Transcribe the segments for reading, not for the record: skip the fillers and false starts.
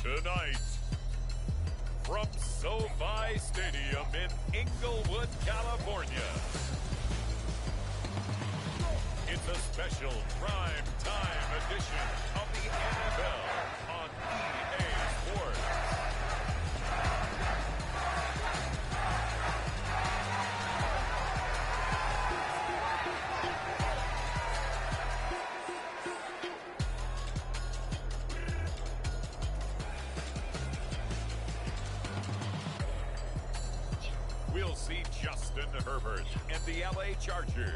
Tonight, from SoFi Stadium in Inglewood, California, it's a special prime time edition of the NFL on EA Sports. We'll see Justin Herbert and the LA Chargers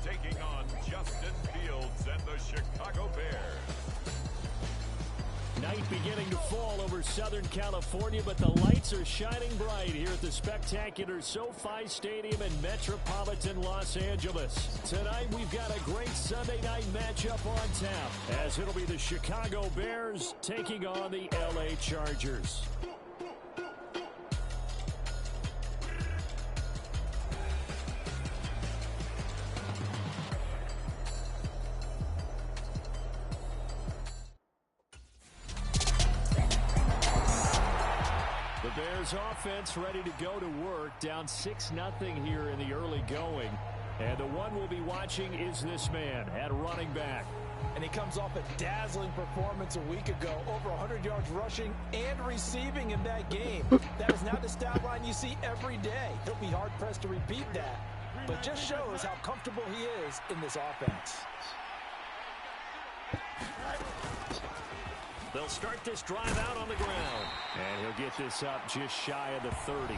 taking on Justin Fields and the Chicago Bears. Night beginning to fall over Southern California, but the lights are shining bright here at the spectacular SoFi Stadium in metropolitan Los Angeles. Tonight, we've got a great Sunday night matchup on tap, as it'll be the Chicago Bears taking on the LA Chargers. The Bears offense ready to go to work, down 6-0 here in the early going. And the one we'll be watching is this man at running back. And he comes off a dazzling performance a week ago, over 100 yards rushing and receiving in that game. That is not the stat line you see every day. He'll be hard-pressed to repeat that, but just shows how comfortable he is in this offense. They'll start this drive out on the ground. And he'll get this up just shy of the 30.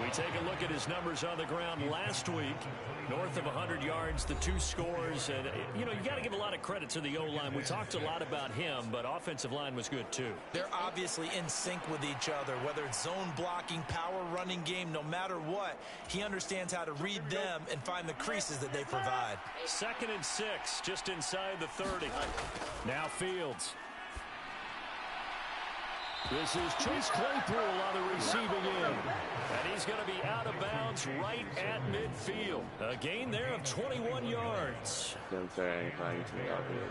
We take a look at his numbers on the ground last week. North of 100 yards, the 2 scores. And, you know, you got to give a lot of credit to the O-line. We talked a lot about him, but offensive line was good too. They're obviously in sync with each other, whether it's zone blocking, power running game, no matter what. He understands how to read them and find the creases that they provide. 2nd and 6, just inside the 30. Now Fields. This is Chase Claypool on the receiving end. And he's going to be out of bounds right at midfield. A gain there of 21 yards.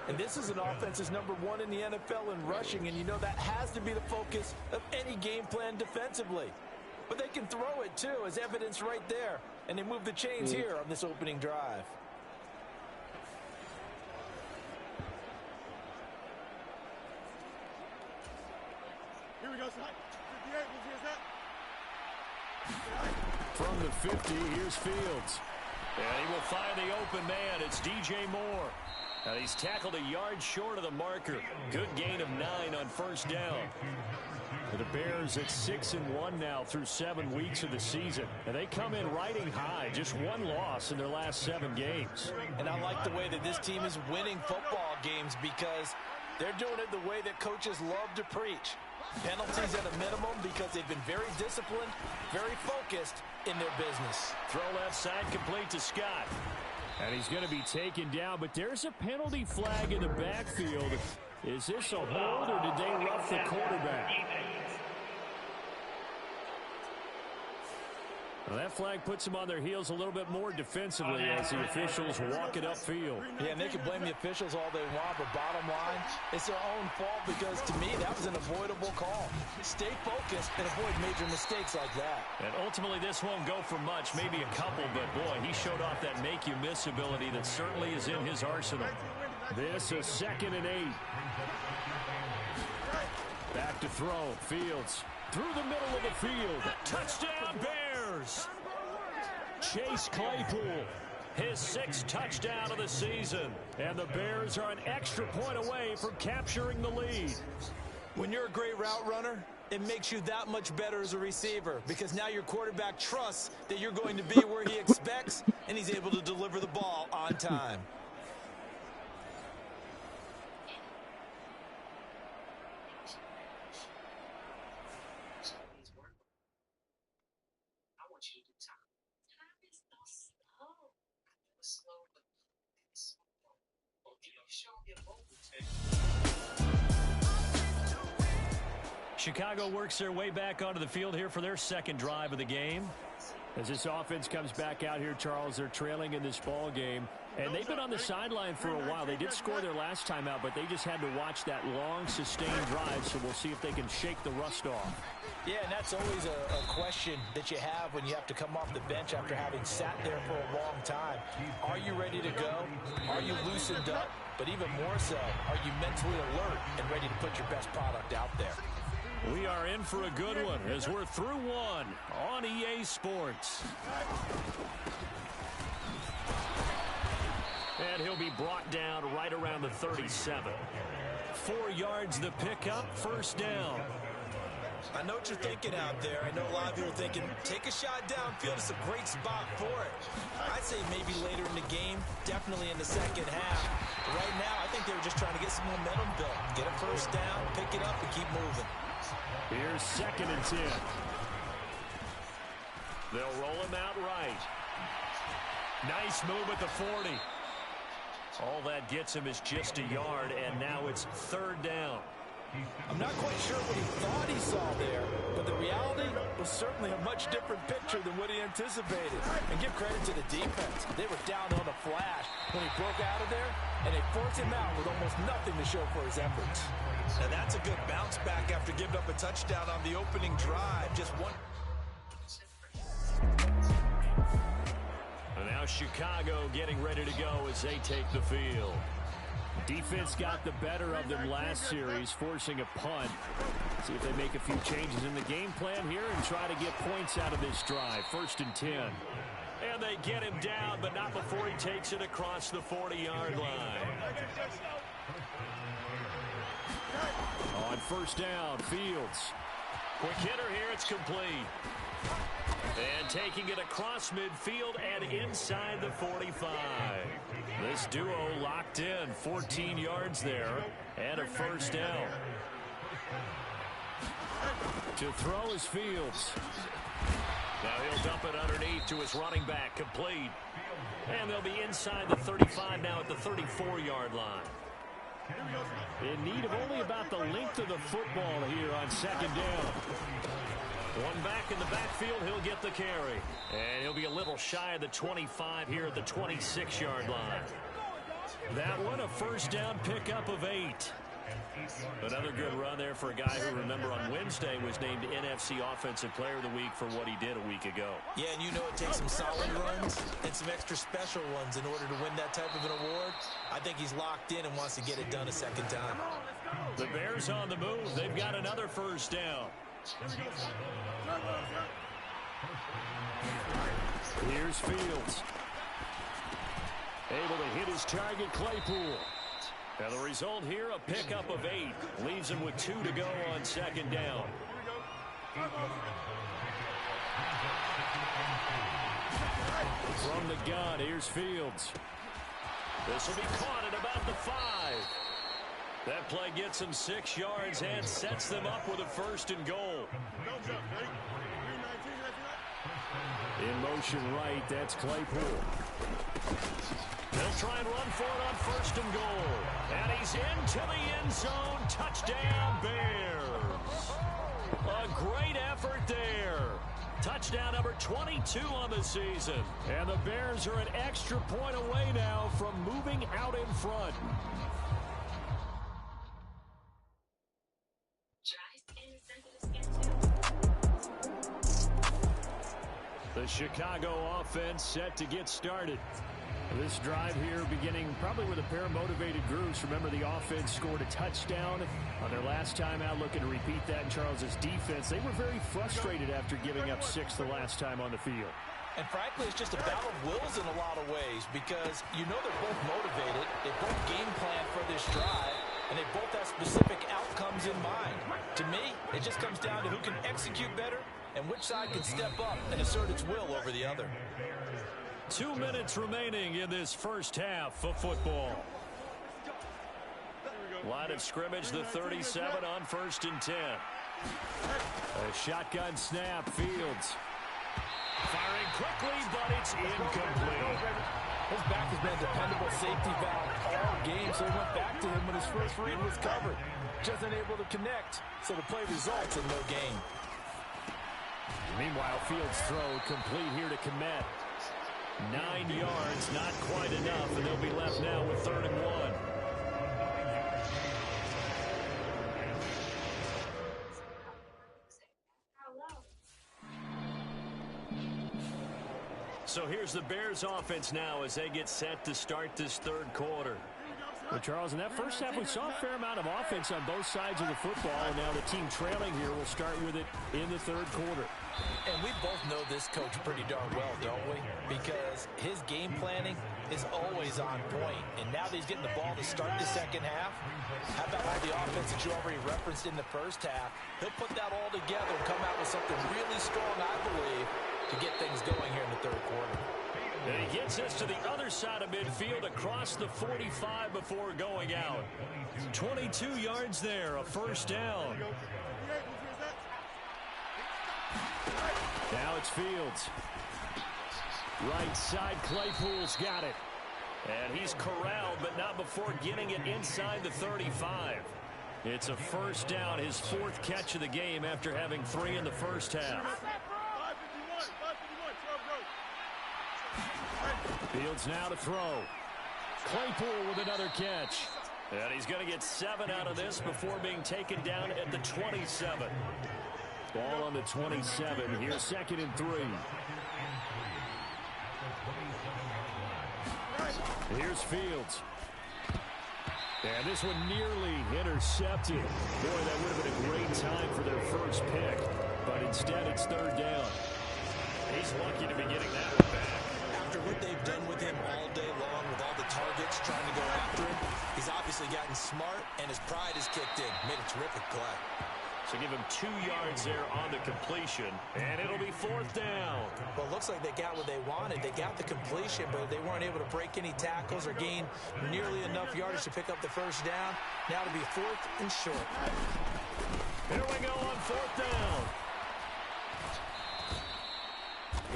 And this is an offense that's number 1 in the NFL in rushing, and you know that has to be the focus of any game plan defensively. But they can throw it too, as evidence right there. And they move the chains here on this opening drive. Here we go, son. 58, From the 50, here's Fields. And he will find the open man. It's DJ Moore. Now he's tackled a yard short of the marker. Good gain of 9 on first down. The Bears at 6-1 now through 7 weeks of the season. And they come in riding high. Just 1 loss in their last 7 games. And I like the way that this team is winning football games because they're doing it the way that coaches love to preach. Penalties at a minimum because they've been very disciplined, very focused in their business. Throw left side complete to Scott. And he's going to be taken down, but there's a penalty flag in the backfield. Is this a hold or did they rough the quarterback? Well, that flag puts them on their heels a little bit more defensively as the officials walk it upfield. Yeah, and they can blame the officials all they want, but bottom line, it's their own fault because, to me, that was an avoidable call. Stay focused and avoid major mistakes like that. And ultimately, this won't go for much, maybe a couple, but, boy, he showed off that make-you-miss ability that certainly is in his arsenal. This is 2nd and 8. Back to throw. Fields through the middle of the field. Touchdown, Bears! Chase Claypool, his 6th touchdown of the season. And the Bears are an extra point away from capturing the lead. When you're a great route runner, it makes you that much better as a receiver because now your quarterback trusts that you're going to be where he expects and he's able to deliver the ball on time. Chicago works their way back onto the field here for their 2nd drive of the game. As this offense comes back out here, Charles, they're trailing in this ball game. And they've been on the sideline for a while. They did score their last time out, but they just had to watch that long, sustained drive, so we'll see if they can shake the rust off. Yeah, and that's always a question that you have when you have to come off the bench after having sat there for a long time. Are you ready to go? Are you loosened up? But even more so, are you mentally alert and ready to put your best product out there? We are in for a good one as we're through one on EA Sports. And he'll be brought down right around the 37. 4 yards the pickup, first down. I know what you're thinking out there. I know a lot of you are thinking, take a shot downfield. It's a great spot for it. I'd say maybe later in the game, definitely in the second half. But right now, I think they were just trying to get some momentum built. Get a first down, pick it up, and keep moving. Here's 2nd and 10. They'll roll him out right. Nice move at the 40. All that gets him is just a yard, and now it's 3rd down. I'm not quite sure what he thought he saw there, but the reality was certainly a much different picture than what he anticipated. And give credit to the defense. They were down on a flash when he broke out of there, and they forced him out with almost nothing to show for his efforts. Now that's a good bounce back after giving up a touchdown on the opening drive. Just one. And now Chicago getting ready to go as they take the field. Defense got the better of them last series, forcing a punt. See if they make a few changes in the game plan here and try to get points out of this drive. 1st and 10. And they get him down, but not before he takes it across the 40-yard line. On 1st down, Fields. Quick hitter here, it's complete. And taking it across midfield and inside the 45. This duo locked in, 14 yards there, and a 1st down. To throw is Fields. Now he'll dump it underneath to his running back, complete. And they'll be inside the 35 now at the 34-yard line. In need of only about the length of the football here on 2nd down. One back in the backfield, he'll get the carry. And he'll be a little shy of the 25 here at the 26-yard line. That one, a 1st down pickup of 8. Another good run there for a guy who, remember, on Wednesday was named NFC Offensive Player of the Week for what he did a week ago. Yeah, and you know it takes some solid runs and some extra special ones in order to win that type of an award. I think he's locked in and wants to get it done a 2nd time. The Bears on the move. They've got another 1st down. Here's Fields. Able to hit his target, Claypool. Now the result here, a pickup of 8. Leaves him with 2 to go on 2nd down. From the gun, here's Fields. This will be caught at about the 5. That play gets them 6 yards and sets them up with a 1st and goal. In motion right, that's Claypool. They'll try and run for it on 1st and goal. And he's into the end zone. Touchdown, Bears. A great effort there. Touchdown number 22 on the season. And the Bears are an extra point away now from moving out in front. The Chicago offense set to get started. This drive here beginning probably with a pair of motivated groups. Remember, the offense scored a touchdown on their last time out, looking to repeat that in Charles's defense. They were very frustrated after giving up 6 the last time on the field. And frankly, it's just a battle of wills in a lot of ways because you know they're both motivated. They both game plan for this drive, and they both have specific outcomes in mind. To me, it just comes down to who can execute better and which side can step up and assert its will over the other. 2 minutes remaining in this first half of football. Line of scrimmage, the 37 on 1st and 10. A shotgun snap, Fields. Firing quickly, but it's incomplete. His back has been a dependable safety valve all game, so he went back to him when his first read was covered. Just unable to connect, so the play results in no gain. Meanwhile, Fields' throw complete here to Kmet. 9 yards, not quite enough, and they'll be left now with 3rd and 1. So here's the Bears offense now as they get set to start this 3rd quarter. Well, Charles, in that first half, we saw a fair amount of offense on both sides of the football, and now the team trailing here will start with it in the 3rd quarter. And we both know this coach pretty darn well, don't we? Because his game planning is always on point. And now that he's getting the ball to start the second half, how about all the offense that you already referenced in the first half? He'll put that all together and come out with something really strong, I believe, to get things going here in the 3rd quarter. And he gets us to the other side of midfield across the 45 before going out. 22 yards there, a 1st down. Now it's Fields. Right side, Claypool's got it. And he's corralled, but not before getting it inside the 35. It's a 1st down, his 4th catch of the game after having 3 in the first half. Fields now to throw. Claypool with another catch. And he's going to get 7 out of this before being taken down at the 27. Ball on the 27. Here's 2nd and 3. Here's Fields. And this one nearly intercepted. Boy, that would have been a great time for their first pick. But instead, it's 3rd down. He's lucky to be getting that one back. After what they've done with him all day long, with all the targets trying to go after him, he's obviously gotten smart, and his pride has kicked in. Made a terrific play. So give him 2 yards there on the completion, and it'll be 4th down. Well, it looks like they got what they wanted. They got the completion, but they weren't able to break any tackles or gain nearly enough yardage to pick up the 1st down. Now it'll be 4th and short. Here we go on 4th down.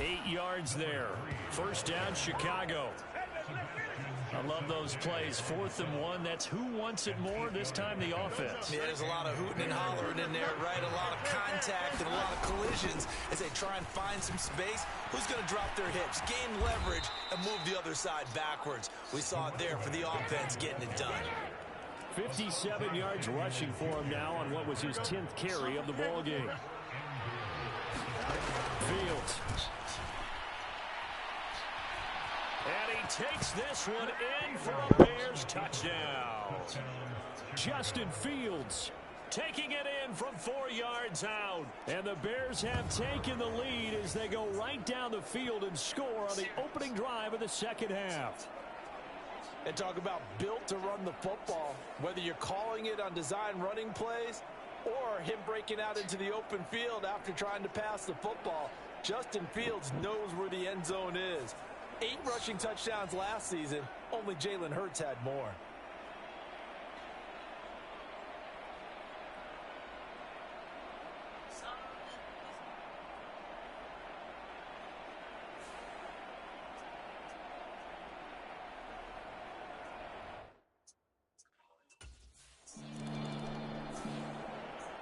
8 yards there. 1st down, Chicago. I love those plays. 4th and 1. That's who wants it more, this time the offense. Yeah, there's a lot of hooting and hollering in there, right? A lot of contact and a lot of collisions as they try and find some space. Who's going to drop their hips, gain leverage, and move the other side backwards? We saw it there for the offense getting it done. 57 yards rushing for him now on what was his 10th carry of the ball game. Fields. And he takes this one in for a Bears touchdown. Justin Fields taking it in from 4 yards out. And the Bears have taken the lead as they go right down the field and score on the opening drive of the 2nd half. And talk about built to run the football. Whether you're calling it on design running plays or him breaking out into the open field after trying to pass the football, Justin Fields knows where the end zone is. 8 rushing touchdowns last season. Only Jalen Hurts had more.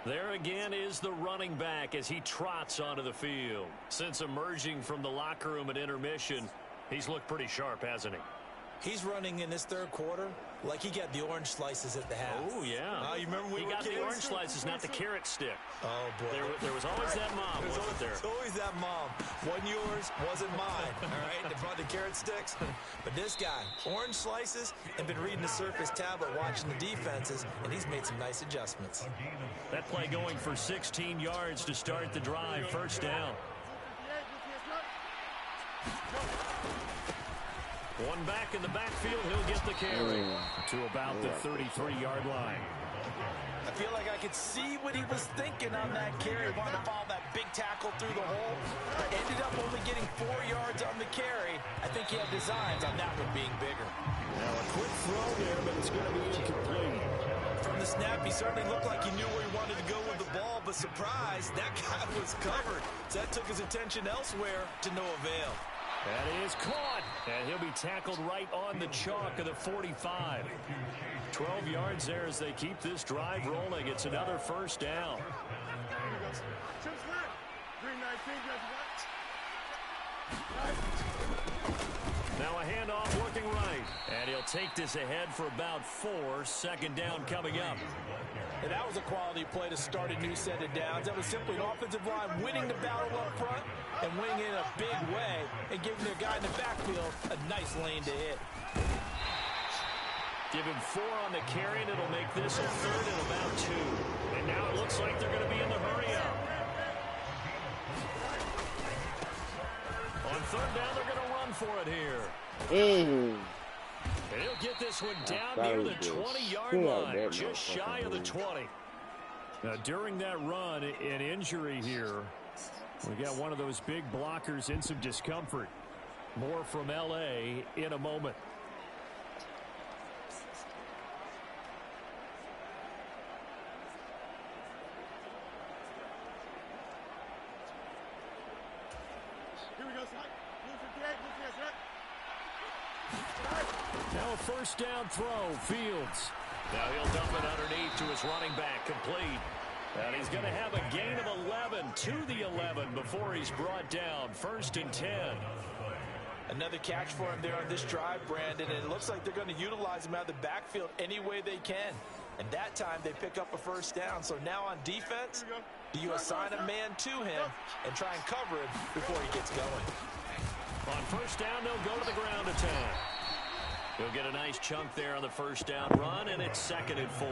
There again is the running back as he trots onto the field. Since emerging from the locker room at intermission, he's looked pretty sharp, hasn't he? He's running in this 3rd quarter like he got the orange slices at the half. Oh, yeah. You remember when he got the orange slices, not the carrot stick. Oh, boy. There was always that mom, wasn't there? There's always that mom. One yours, wasn't mine. All right? They brought the carrot sticks. But this guy, orange slices, and been reading the Surface tablet, watching the defenses, and he's made some nice adjustments. That play going for 16 yards to start the drive. 1st down. One back in the backfield, he'll get the carry to about the 33-yard line. I feel like I could see what he was thinking on that carry. Wanted to follow that big tackle through the hole. Ended up only getting 4 yards on the carry. I think he had designs on that one being bigger. Now a quick throw there, but it's going to be incomplete. From the snap, he certainly looked like he knew where he wanted to go with the ball, but surprise, that guy was covered. So that took his attention elsewhere to no avail. That is caught. And he'll be tackled right on the chalk of the 45. 12 yards there as they keep this drive rolling. It's another 1st down. Now a handoff working right. And he'll take this ahead for about 4. Second down coming up. And that was a quality play to start a new set of downs. That was simply an offensive line winning the battle up front and winning in a big way and giving their guy in the backfield a nice lane to hit. Give him 4 on the carry, and it'll make this a 3rd and about 2. And now it looks like they're going to be in the hurry-up. On 3rd down, they're going to run for it here. And he'll get this one down near the 20-yard line, just shy of the 20. Now, during that run, an injury here. We got one of those big blockers in some discomfort. More from L.A. in a moment. Now a first down throw, Fields. Now he'll dump it underneath to his running back, complete. And he's going to have a gain of 11 to the 11 before he's brought down. 1st and 10. Another catch for him there on this drive, Brandon, and it looks like they're going to utilize him out of the backfield any way they can. And that time they pick up a first down. So now on defense, do you assign a man to him and try and cover him before he gets going? On first down, they'll go to the ground attack. He'll get a nice chunk there on the first down run, and it's 2nd and 4.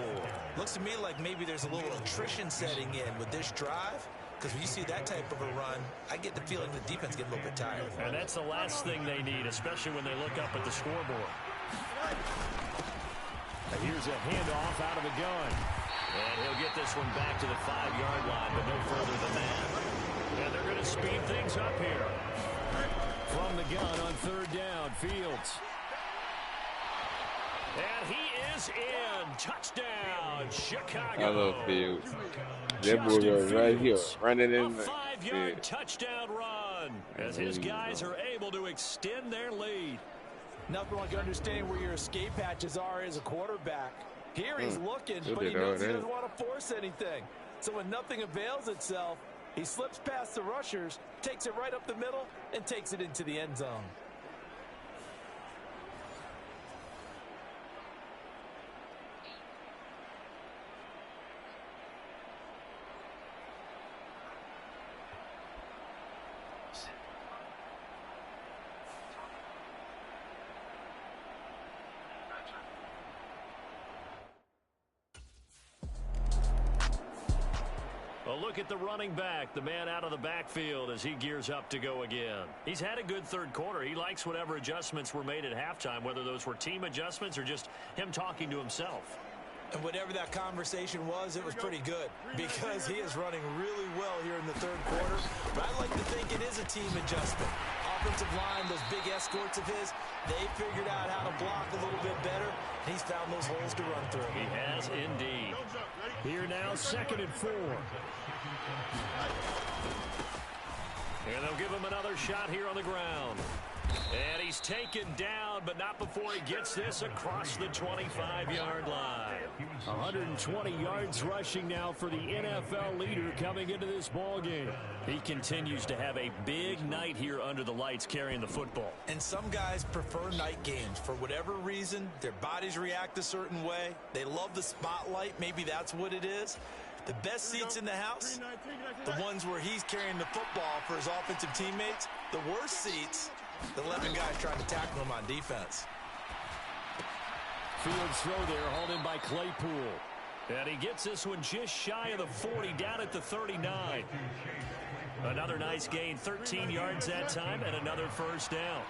Looks to me like maybe there's a little attrition setting in with this drive, because when you see that type of a run, I get the feeling the defense gets a little bit tired. And that's the last thing they need, especially when they look up at the scoreboard. And here's a handoff out of the gun. And he'll get this one back to the 5-yard line, but no further than that. And they're going to speed things up here. From the gun on 3rd down, Fields. And he is in. Touchdown, Chicago. I love Fields. That boy right here, running in. A 5-yard touchdown run as his guys are able to extend their lead. Nothing like understanding where your escape hatches are as a quarterback. Here he's looking, but he knows he doesn't want to force anything. So when nothing avails itself, he slips past the rushers, takes it right up the middle, and takes it into the end zone. A look at the running back, the man out of the backfield as he gears up to go again. He's had a good 3rd quarter. He likes whatever adjustments were made at halftime, whether those were team adjustments or just him talking to himself. And whatever that conversation was, it was pretty good because he is running really well here in the 3rd quarter. But I like to think it is a team adjustment. Offensive line, those big escorts of his, they figured out how to block a little bit better. And he's found those holes to run through. He has indeed. Here now, 2nd and 4. And they'll give him another shot here on the ground. And he's taken down, but not before he gets this across the 25-yard line. 120 yards rushing now for the NFL leader coming into this ball game. He continues to have a big night here under the lights carrying the football. And some guys prefer night games. For whatever reason, their bodies react a certain way. They love the spotlight. Maybe that's what it is. The best seats in the house, the ones where he's carrying the football for his offensive teammates. The worst seats, the 11 guys trying to tackle him on defense. Fields throw there, hauled in by Claypool. And he gets this one just shy of the 40, down at the 39. Another nice gain, 13 yards that time, and another first down.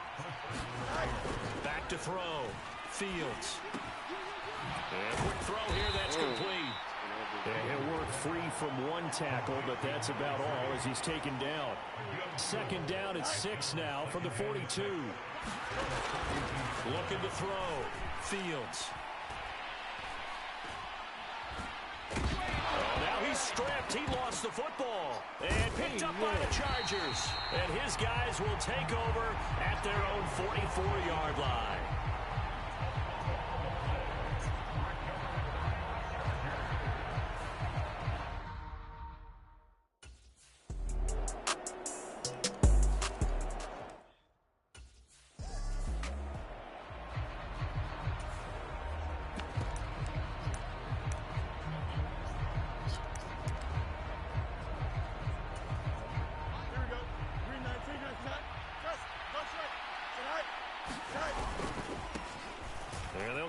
Back to throw, Fields. And quick throw here, that's complete. And he'll work free from one tackle, but that's about all as he's taken down. 2nd down at 6 now from the 42. Looking to throw. Fields. Now he's stripped. He lost the football. And picked up by the Chargers. And his guys will take over at their own 44-yard line.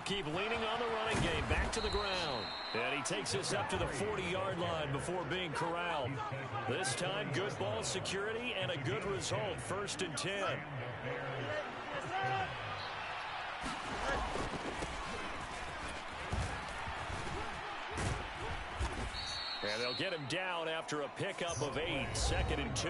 keep leaning on the running game. Back to the ground. And he takes this up to the 40-yard line before being corralled. This time, good ball security and a good result. 1st and 10. And they'll get him down after a pickup of 8. 2nd and 2.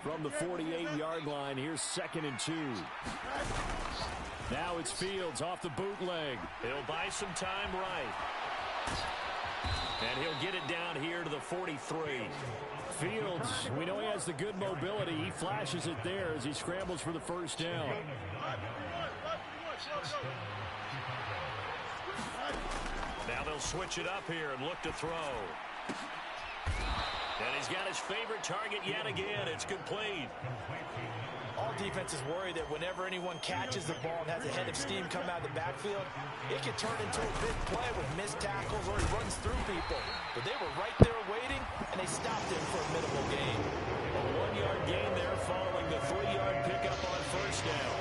From the 48-yard line, here's 2nd and 2. Now it's Fields off the bootleg. He'll buy some time right. And he'll get it down here to the 43. Fields, we know he has the good mobility. He flashes it there as he scrambles for the first down. Now they'll switch it up here and look to throw. And he's got his favorite target yet again. It's complete. All defenses worry that whenever anyone catches the ball and has a head of steam come out of the backfield, it can turn into a big play with missed tackles or he runs through people. But they were right there waiting, and they stopped him for a minimal gain. A 1-yard gain there following the 3-yard pickup on first down.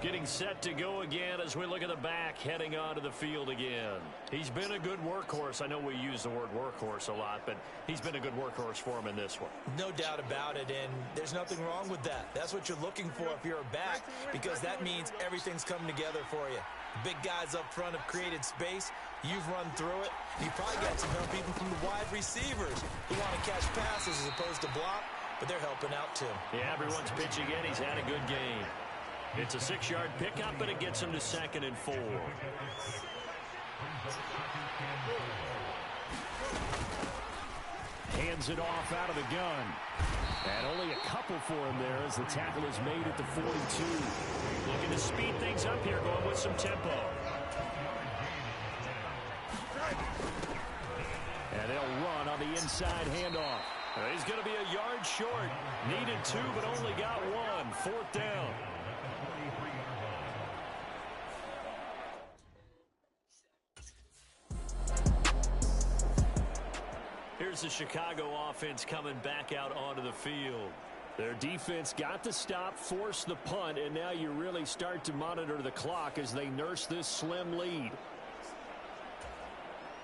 Getting set to go again as we look at the back, heading onto the field again. He's been a good workhorse. I know we use the word workhorse a lot, but he's been a good workhorse for him in this one. No doubt about it, and there's nothing wrong with that. That's what you're looking for if you're a back, because that means everything's coming together for you. Big guys up front have created space. You've run through it. You probably got some help even from the wide receivers who want to catch passes as opposed to block, but they're helping out too. Yeah, everyone's pitching in. He's had a good game. It's a 6-yard pickup, and it gets him to 2nd and 4. Hands it off out of the gun. And only a couple for him there as the tackle is made at the 42. Looking to speed things up here, going with some tempo. And they'll run on the inside handoff. He's going to be a yard short. Needed 2, but only got 1. 4th down. Here's the Chicago offense coming back out onto the field. Their defense got the stop, forced the punt, and now you really start to monitor the clock as they nurse this slim lead. Here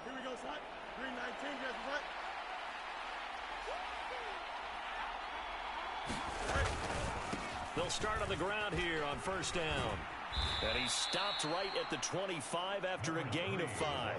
we go, son. 319, guys, what? They'll start on the ground here on first down. And he stopped right at the 25 after a gain of 5.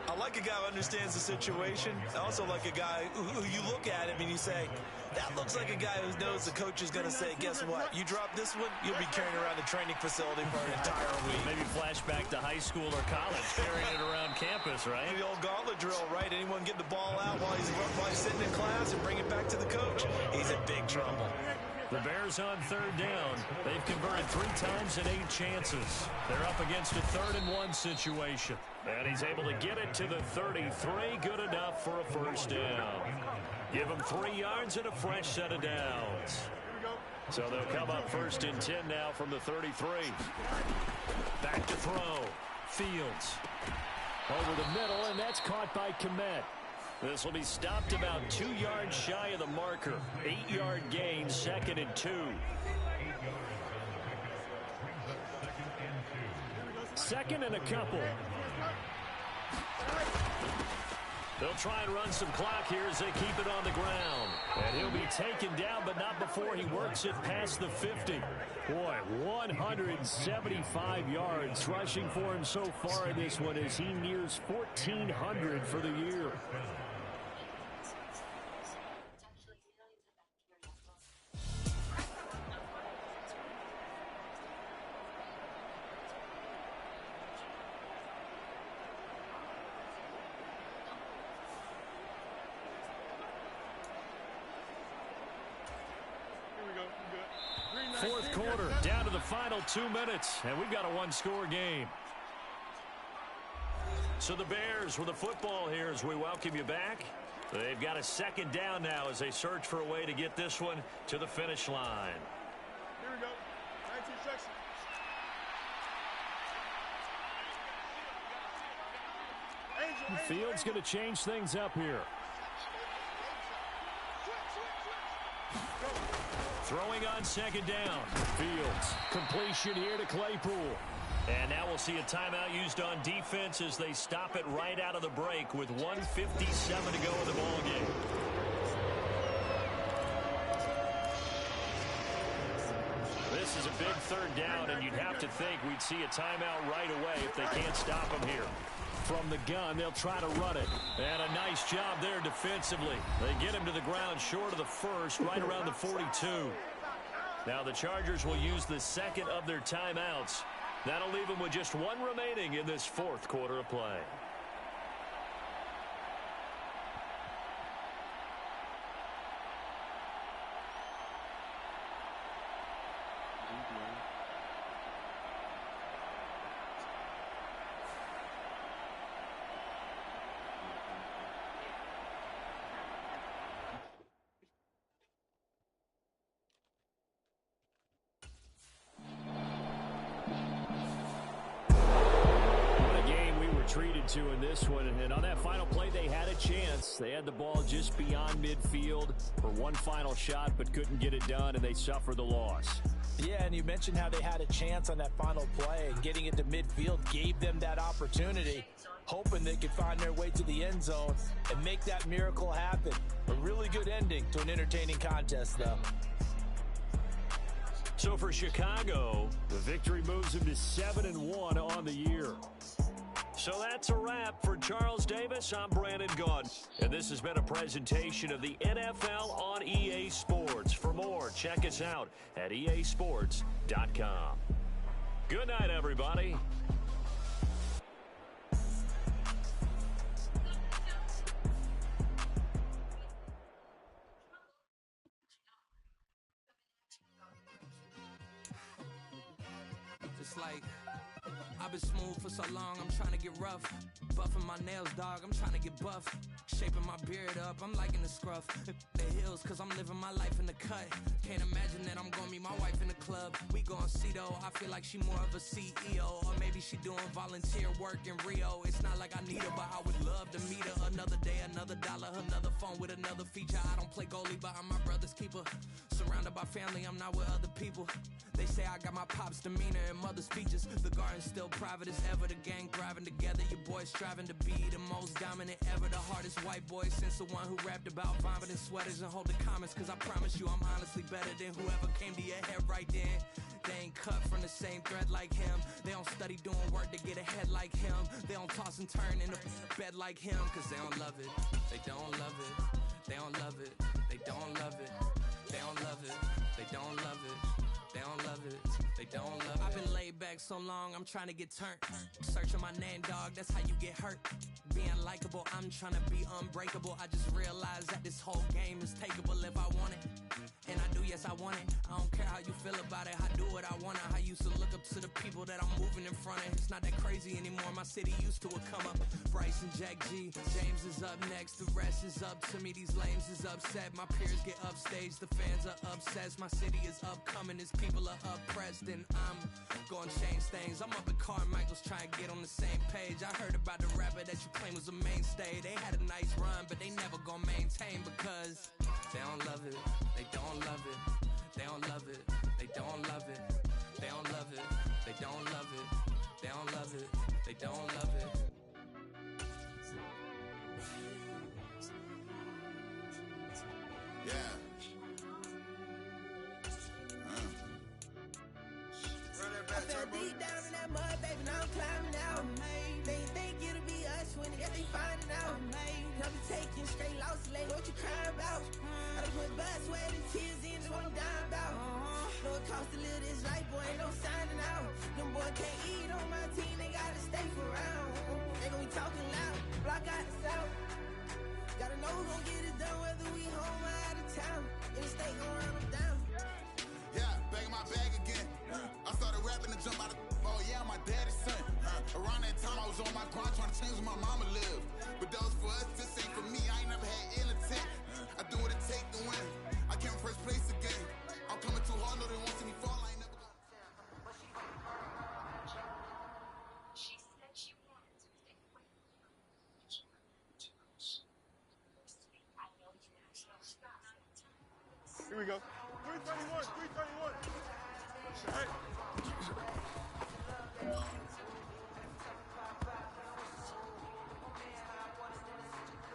I like a guy who understands the situation. I also like a guy who you look at him and you say, that looks like a guy who knows the coach is going to say, guess what? You drop this one, you'll be carrying around the training facility for an entire week. Maybe flashback to high school or college, carrying it around campus, right? The old gauntlet drill, right? Anyone get the ball out while he's sitting in class and bring it back to the coach. He's in big trouble. The Bears on 3rd down. They've converted 3 times in 8 chances. They're up against a 3rd and 1 situation. And he's able to get it to the 33. Good enough for a first down. Give him 3 yards and a fresh set of downs. So they'll come up 1st and 10 now from the 33. Back to throw. Fields. Over the middle, and that's caught by Kmet. This will be stopped about 2 yards shy of the marker. 8-yard gain, 2nd and 2. 2nd and a couple. They'll try and run some clock here as they keep it on the ground. And he'll be taken down, but not before he works it past the 50. Boy, 175 yards rushing for him so far in this one as he nears 1,400 for the year. Fourth quarter, down to the final 2 minutes, and we've got a 1-score game. So the Bears with the football here as we welcome you back. They've got a 2nd down now as they search for a way to get this one to the finish line. Here we go. 19 seconds. Angel. Fields going to change things up here. Throwing on second down. Fields. Completion here to Claypool. And now we'll see a timeout used on defense as they stop it right out of the break with 1:57 to go in the ballgame. This is a big third down, and you'd have to think we'd see a timeout right away if they can't stop him here. From the gun, they'll try to run it. And a nice job there defensively. They get him to the ground short of the first, right around the 42. Now the Chargers will use the second of their timeouts. That'll leave them with just one remaining in this fourth quarter of play. Treated to in this one, and on that final play they had a chance. They had the ball just beyond midfield for one final shot but couldn't get it done, and they suffered the loss. Yeah, and you mentioned how they had a chance on that final play, and getting it to midfield gave them that opportunity, hoping they could find their way to the end zone and make that miracle happen. A really good ending to an entertaining contest, though. So for Chicago, the victory moves them to 7-1 on the year. So that's a wrap for Charles Davis. I'm Brandon Gaudin. And this has been a presentation of the NFL on EA Sports. For more, check us out at easports.com. Good night, everybody. Just like I've been smooth for so long, I'm trying to get rough. Buffing my nails, dog, I'm trying to get buff. Shaping my beard up, I'm liking the scruff. The hills, cause I'm living my life in the cut. Can't imagine that I'm gonna meet my wife in the club. We gon' see though, I feel like she more of a CEO. Or maybe she doing volunteer work in Rio. It's not like I need her, but I would love to meet her. Another day, another dollar, another phone with another feature. I don't play goalie, but I'm my brother's keeper. Surrounded by family, I'm not with other people. They say I got my pop's demeanor and mother's features. The garden's still private as ever. The gang thriving together. Your boys striving to be the most dominant ever. The hardest white boy since the one who rapped about vomiting sweaters and holding comments. Cause I promise you I'm honestly better than whoever came to your head right then. They ain't cut from the same thread like him. They don't study doing work to get ahead like him. They don't toss and turn in the bed like him. Cause they don't love it. They don't love it. They don't love it. They don't love it. They don't love it. They don't love it. They don't love it. They don't love it. I've been laid back so long, I'm trying to get turned. Searching my name, dog, that's how you get hurt. Being likable, I'm trying to be unbreakable. I just realized that this whole game is takeable if I want it. And I do, yes, I want it. I don't care how you feel about it. I do what I want. I used to look up to the people that I'm moving in front of. It's not that crazy anymore. My city used to come up. Bryce and Jack G. James is up next. The rest is up to me. These lames is upset. My peers get upstaged. The fans are obsessed. My city is upcoming. Its people are oppressed. And I'm gonna change things. I'm up at Carmichael's trying to get on the same page. I heard about the rapper that you claim was a mainstay. They had a nice run, but they never gonna maintain because they don't love it. They don't love it. They don't love it. They don't love it. They don't love it. They don't love it. They don't love it. They don't love it. Yeah. I fell deep down in that mud, baby, now I'm climbing out. They think it'll be us when they find it out. I'll be taking straight losses, like what you crying about? I done put blood, sweat, and tears in what I'm dying about. Know it costs to live this life, boy, ain't no signing out. Them boy can't eat on my team, they gotta stay for round. They gon' be talking loud, block out the south. Gotta know who gon' get it done, whether we home or out of town. In the state gon' run them down. Yeah, back in my bag again. I started rapping to jump out of, oh yeah, I'm my daddy's son. Around that time I was on my grind trying to change where my mama lived. But that was for us, this ain't for me, I ain't never had ill intent. I do what it take to win. I came first place again. I'm coming too hard, no they won't see me fall, I ain't never gonna. She said she wanted to stay away. we go. 331, 331. All right.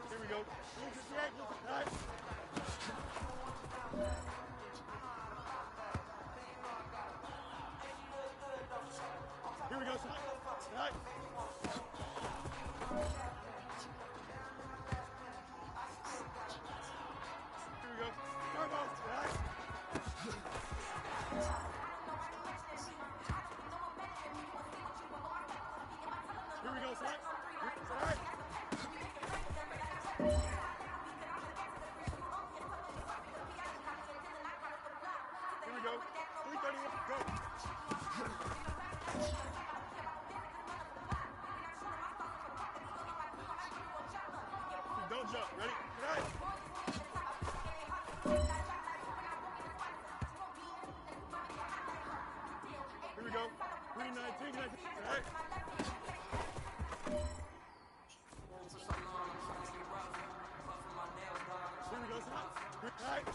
Here we go. 358, all right. Here we go, son. All right. Here we go. Turbo. All right. Here we go, son. All right. Here we go. 331. Go. Don't jump. Ready? All right. Here we go. 319. All right. Here we go, son. All right.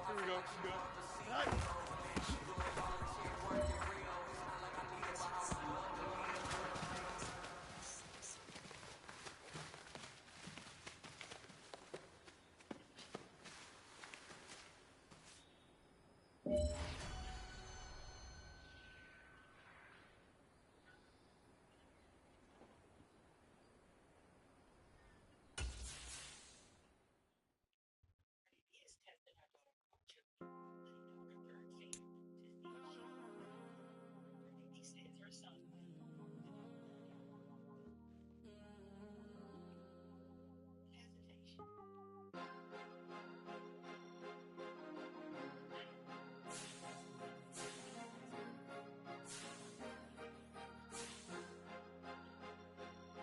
Here we go. Good. All right.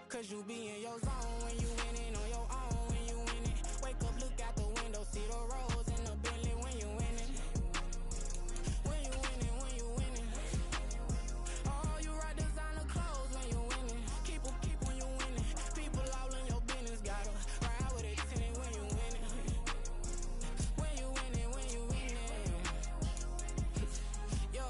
Cause you be in your zone when you winning on your own when you winning. Wake up, look out the window, see the roads in the Bentley when you winning. When you winning, when you winning. Oh, you rock designer clothes when you winning. Keep when you winning. People all in your business, gotta ride with it tinted when you winning. When you winning, when you winning. Yo,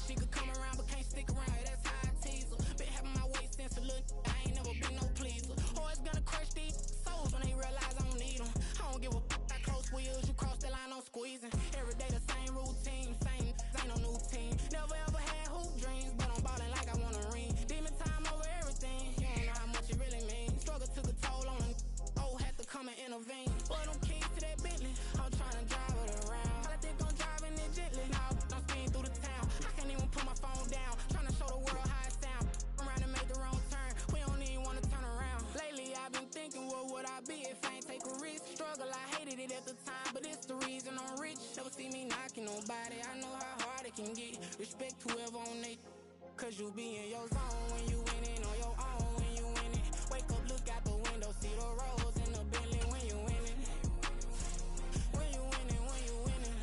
she could come around but can't stick around. That's how I tease her. Been having my way since a little. I ain't never been no pleaser. Always gonna crush these souls when they realize I don't need them. I don't give a f***. I close wheels, you cross the line, I'm squeezing. Every day the same routine, same ain't no new team. Never ever had hoop dreams, but I'm ballin' like I want a ring. Demon time over everything, you don't know how much it really means. Struggle took a toll on them, had to come and intervene. Boy, them keys to that Bentley, I'm tryna drive it around. I think I'm driving it gently, now I'm speeding through the town. I can't even put my phone down, tryna show the world how it sound. Around and make the wrong turn, we don't even wanna turn around. Lately I've been thinking, what would I be if I ain't take a risk? Struggle, I hated it at the time, but it's the reason I'm rich. Never see me knocking nobody, I know how hard it can get. Respect whoever on they, cause you be in your zone when you winning on your own when you winning. Wake up, look out the window, see the roads in the Bentley when you winning. When you winning, when you winning.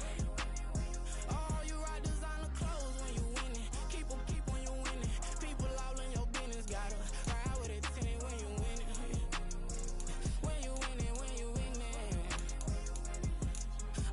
Oh, you rock designer clothes when you winning. Keep when you winning. People all in your business, gotta ride with it tinted when you winning. When you winning, when you winning.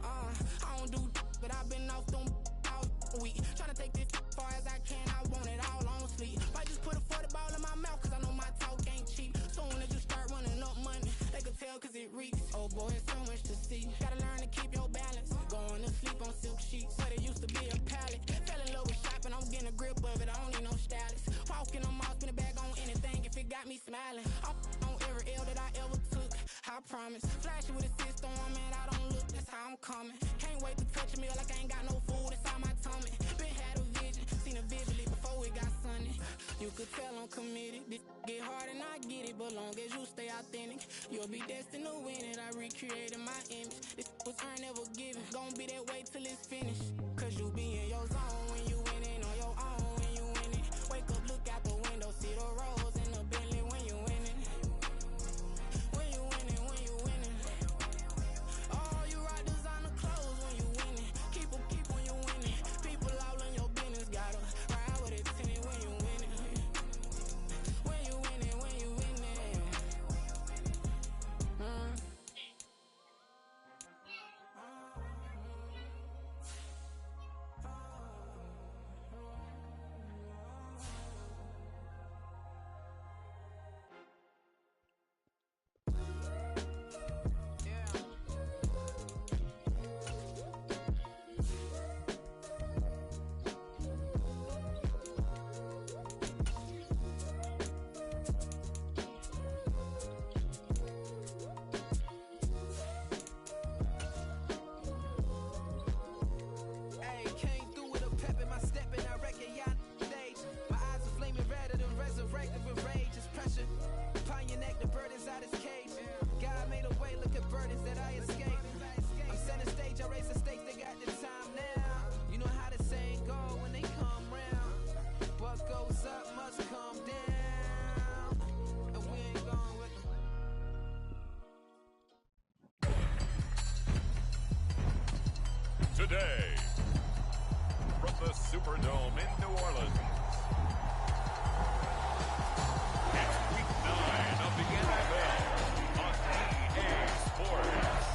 I don't do but I've been off them all week. Tryna take this far as I can, I want it all on sleep. Might just put a 40 ball in my mouth, cause I know my talk ain't cheap. Soon as you start running up money, they can tell cause it reeks. Oh boy, it's so much to see. Gotta learn to keep your balance. Going to sleep on silk sheets, but it used to be a pallet. Fell in love with shopping, I'm getting a grip of it, I don't need no stylist. Walking on mouth, spin a bag on anything if it got me smiling. I'm on every L that I ever took, I promise. Flashy with a system, man, I don't look, that's how I'm coming. Can't wait to touch a meal like I ain't got no food inside my tummy. Been had a vision, seen it vividly before it got sunny. You could tell I'm committed, this get hard and I get it, but long as you stay authentic, you'll be destined to win it. I recreated my image, this was earned, never given. Gonna be that way till it's finished, cause you be in your zone when you winning on your own when you winning. Wake up, look out the window, see the roads in the Bentley when you winning. When you winning, when you winning. Oh, you rock designer clothes when you winning. Keep when you winning. People all in your business, gotta ride with it tinted when you winning. When you winning, when you winning. today. From the Superdome in New Orleans, it's Week 9 of the NFL on EA Sports.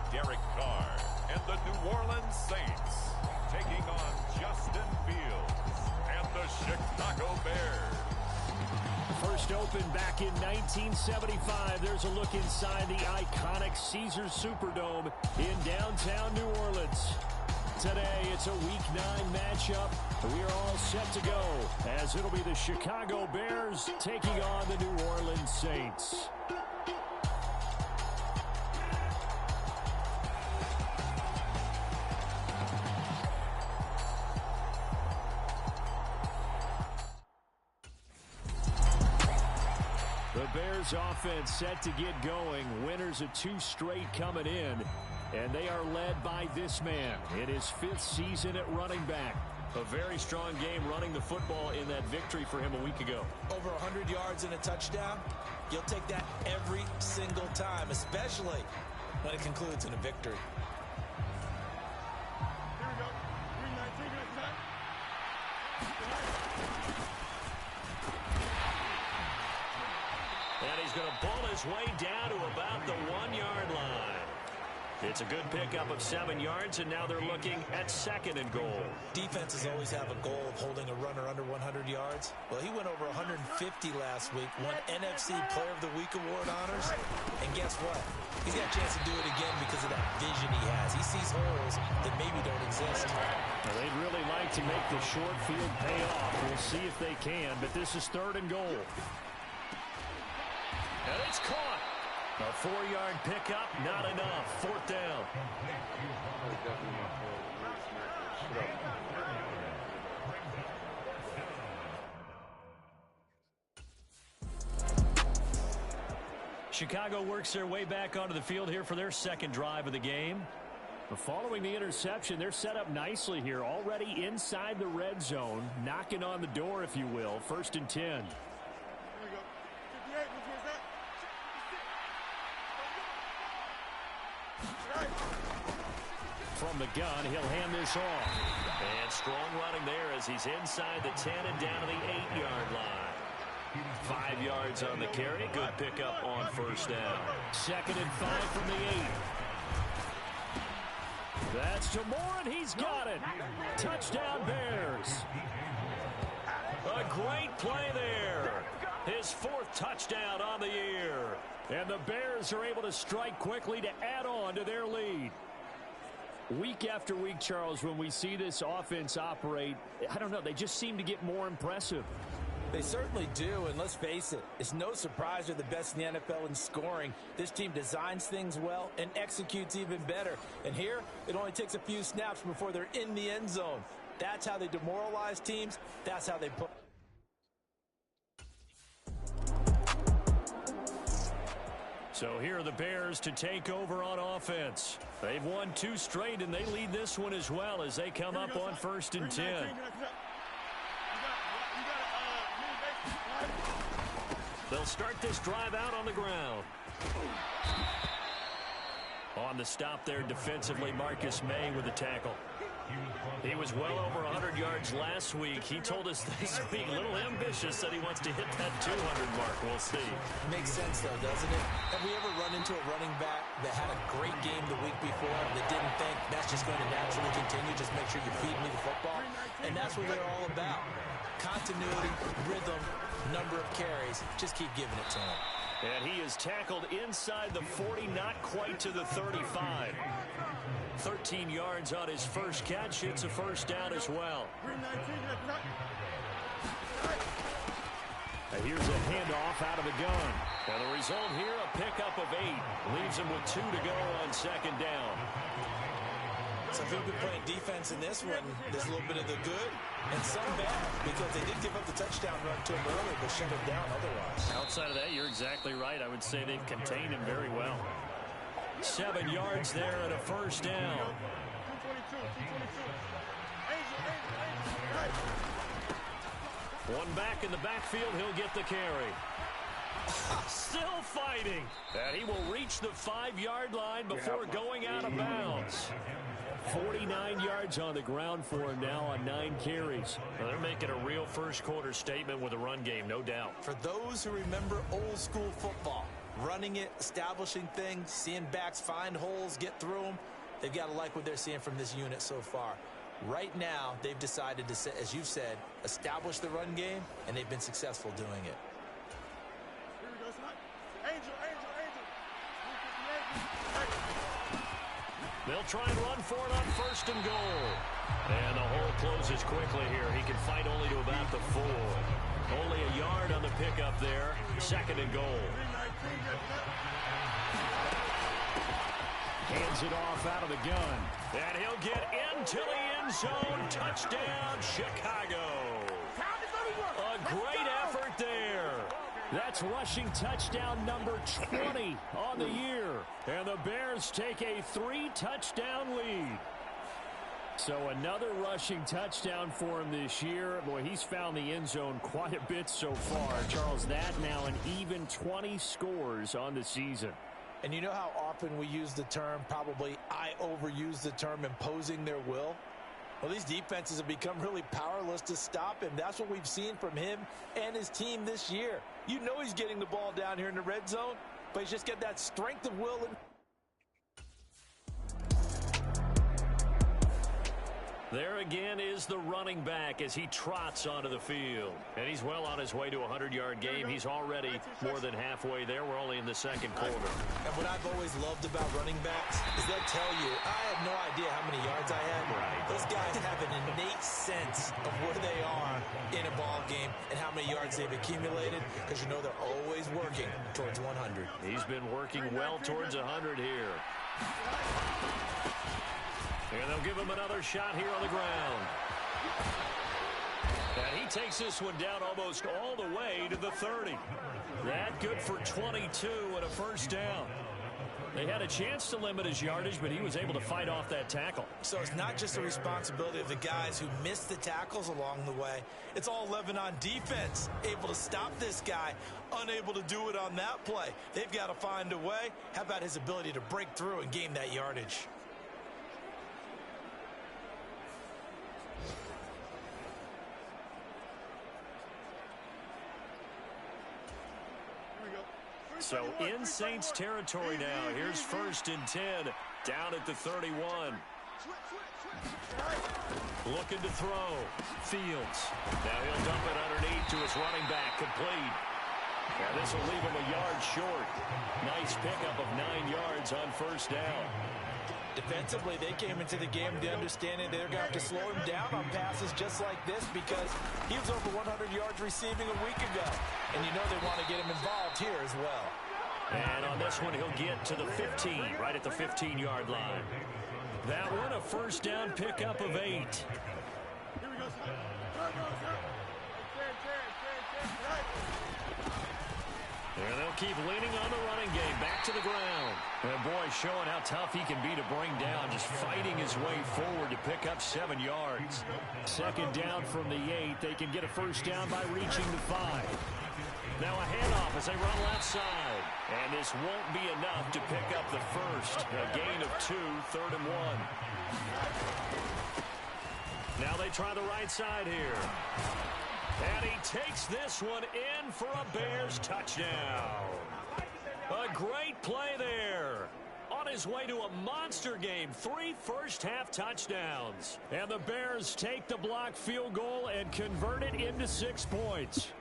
Derek Carr and the New Orleans Saints taking on Justin Fields and the Chicago Bears. First opened back in 1975. There's a look inside the iconic Caesars Superdome in downtown New Orleans. Today, it's a Week 9 matchup. We are all set to go as it'll be the Chicago Bears taking on the New Orleans Saints. The Bears offense set to get going. Winners of 2 straight coming in. And they are led by this man in his 5th season at running back. A very strong game running the football in that victory for him a week ago. Over 100 yards and a touchdown. You'll take that every single time, especially when it concludes in a victory. Here we go. 319, good attack. And he's going to pull his way down to about the 1-yard line. It's a good pickup of 7 yards, and now they're looking at 2nd and goal. Defenses always have a goal of holding a runner under 100 yards. Well, he went over 150 last week, won NFC Player of the Week award honors. And guess what? He's got a chance to do it again because of that vision he has. He sees holes that maybe don't exist. Well, they'd really like to make the short field pay off. We'll see if they can, but this is 3rd and goal. And it's caught. A 4-yard pickup, not enough. 4th down. Chicago works their way back onto the field here for their 2nd drive of the game. But following the interception, they're set up nicely here, already inside the red zone, knocking on the door, if you will. 1st and 10. Here we go. 58, which one's that? From the gun, he'll hand this off. And strong running there as he's inside the 10 and down to the 8-yard line. 5 yards on the carry. Good pickup on 1st down. 2nd and 5 from the 8. That's to Moore, and he's got it. Touchdown, Bears. A great play there. His 4th touchdown on the year. And the Bears are able to strike quickly to add on to their lead. Week after week, Charles, when we see this offense operate, I don't know, they just seem to get more impressive. They certainly do, and let's face it, it's no surprise they're the best in the NFL in scoring. This team designs things well and executes even better. And here, it only takes a few snaps before they're in the end zone. That's how they demoralize teams. That's how they put... So here are the Bears to take over on offense. They've won 2 straight, and they lead this one as well as they come up on 1st and 10. They'll start this drive out on the ground. On the stop there defensively, Marcus May with the tackle. He was well over 100 yards last week. He told us this week, a little ambitious, said he wants to hit that 200 mark. We'll see. Makes sense, though, doesn't it? Have we ever run into a running back that had a great game the week before that didn't think that's just going to naturally continue? Just make sure you feed me the football. And that's what they're all about. Continuity, rhythm, number of carries. Just keep giving it to him. And he is tackled inside the 40, not quite to the 35. 13 yards on his first catch. It's a 1st down as well. And here's a handoff out of the gun. And the result here, a pickup of 8. Leaves him with 2 to go on 2nd down. So if he'll be playing defense in this one, there's a little bit of the good and some bad, because they did give up the touchdown run to him early, but shut him down otherwise. Outside of that, you're exactly right. I would say they've contained him very well. 7 yards there and a first down. 222. One back in the backfield, he'll get the carry. Still fighting. And he will reach the 5-yard line before going out of bounds. 49 yards on the ground for him now on 9 carries. Well, they're making a real first-quarter statement with a run game, no doubt. For those who remember old-school football, running it, establishing things, seeing backs find holes, get through them, they've got to like what they're seeing from this unit so far. Right now, they've decided to, as you've said, establish the run game, and they've been successful doing it. Here we go, son. Angel. They'll try and run for it on 1st and goal. And the hole closes quickly here. He can fight only to about the 4. Only a yard on the pickup there. 2nd and goal. Hands it off out of the gun. And he'll get into the end zone. Touchdown, Chicago. A great effort there. That's rushing touchdown number 20 on the year. And the Bears take a 3-touchdown lead. So another rushing touchdown for him this year. Boy, he's found the end zone quite a bit so far. Charles, that now an even 20 scores on the season. And you know how often we use the term, probably I overuse the term, imposing their will? Well, these defenses have become really powerless to stop him. That's what we've seen from him and his team this year. You know he's getting the ball down here in the red zone, but he's just got that strength of will. There again is the running back as he trots onto the field. And he's well on his way to a 100-yard game. He's already more than halfway there. We're only in the 2nd quarter. And what I've always loved about running backs is they'll tell you, I had no idea how many yards I had. Right. Those guys have an innate sense of where they are in a ball game and how many yards they've accumulated, because you know they're always working towards 100. He's been working well towards 100 here. And they'll give him another shot here on the ground. And he takes this one down almost all the way to the 30. That good for 22 and a first down. They had a chance to limit his yardage, but he was able to fight off that tackle. So it's not just the responsibility of the guys who missed the tackles along the way. It's all 11 on defense, able to stop this guy, unable to do it on that play. They've got to find a way. How about his ability to break through and gain that yardage? So in Saints territory now. Here's 1st and 10 down at the 31. Looking to throw. Fields. Now he'll dump it underneath to his running back. Complete. Now this will leave him a yard short. Nice pickup of 9 yards on 1st down. Defensively, they came into the game with the understanding they're going to have to slow him down on passes just like this, because he was over 100 yards receiving a week ago. And you know they want to get him involved here as well. And on this one, he'll get to the 15, right at the 15-yard line. That one, a first down pickup of 8. Here we go, son. And they'll keep leaning on the running game. Back to the ground. And boy, showing how tough he can be to bring down. Just fighting his way forward to pick up 7 yards. 2nd down from the 8. They can get a first down by reaching the 5. Now a handoff as they run left side. And this won't be enough to pick up the first. A gain of 2, 3rd and 1. Now they try the right side here. And he takes this one in for a Bears touchdown. A great play there. On his way to a monster game. 3 first-half touchdowns. And the Bears take the blocked field goal and convert it into 6 points.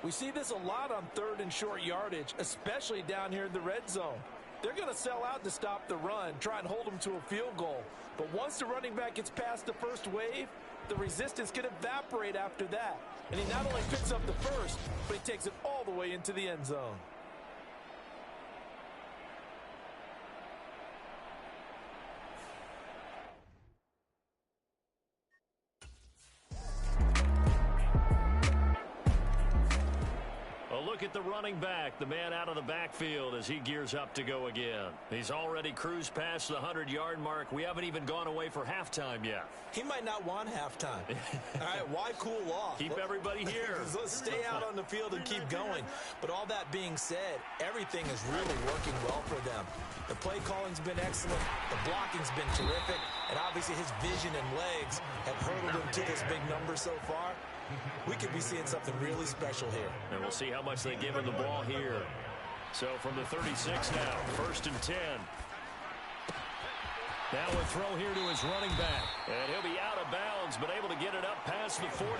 We see this a lot on 3rd and short yardage, especially down here in the red zone. They're going to sell out to stop the run, try and hold them to a field goal. But once the running back gets past the first wave, the resistance can evaporate after that. And he not only picks up the first, but he takes it all the way into the end zone. look at the running back, the man out of the backfield as he gears up to go again. He's already cruised past the 100-yard mark. We haven't even gone away for halftime yet. He might not want halftime. All right, why cool off? Keep everybody here. Let's stay out on the field and keep going. But all that being said, everything is really working well for them. The play calling's been excellent. The blocking's been terrific. And obviously his vision and legs have hurdled him to this big number so far. We could be seeing something really special here. And we'll see how much they give him the ball here. So from the 36 now, 1st and 10. Now a throw here to his running back. And he'll be out of bounds, but able to get it up past the 45.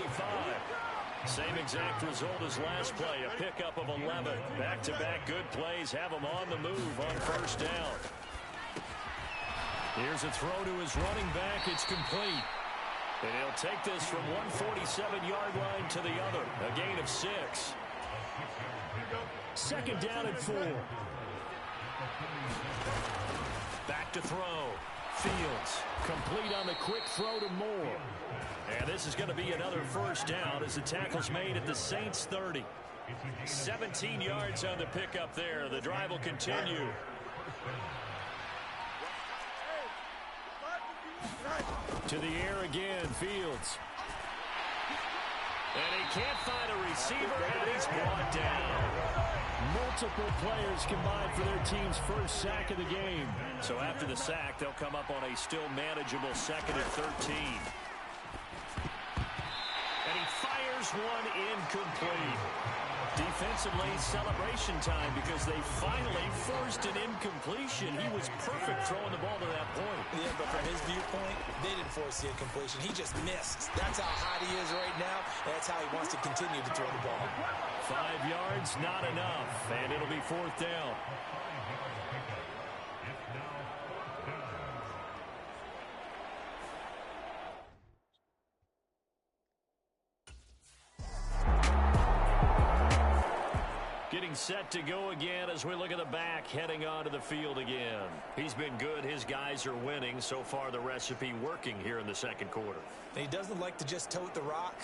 Same exact result as last play, a pickup of 11. Back-to-back good plays have him on the move on 1st down. Here's a throw to his running back. It's complete. And he'll take this from 147-yard line to the other. A gain of 6. 2nd down and 4. Back to throw. Fields complete on the quick throw to Moore. And this is going to be another 1st down as the tackle's made at the Saints 30. 17 yards on the pickup there. The drive will continue. To the air again, Fields. And he can't find a receiver, and he's brought down. Multiple players combined for their team's first sack of the game. So after the sack, they'll come up on a still manageable 2nd and 13. And he fires one incomplete. Defensively, celebration time because they finally forced an incompletion. He was perfect throwing the ball to that point. Yeah, but from his viewpoint, they didn't force the incompletion. He just missed. That's how hot he is right now, and that's how he wants to continue to throw the ball. 5 yards, not enough, and it'll be 4th down. Getting set to go again as we look at the back heading onto the field again. He's been good. His guys are winning. So far, the recipe working here in the 2nd quarter. He doesn't like to just tote the rock.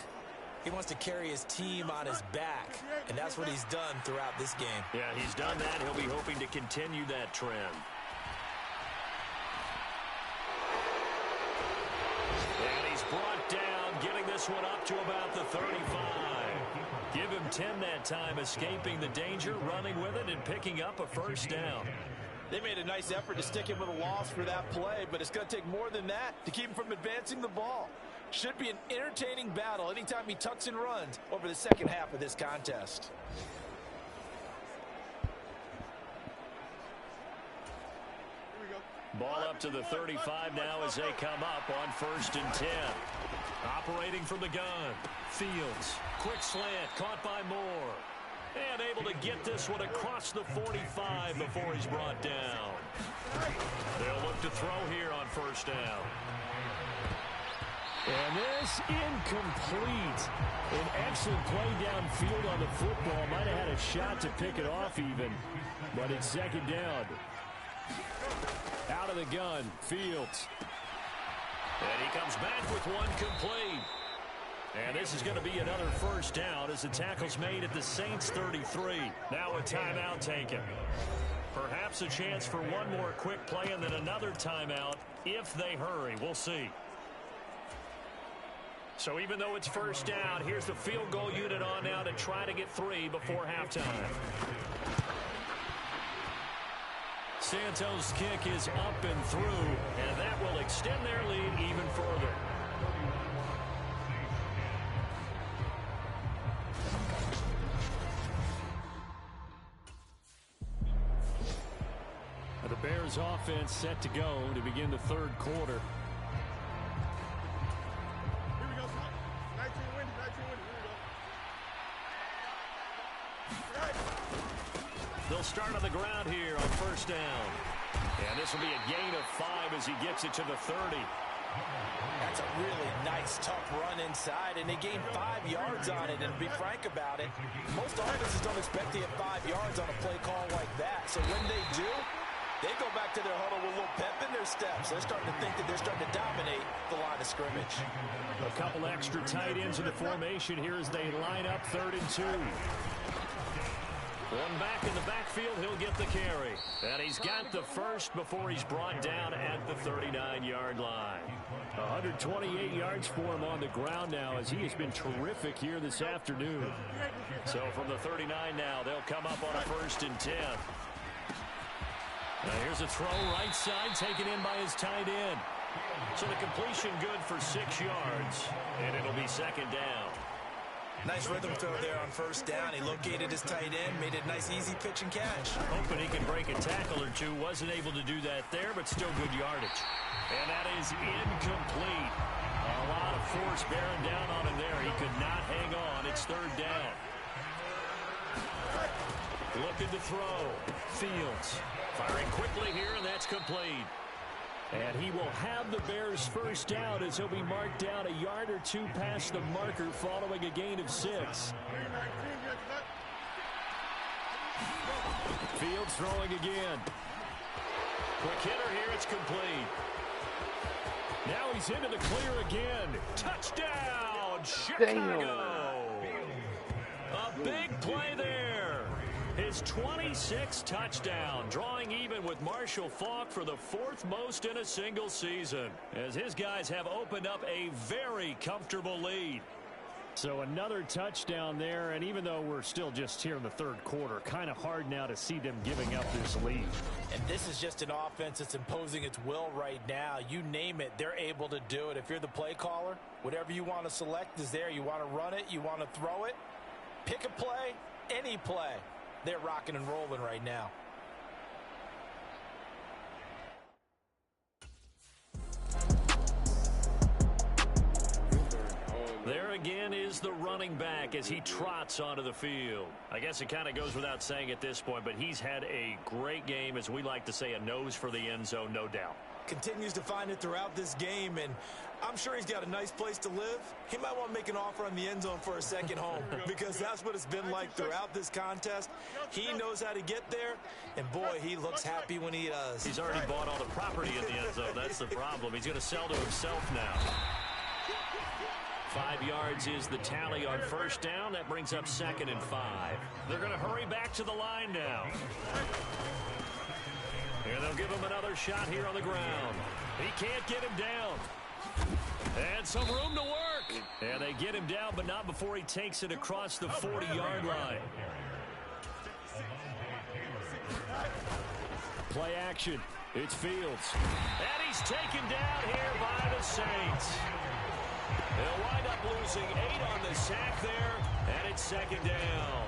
He wants to carry his team on his back, and that's what he's done throughout this game. Yeah, he's done that. He'll be hoping to continue that trend. And he's brought down, getting this one up to about the 35. Give him 10 that time, escaping the danger, running with it, and picking up a 1st down. They made a nice effort to stick him with a loss for that play, but it's going to take more than that to keep him from advancing the ball. Should be an entertaining battle anytime he tucks and runs over the 2nd half of this contest. Ball up to the 35 now as they come up on 1st and 10. Operating from the gun. Fields. Quick slant. Caught by Moore. And able to get this one across the 45 before he's brought down. They'll look to throw here on 1st down. And this incomplete. An excellent play downfield on the football. Might have had a shot to pick it off even. But it's 2nd down. Out of the gun, Fields. And he comes back with one complete. And this is going to be another 1st down as the tackle's made at the Saints 33. Now a timeout taken. Perhaps a chance for one more quick play and then another timeout if they hurry. We'll see. So even though it's 1st down, here's the field goal unit on now to try to get 3 before halftime. Santos' kick is up and through, and that will extend their lead even further. The Bears offense set to go to begin the 3rd quarter. Here we go, 19 winning, 19 winning. Here we go. They'll start on the ground here on 1st down. And this will be a gain of 5 as he gets it to the 30. That's a really nice, tough run inside, and they gained 5 yards on it. And to be frank about it, most offenses don't expect to get 5 yards on a play call like that. So when they do, they go back to their huddle with a little pep in their steps. They're starting to think that they're starting to dominate the line of scrimmage. A couple extra tight ends in the formation here as they line up 3rd and 2. One back in the backfield, he'll get the carry. And he's got the first before he's brought down at the 39-yard line. 128 yards for him on the ground now as he has been terrific here this afternoon. So from the 39 now, they'll come up on a 1st and 10. Now here's a throw right side taken in by his tight end. So the completion good for 6 yards, and it'll be 2nd down. Nice rhythm throw there on 1st down. He located his tight end, made it a nice, easy pitch and catch. Hoping he can break a tackle or two. Wasn't able to do that there, but still good yardage. And that is incomplete. A lot of force bearing down on him there. He could not hang on. It's 3rd down. Looking to throw. Fields firing quickly here, and that's complete. And he will have the Bears' first down as he'll be marked down a yard or two past the marker following a gain of 6. Fields throwing again. Quick hitter here, it's complete. Now he's into the clear again. Touchdown, Chicago! A big play there. His 26th touchdown, drawing even with Marshall Faulk for the 4th most in a single season, as his guys have opened up a very comfortable lead. So another touchdown there, and even though we're still just here in the 3rd quarter, kind of hard now to see them giving up this lead. And this is just an offense that's imposing its will right now. You name it, they're able to do it. If you're the play caller, whatever you want to select is there. You want to run it, you want to throw it, pick a play, any play. They're rocking and rolling right now. There again is the running back as he trots onto the field. I guess it kind of goes without saying at this point, but he's had a great game, as we like to say, a nose for the end zone, no doubt. Continues to find it throughout this game, and I'm sure he's got a nice place to live. He might want to make an offer on the end zone for a second home because that's what it's been like throughout this contest. He knows how to get there, and boy, he looks happy when he does. He's already bought all the property in the end zone. That's the problem. He's going to sell to himself now. 5 yards is the tally on 1st down. That brings up 2nd and 5. They're going to hurry back to the line now. And they'll give him another shot here on the ground. He can't get him down. And some room to work. And they get him down, but not before he takes it across the 40-yard line. Play action. It's Fields. And he's taken down here by the Saints. They'll wind up losing 8 on the sack there, and it's 2nd down.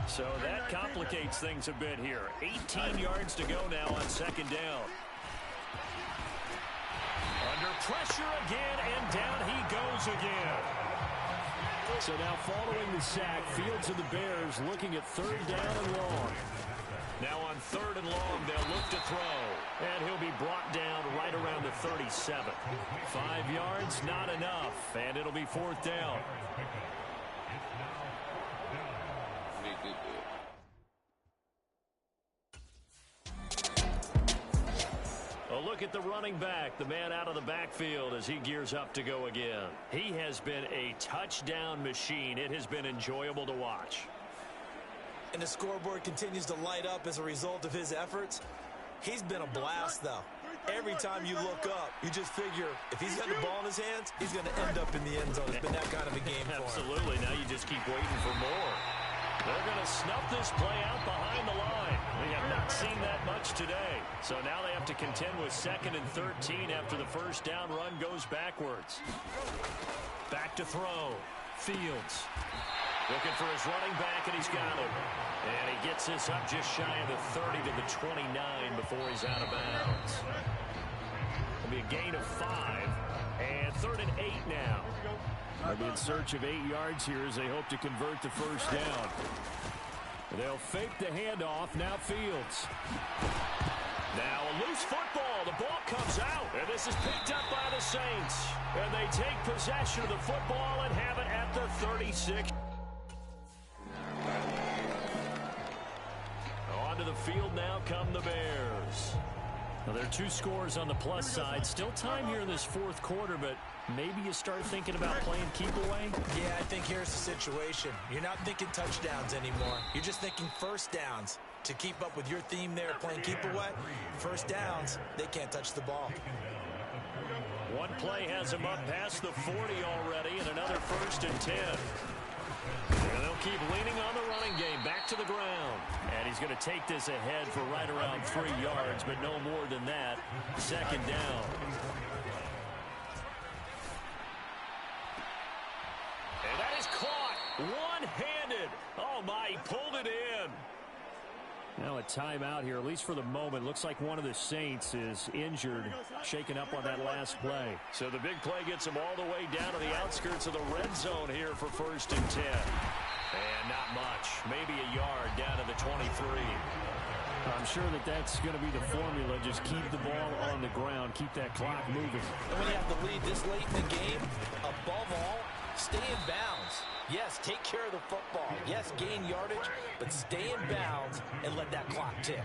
So that complicates things a bit here. 18 yards to go now on 2nd down. Under pressure again, and down he goes again. So now following the sack, Fields and the Bears looking at 3rd down and long. Now on 3rd and long, they'll look to throw. And he'll be brought down right around the 37. 5 yards, not enough. And it'll be 4th down. A look at the running back, the man out of the backfield as he gears up to go again. He has been a touchdown machine. It has been enjoyable to watch. And the scoreboard continues to light up as a result of his efforts. He's been a blast, though. Every time you look up, you just figure if he's got the ball in his hands, he's going to end up in the end zone. It's been that kind of a game for him. Absolutely. Now you just keep waiting for more. They're going to snuff this play out behind the line. We have not seen that much today. So now they have to contend with 2nd and 13 after the 1st down run goes backwards. Back to throw. Fields. Looking for his running back, and he's got him. And he gets this up just shy of the 30 to the 29 before he's out of bounds. It'll be a gain of 5. And 3rd and 8 now. They'll be in search of 8 yards here as they hope to convert the 1st down. They'll fake the handoff. Now Fields. Now a loose football. The ball comes out. And this is picked up by the Saints. And they take possession of the football and have it at the 36. Onto the field now come the Bears. Well, there are 2 scores on the plus side. Still time here in this fourth quarter, but maybe you start thinking about playing keep away? Yeah, I think here's the situation. You're not thinking touchdowns anymore. You're just thinking first downs. To keep up with your theme there, playing keep away, first downs, they can't touch the ball. One play has him up past the 40 already, and another 1st and 10. And they'll keep leaning on the running game, back to the ground. And he's going to take this ahead for right around 3 yards, but no more than that. 2nd down. And that is caught one-handed. Oh, my, he pulled it in. Now a timeout here, at least for the moment. Looks like one of the Saints is injured, shaken up on that last play. So the big play gets them all the way down to the outskirts of the red zone here for 1st and 10. And not much, maybe a yard down to the 23. I'm sure that that's going to be the formula. Just keep the ball on the ground, keep that clock moving. And when you have the lead this late in the game, above all, stay in bounds. Yes, take care of the football. Yes, gain yardage, but stay in bounds and let that clock tick.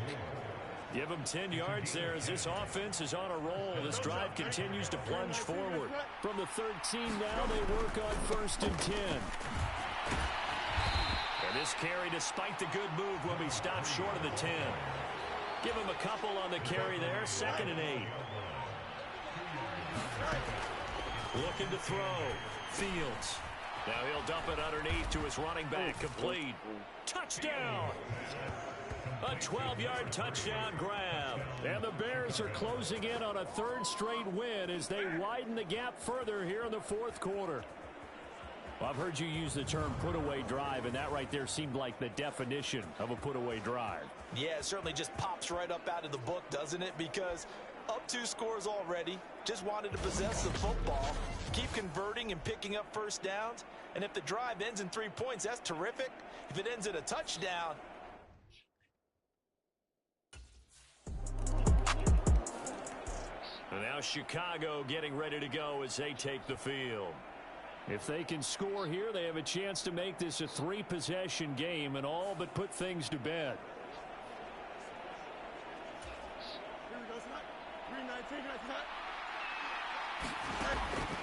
Give them 10 yards there as this offense is on a roll. This drive continues to plunge forward. From the 13 now, they work on 1st and 10. And this carry, despite the good move, will be stopped short of the 10. Give him a couple on the carry there, 2nd and 8. Looking to throw. Fields. Now he'll dump it underneath to his running back. Complete. Touchdown! A 12-yard touchdown grab. And the Bears are closing in on a 3rd straight win as they widen the gap further here in the 4th quarter. Well, I've heard you use the term put-away drive, and that right there seemed like the definition of a put-away drive. Yeah, it certainly just pops right up out of the book, doesn't it? Because up 2 scores already, just wanted to possess the football, keep converting and picking up 1st downs, and if the drive ends in 3 points, that's terrific. If it ends in a touchdown. And now Chicago getting ready to go as they take the field. If they can score here, they have a chance to make this a 3-possession game and all but put things to bed.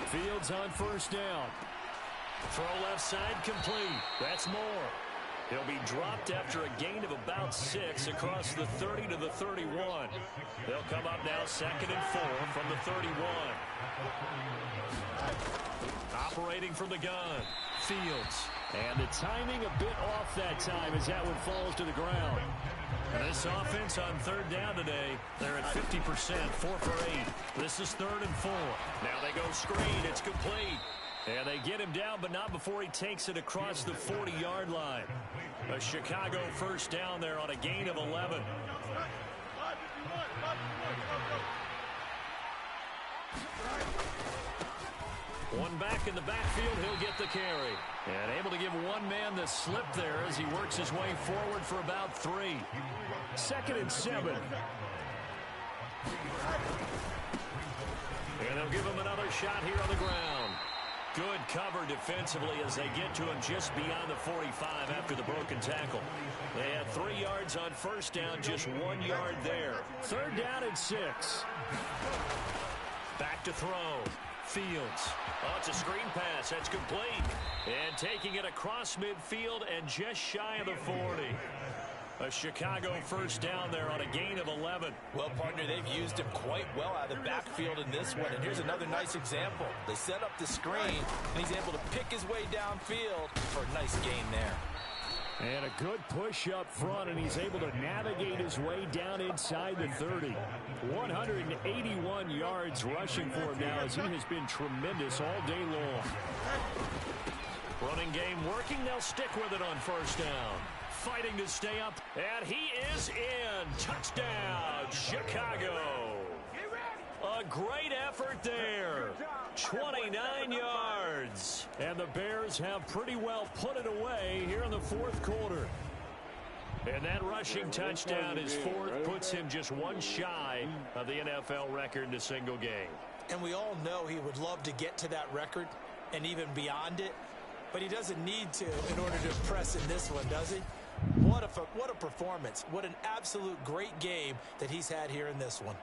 Fields on 1st down. Throw left side complete. That's Moore. He'll be dropped after a gain of about 6 across the 30 to the 31. They'll come up now 2nd and 4 from the 31. Operating from the gun. Fields. And the timing a bit off that time as that one falls to the ground. And this offense on 3rd down today, they're at 50%, 4 for 8. This is 3rd and 4. Now they go screen. It's complete. And they get him down, but not before he takes it across the 40-yard line. A Chicago 1st down there on a gain of 11. One back in the backfield, he'll get the carry. And able to give one man the slip there as he works his way forward for about 3. 2nd and 7. And they'll give him another shot here on the ground. Good cover defensively as they get to him just beyond the 45 after the broken tackle. They had 3 yards on 1st down, just 1 yard there. 3rd down and 6. Back to throw. Fields. Oh, it's a screen pass. That's complete. And taking it across midfield and just shy of the 40. A Chicago 1st down there on a gain of 11. Well, partner, they've used him quite well out of the backfield in this one. And here's another nice example. They set up the screen, and he's able to pick his way downfield for a nice gain there. And a good push up front, and he's able to navigate his way down inside the 30. 181 yards rushing for him now as he has been tremendous all day long. Running game working. They'll stick with it on 1st down. Fighting to stay up, and he is in. Touchdown, Chicago. A great effort there. 29 yards. And the Bears have pretty well put it away here in the 4th quarter. And that rushing touchdown is 4th, puts him just 1 shy of the NFL record in a single game. And we all know he would love to get to that record and even beyond it, but he doesn't need to in order to impress in this one, does he? What a performance. What an absolute great game that he's had here in this one.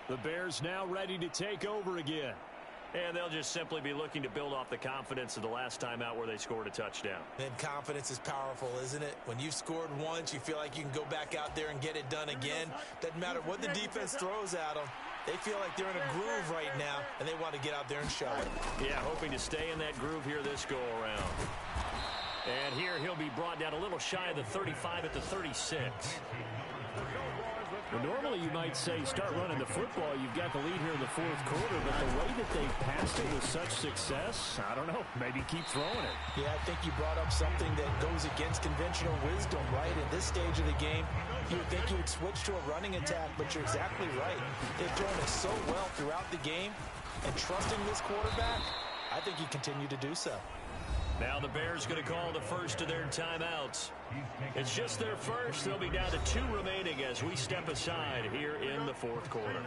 The Bears now ready to take over again. And they'll just simply be looking to build off the confidence of the last time out where they scored a touchdown. And confidence is powerful, isn't it? When you've scored once, you feel like you can go back out there and get it done again. Doesn't matter what the defense throws at them. They feel like they're in a groove right now, and they want to get out there and shine. Yeah, hoping to stay in that groove here this go-around. And here he'll be brought down a little shy of the 35 at the 36. Well, normally you might say start running the football. You've got the lead here in the fourth quarter, but the way that they've passed it with such success, I don't know, maybe keep throwing it. Yeah, I think you brought up something that goes against conventional wisdom, right? At this stage of the game, you would think you would switch to a running attack, but you're exactly right. They've thrown it so well throughout the game, and trusting this quarterback, I think you continue to do so. Now the Bears going to call the first of their timeouts. It's just their first. They'll be down to 2 remaining as we step aside here in the fourth quarter.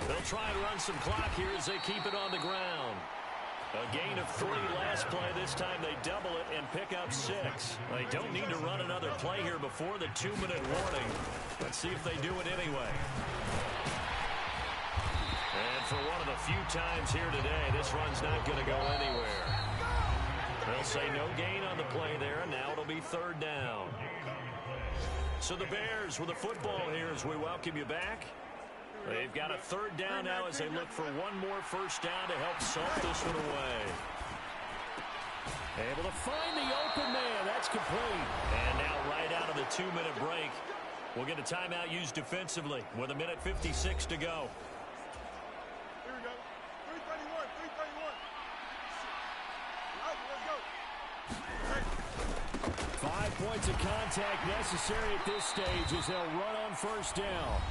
They'll try and run some clock here as they keep it on the ground. A gain of 3 last play. This time they double it and pick up 6. They don't need to run another play here before the 2-minute warning. Let's see if they do it anyway. And for one of the few times here today, this run's not going to go anywhere. They'll say no gain on the play there, and now it'll be 3rd down. So the Bears with the football here as we welcome you back. They've got a 3rd down now as they look for one more first down to help salt this one away. Able to find the open man. That's complete. And now right out of the 2-minute break, we'll get a timeout used defensively with 1:56 to go. 5 points of contact necessary at this stage as they'll run on first down.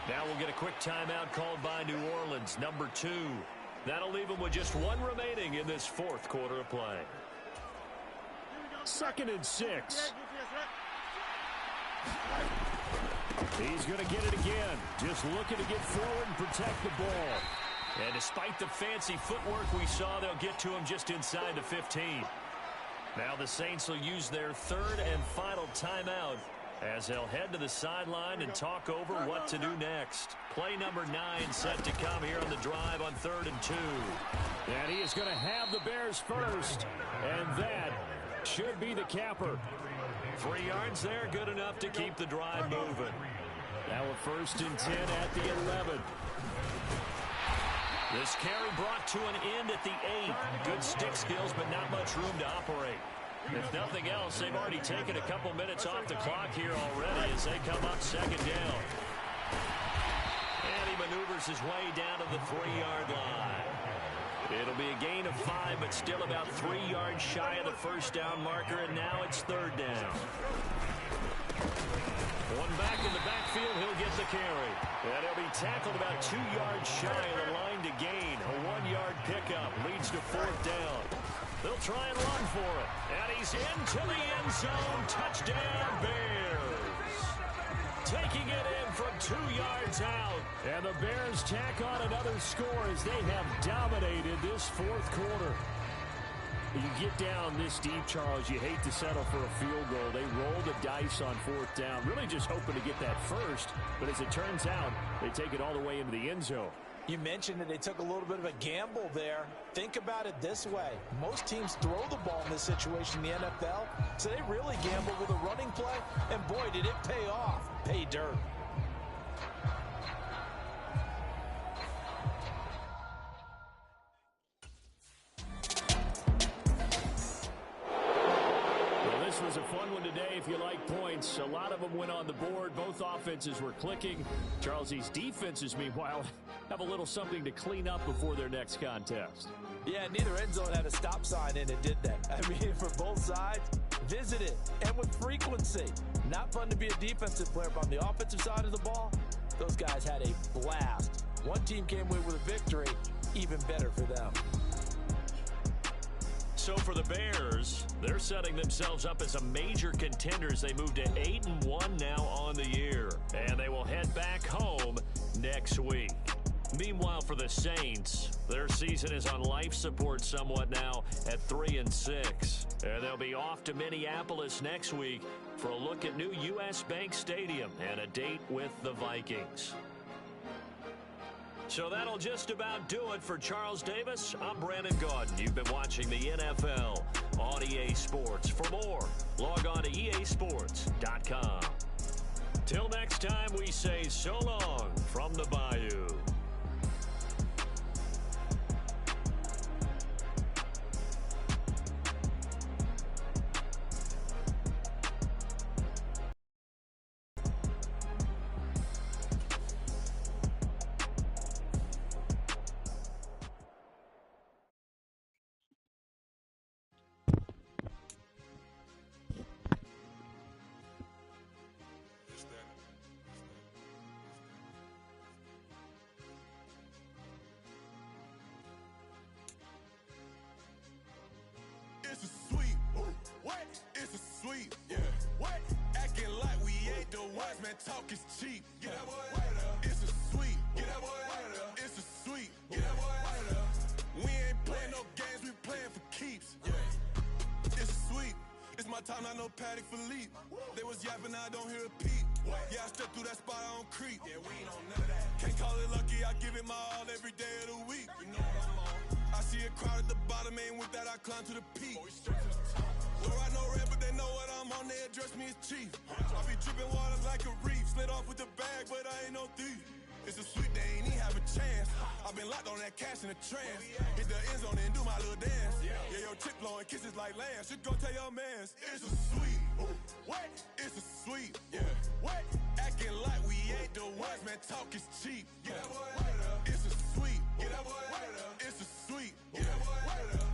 Now we'll get a quick timeout called by New Orleans, number 2. That'll leave them with just 1 remaining in this 4th quarter of play. 2nd and 6. He's going to get it again. Just looking to get forward and protect the ball. And despite the fancy footwork we saw, they'll get to him just inside the 15. Now the Saints will use their 3rd and final timeout as they'll head to the sideline and talk over what to do next. Play number 9 set to come here on the drive on 3rd and 2. And he is going to have the Bears first, and that should be the capper. 3 yards there, good enough to keep the drive moving. Now a 1st and 10 at the 11. This carry brought to an end at the 8. Good stick skills, but not much room to operate. If nothing else, they've already taken a couple minutes off the clock here already as they come up 2nd down. And he maneuvers his way down to the 3-yard line. It'll be a gain of 5, but still about 3 yards shy of the first down marker, and now it's 3rd down. One back in the backfield, he'll get the carry. And he'll be tackled about 2 yards shy of the line to gain. A 1-yard pickup leads to 4th down. They'll try and run for it. And he's into the end zone. Touchdown, Bears. Taking it in from 2 yards out. And the Bears tack on another score as they have dominated this 4th quarter. You get down this deep, Charles, you hate to settle for a field goal. They roll the dice on 4th down, really just hoping to get that first. But as it turns out, they take it all the way into the end zone. You mentioned that they took a little bit of a gamble there. Think about it this way. Most teams throw the ball in this situation in the NFL, so they really gamble with a running play, and boy, did it pay off. Pay dirt. This was a fun one today if you like points. A lot of them went on the board. Both offenses were clicking. Charles, these defenses, meanwhile, have a little something to clean up before their next contest. Yeah, neither end zone had a stop sign in it, did they? I mean, for both sides, visit it, and with frequency. Not fun to be a defensive player, but on the offensive side of the ball, those guys had a blast. One team came away with a victory, even better for them. So for the Bears, they're setting themselves up as a major contender as they move to 8-1 now on the year. And they will head back home next week. Meanwhile, for the Saints, their season is on life support somewhat now at 3-6. And they'll be off to Minneapolis next week for a look at new U.S. Bank Stadium and a date with the Vikings. So that'll just about do it for Charles Davis. I'm Brandon Gaudin. You've been watching the NFL on EA Sports. For more, log on to easports.com. Till next time, we say so long from the Bayou. It's a sweep. What? It's a sweep. Yeah. What? Acting like we ain't the ones, man. Talk is cheap. Get that boy out of there. It's a sweep. Get that boy out of there. It's a sweep. Get that boy out of there. We ain't playing no games. We playing for keeps. Yeah. It's a sweep. It's my time. I know Paddock Philippe. They was yapping. I don't hear a peep. Yeah, I step through that spot. I don't creep. Yeah, we ain't on none of that. Can't call it lucky. I give it my all every day of the week. You know what I'm on. I see a crowd at the bottom, and with that I climb to the peak. Though I know red, but they know what I'm on, they address me as chief. I be dripping water like a reef, slid off with the bag, but I ain't no thief. It's a sweet, they ain't even have a chance. I've been locked on that cash in a trance. Hit the end zone and do my little dance. Yeah, your tip blowing kisses like Lance. You go tell your mans. It's a sweet. What? It's a sweet. Yeah. What? Acting like we ain't the ones, man. Talk is cheap. Get that boy out of there. It's a sweet. Get that boy out of there. It's a sweet. Get that boy out of there.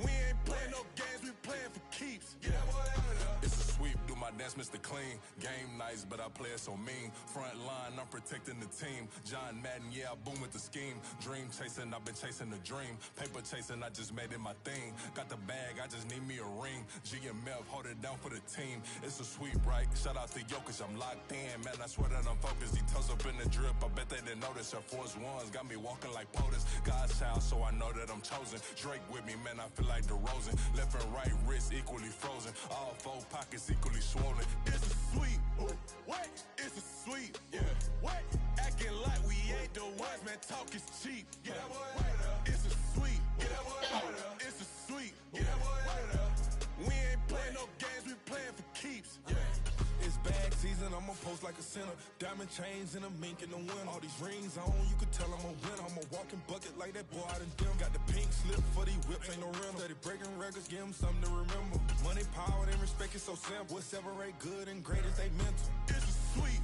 We ain't playing no games. We playing for keeps. Get that boy out of there. It's a sweep. Do my dance, Mr. Clean. Game nice, but I play it so mean. Front line, I'm protecting the team. John Madden, yeah, I boom with the scheme. Dream chasing, I've been chasing the dream. Paper chasing, I just made it my thing. Got the bag, I just need me a ring. GMF, hold it down for the team. It's a sweep, right? Shout out to Jokic, I'm locked in. Man, I swear that I'm focused. He toes up in the drip, I bet they didn't notice. Air Force Ones got me walking like POTUS. God's child, so I know that I'm chosen. Drake with me, man, I feel like DeRozan. Left and right wrist equally frozen. All four pockets equally swollen. It's a sweep. What? It's a sweep. Yeah. What? Acting like we ain't the ones, man. Talk is cheap. Get that boy out of there. It's a sweep. Get that boy out of there. It's a sweep. Get that boy out of there. We ain't playing no games. We playing for keeps. Yeah. It's bag season, I'ma post like a sinner. Diamond chains and a mink in the wind. All these rings on, you could tell I'm a winner. I'm a walking bucket like that boy out in dim. Got the pink slip for these whips, ain't no rental. Steady breaking records, give them something to remember. Money, power, and respect is so simple. What separate good and great is they mental. It's a sweep.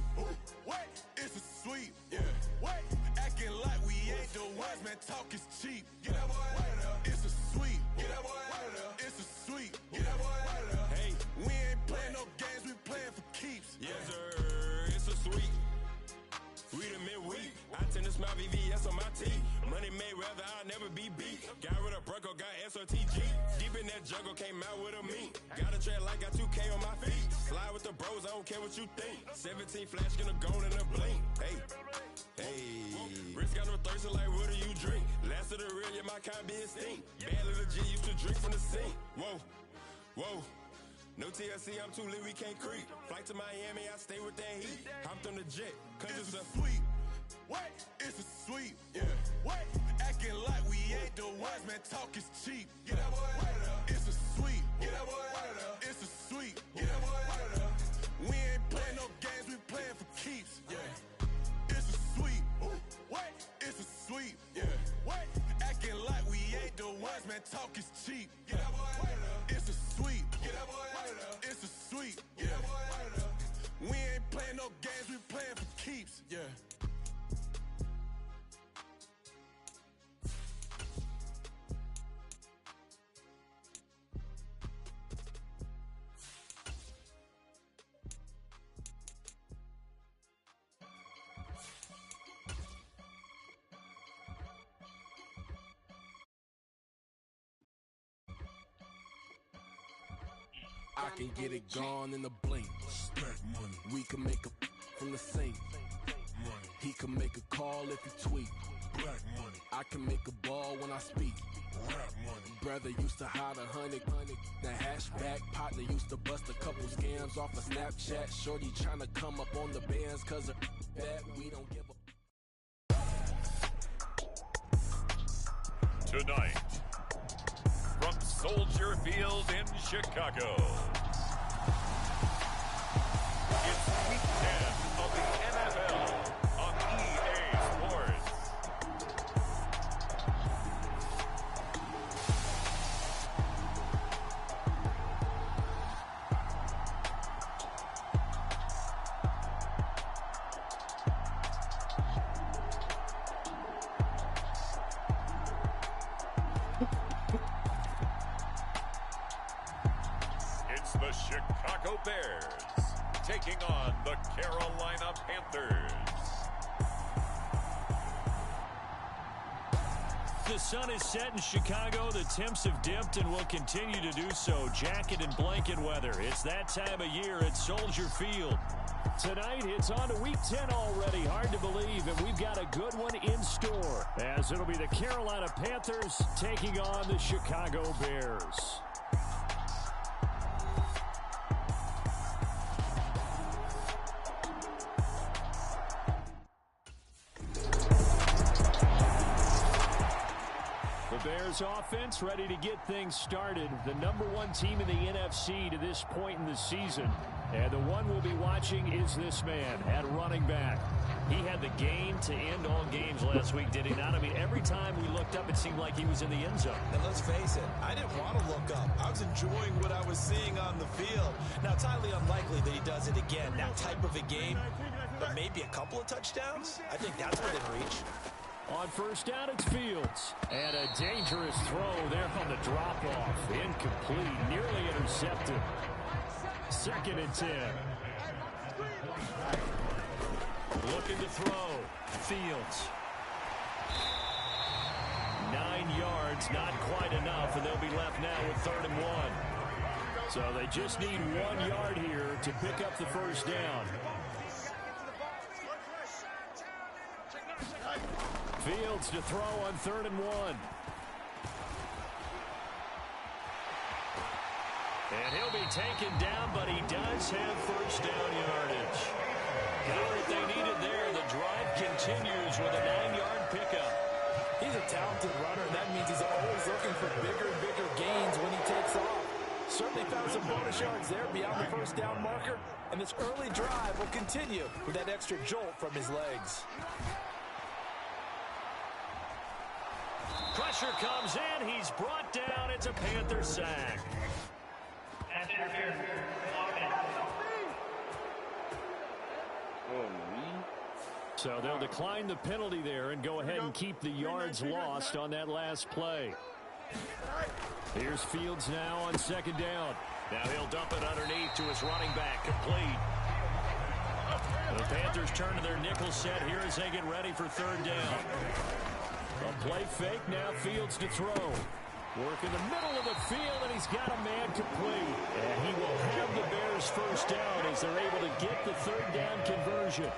What? It's a sweep. Yeah. What? Acting like we ain't the ones, man. Talk is cheap. Get that boy out of there. It's a sweep. Get that boy out of there. It's a sweep. Get that boy out of there. Hey, we ain't playing no games. We playing for keeps. Yes, sir. It's a sweep. We the midweek. I tend to smile VVS on my teeth. Money made rather I'll never be beat. Got rid of Bronco, got SOTG. Deep in that jungle, came out with a meat. Got a tread like got 2K on my feet. Slide with the bros, I don't care what you think. 17 flash, gonna go in a blink. Hey, hey. Wrist got no thirsty like what do you drink? Last of the real, yeah, my kind be a stink. Bad little G used to drink from the sink. Whoa, whoa. No TLC, I'm too lit, we can't creep. Flight to Miami, I stay with that heat. Hopped on the jet, cause it's a sweep. What? It's a sweep. Yeah. What? Acting like we ain't the ones, man. Talk is cheap. Get that boy out of there. It's a sweep. Get that boy out of there. It's a sweep. Get that boy out of there. We ain't playing no games, we playing for keeps. Yeah. It's a sweep. What? It's a sweep. Yeah. What? Acting like we ain't the ones, man. Talk is cheap. Get that boy out of there. It's a sweep. Get that boy out of there. It's a sweep. Get that boy out of there. We ain't playing no games, we playing for keeps. Yeah. I can get it gone in a blink. We can make a from the sink. He can make a call if he tweet. Black money. I can make a ball when I speak. Rap money. Brother used to hide 100. The hatchback partner used to bust a couple scams off of Snapchat. Shorty tryna come up on the bands cause of that. We don't give a... Tonight, from Soldier Field in Chicago, it's Week 10 of the NFL on EA Sports. It's the Chicago Bears taking on the Carolina Panthers. The sun is set in Chicago. The temps have dipped and will continue to do so. Jacket and blanket weather. It's that time of year at Soldier Field. Tonight, it's on to Week 10 already. Hard to believe, and we've got a good one in store, as it'll be the Carolina Panthers taking on the Chicago Bears. Bears offense ready to get things started. The #1 team in the NFC to this point in the season. And the one we'll be watching is this man at running back. He had the game to end all games last week, did he not? I mean, every time we looked up, it seemed like he was in the end zone. And let's face it, I didn't want to look up. I was enjoying what I was seeing on the field. Now, it's highly unlikely that he does it again. That type of a game, but maybe a couple of touchdowns? I think that's within reach. On first down, it's Fields. And a dangerous throw there on the drop-off. Incomplete, nearly intercepted. 2nd and 10. Looking to throw. Fields. 9 yards, not quite enough, and they'll be left now with 3rd and 1. So they just need 1 yard here to pick up the first down. Fields to throw on 3rd and 1. And he'll be taken down, but he does have first down yardage. Got what they needed there. The drive continues with a 9-yard pickup. He's a talented runner, and that means he's always looking for bigger and bigger gains when he takes off. Certainly found some bonus yards there beyond the first down marker, and this early drive will continue with that extra jolt from his legs. Pressure comes in. He's brought down. It's a Panther sack. So they'll decline the penalty there and go ahead and keep the yards lost on that last play. Here's Fields now on 2nd down. Now he'll dump it underneath to his running back. Complete. The Panthers turn to their nickel set here as they get ready for 3rd down. A play fake, now Fields to throw. Work in the middle of the field, and he's got a man complete. And he will have the Bears first down as they're able to get the 3rd down conversion.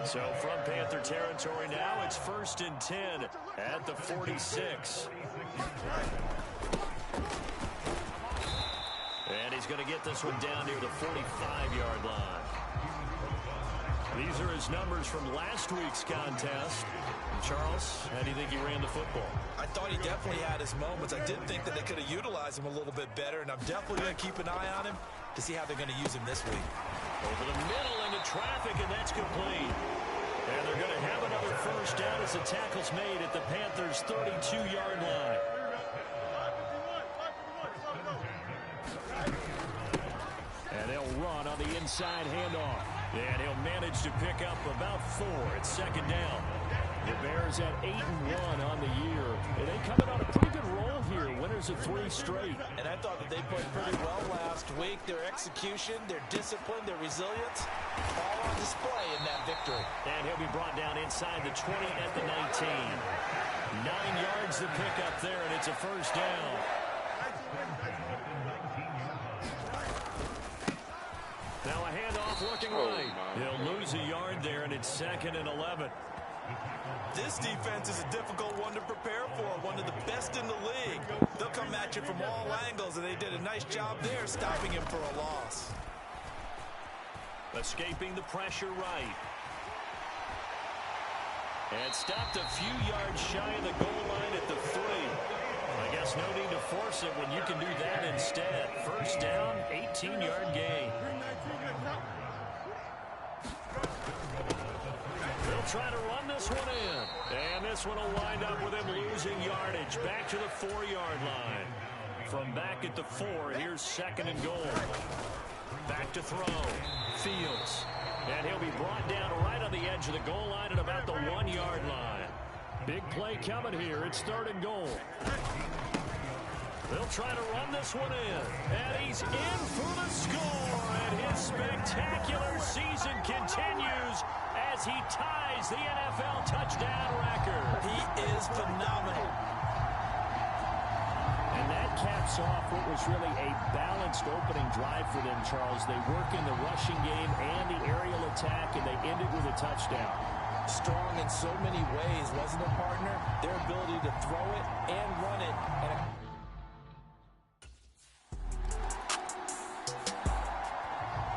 So from Panther territory now, it's 1st and 10 at the 46. And he's going to get this one down near the 45-yard line. These are his numbers from last week's contest. Charles, how do you think he ran the football? I thought he definitely had his moments. I did think that they could have utilized him a little bit better, and I'm definitely going to keep an eye on him to see how they're going to use him this week. Over the middle into traffic, and that's complete. And they're going to have another first down as the tackle's made at the Panthers' 32-yard line. And they'll run on the inside handoff. And he'll manage to pick up about 4 at 2nd down. The Bears at 8-1 on the year. And they coming on a pretty good roll here. Winners of 3 straight. And I thought that they played pretty well last week. Their execution, their discipline, their resilience, all on display in that victory. And he'll be brought down inside the 20 at the 19. 9 yards to pick up there, and it's a first down. Now a handoff looking right. He'll lose a yard there, and it's 2nd and 11. This defense is a difficult one to prepare for, one of the best in the league. They'll come at you from all angles, and they did a nice job there stopping him for a loss. Escaping the pressure right. And stopped a few yards shy of the goal line at the 3. I guess no need to force it when you can do that instead. First down, 18-yard gain. They'll try to run this one in. And this one will wind up with him losing yardage. Back to the 4-yard line. From back at the 4, here's 2nd and goal. Back to throw. Fields. And he'll be brought down right on the edge of the goal line at about the 1-yard line. Big play coming here. It's 3rd and goal. They'll try to run this one in. And he's in for the score. And his spectacular season continues as he ties the NFL touchdown record. He is phenomenal. And that caps off what was really a balanced opening drive for them, Charles. They work in the rushing game and the aerial attack, and they end it with a touchdown. Strong in so many ways, wasn't it, partner? Their ability to throw it and run it.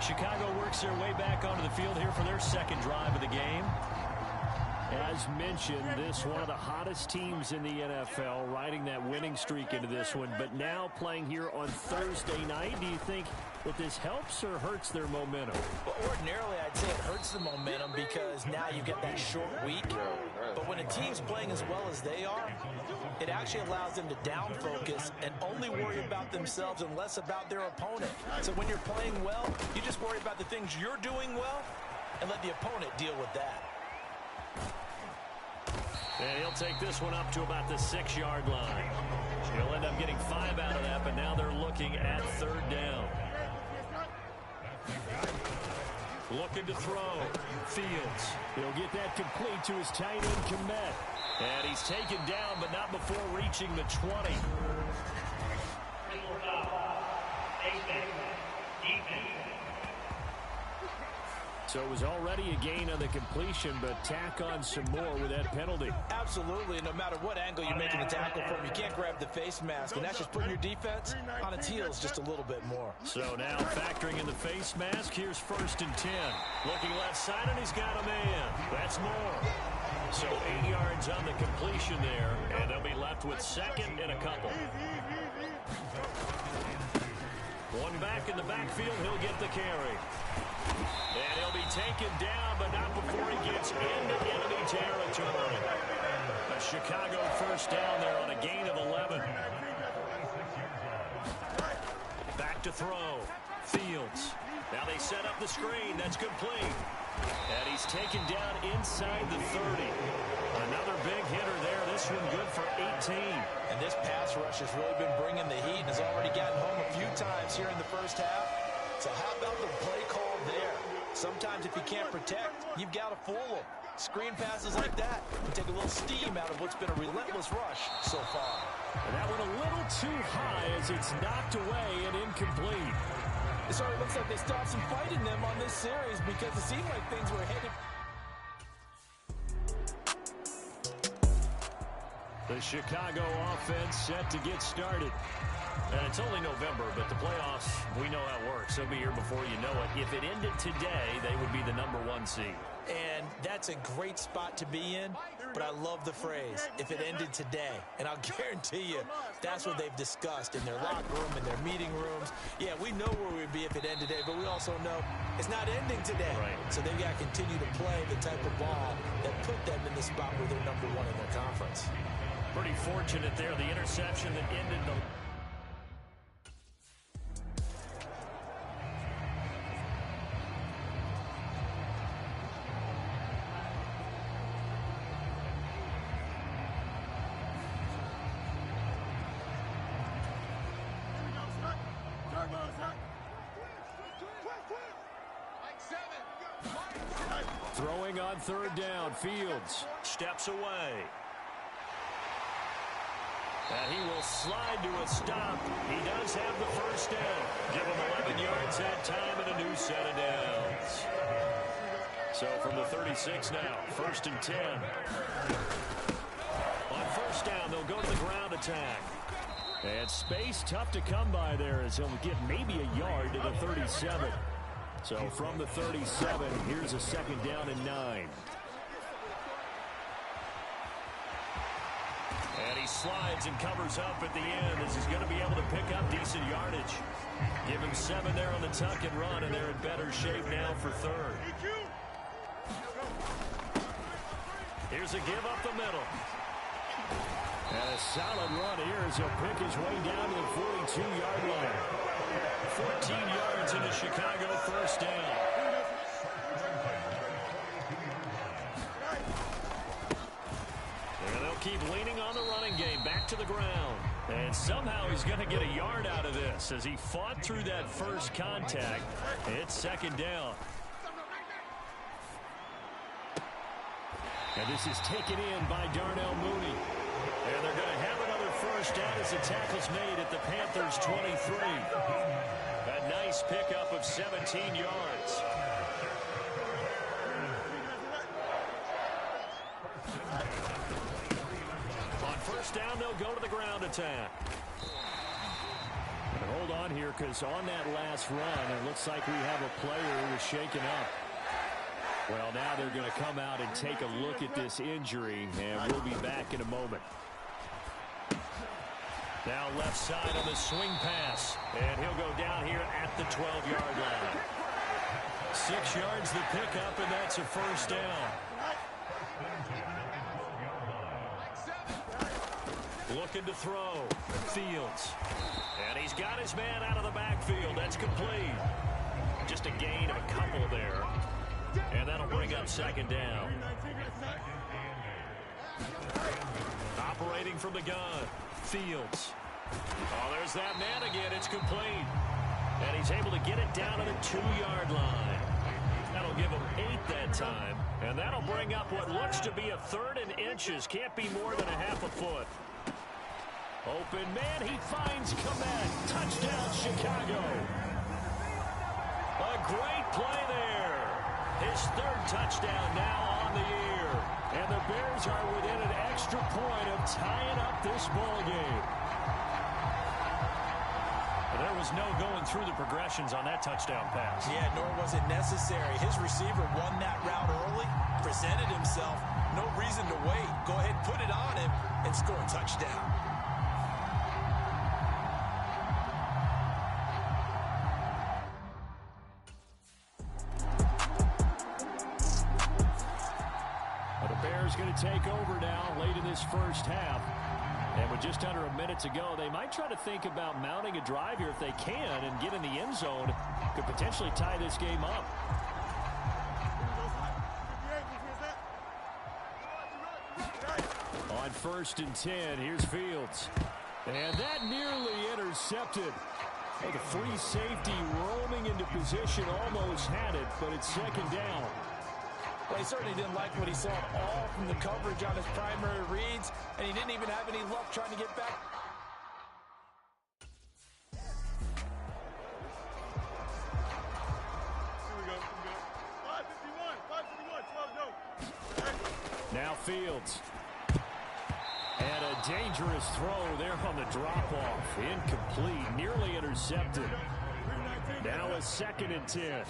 Chicago works their way back onto the field here for their 2nd drive of the game. As mentioned, this one of the hottest teams in the NFL, riding that winning streak into this one, but now playing here on Thursday night. Do you think that this helps or hurts their momentum? Well, ordinarily, I'd say it hurts the momentum because now you get that short week. But when a team's playing as well as they are, it actually allows them to down focus and only worry about themselves and less about their opponent. So when you're playing well, you just worry about the things you're doing well and let the opponent deal with that. And he'll take this one up to about the 6-yard line. He'll end up getting 5 out of that, but now they're looking at 3rd down. Looking to throw. Fields. He'll get that complete to his tight end, Kmet. And he's taken down, but not before reaching the 20. So it was already a gain on the completion, but tack on some more with that penalty. Absolutely, and no matter what angle you're making the tackle from, you can't grab the face mask, and that's just putting your defense on its heels just a little bit more. So now factoring in the face mask, here's 1st and 10. Looking left side, and he's got a man. That's more. So 8 yards on the completion there, and they'll be left with 2nd and a couple. One back in the backfield, he'll get the carry. And he'll be taken down, but not before he gets into enemy territory. A Chicago 1st down there on a gain of 11. Back to throw. Fields. Now they set up the screen. That's complete. And he's taken down inside the 30. Another big hitter there. This one good for 18. And this pass rush has really been bringing the heat and has already gotten home a few times here in the 1st half. So how about the play call there? Sometimes if you can't protect, you've got to fool them. Screen passes like that and take a little steam out of what's been a relentless rush so far. And that went a little too high as it's knocked away and incomplete. It already looks like they stopped some fight in them on this series because it seemed like things were headed. The Chicago offense set to get started. And it's only November, but the playoffs, we know how it works. They'll be here before you know it. If it ended today, they would be the #1 seed. And that's a great spot to be in, but I love the phrase, if it ended today. And I'll guarantee you, that's what they've discussed in their locker room, in their meeting rooms. Yeah, we know where we'd be if it ended today, but we also know it's not ending today. Right. So they've got to continue to play the type of ball that put them in the spot where they're #1 in their conference. Pretty fortunate there, the interception that ended the... Throwing on 3rd down, Fields steps away. And he will slide to a stop. He does have the 1st down. Give him 11 yards that time and a new set of downs. So from the 36 now, 1st and 10. On first down, they'll go to the ground attack. And space tough to come by there as he'll get maybe a yard to the 37. So from the 37, here's a 2nd down and 9. And he slides and covers up at the end as he's going to be able to pick up decent yardage. Give him 7 there on the tuck and run, and they're in better shape now for 3rd. Here's a give up the middle. And a solid run here as he'll pick his way down to the 42-yard line. 14 yards in a Chicago 1st down. And they'll keep leaning on the running game back to the ground. And somehow he's going to get a yard out of this as he fought through that first contact. It's 2nd down. And this is taken in by Darnell Mooney. And they're going to have another 1st down as the tackle's made at the Panthers' 23. A nice pickup of 17 yards. On 1st down, they'll go to the ground attack. And hold on here, because on that last run, it looks like we have a player who was shaken up. Well, now they're going to come out and take a look at this injury, and we'll be back in a moment. Now left side on the swing pass, and he'll go down here at the 12-yard line. 6 yards the pickup, and that's a 1st down. Looking to throw. Fields. And he's got his man out of the backfield. That's complete. Just a gain of a couple there. And that'll bring up 2nd down. Operating from the gun. Fields. Oh, there's that man again. It's complete. And he's able to get it down to the 2-yard line. That'll give him 8 that time. And that'll bring up what looks to be a 3rd and inches. Can't be more than a half a foot. Open man. He finds Kmet. Touchdown, Chicago. A great play there. His 3rd touchdown now on the year. And the Bears are within an extra point of tying up this ball game. There was no going through the progressions on that touchdown pass. Yeah, nor was it necessary. His receiver won that route early, presented himself. No reason to wait. Go ahead, put it on him, and score a touchdown. Going to take over now late in this first half. And with just under a minute to go, they might try to think about mounting a drive here if they can and get in the end zone. Could potentially tie this game up. On 1st and 10, here's Fields. And that nearly intercepted. Oh, the free safety roaming into position almost had it, but it's 2nd down. Well, he certainly didn't like what he saw at all from the coverage on his primary reads, and he didn't even have any luck trying to get back. Here we go. 551, 12 go. Now Fields. And a dangerous throw there on the drop-off. Incomplete, nearly intercepted. Now a 2nd and 10.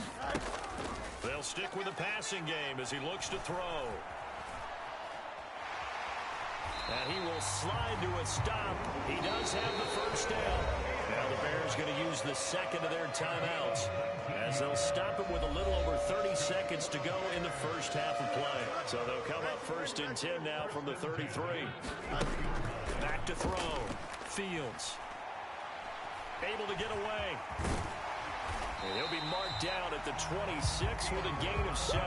They'll stick with the passing game as he looks to throw. And he will slide to a stop. He does have the 1st down. Now the Bears going to use the 2nd of their timeouts as they'll stop it with a little over 30 seconds to go in the first half of play. So they'll come up 1st and 10 now from the 33. Back to throw. Fields. Able to get away. And he'll be marked down at the 26 with a gain of 7.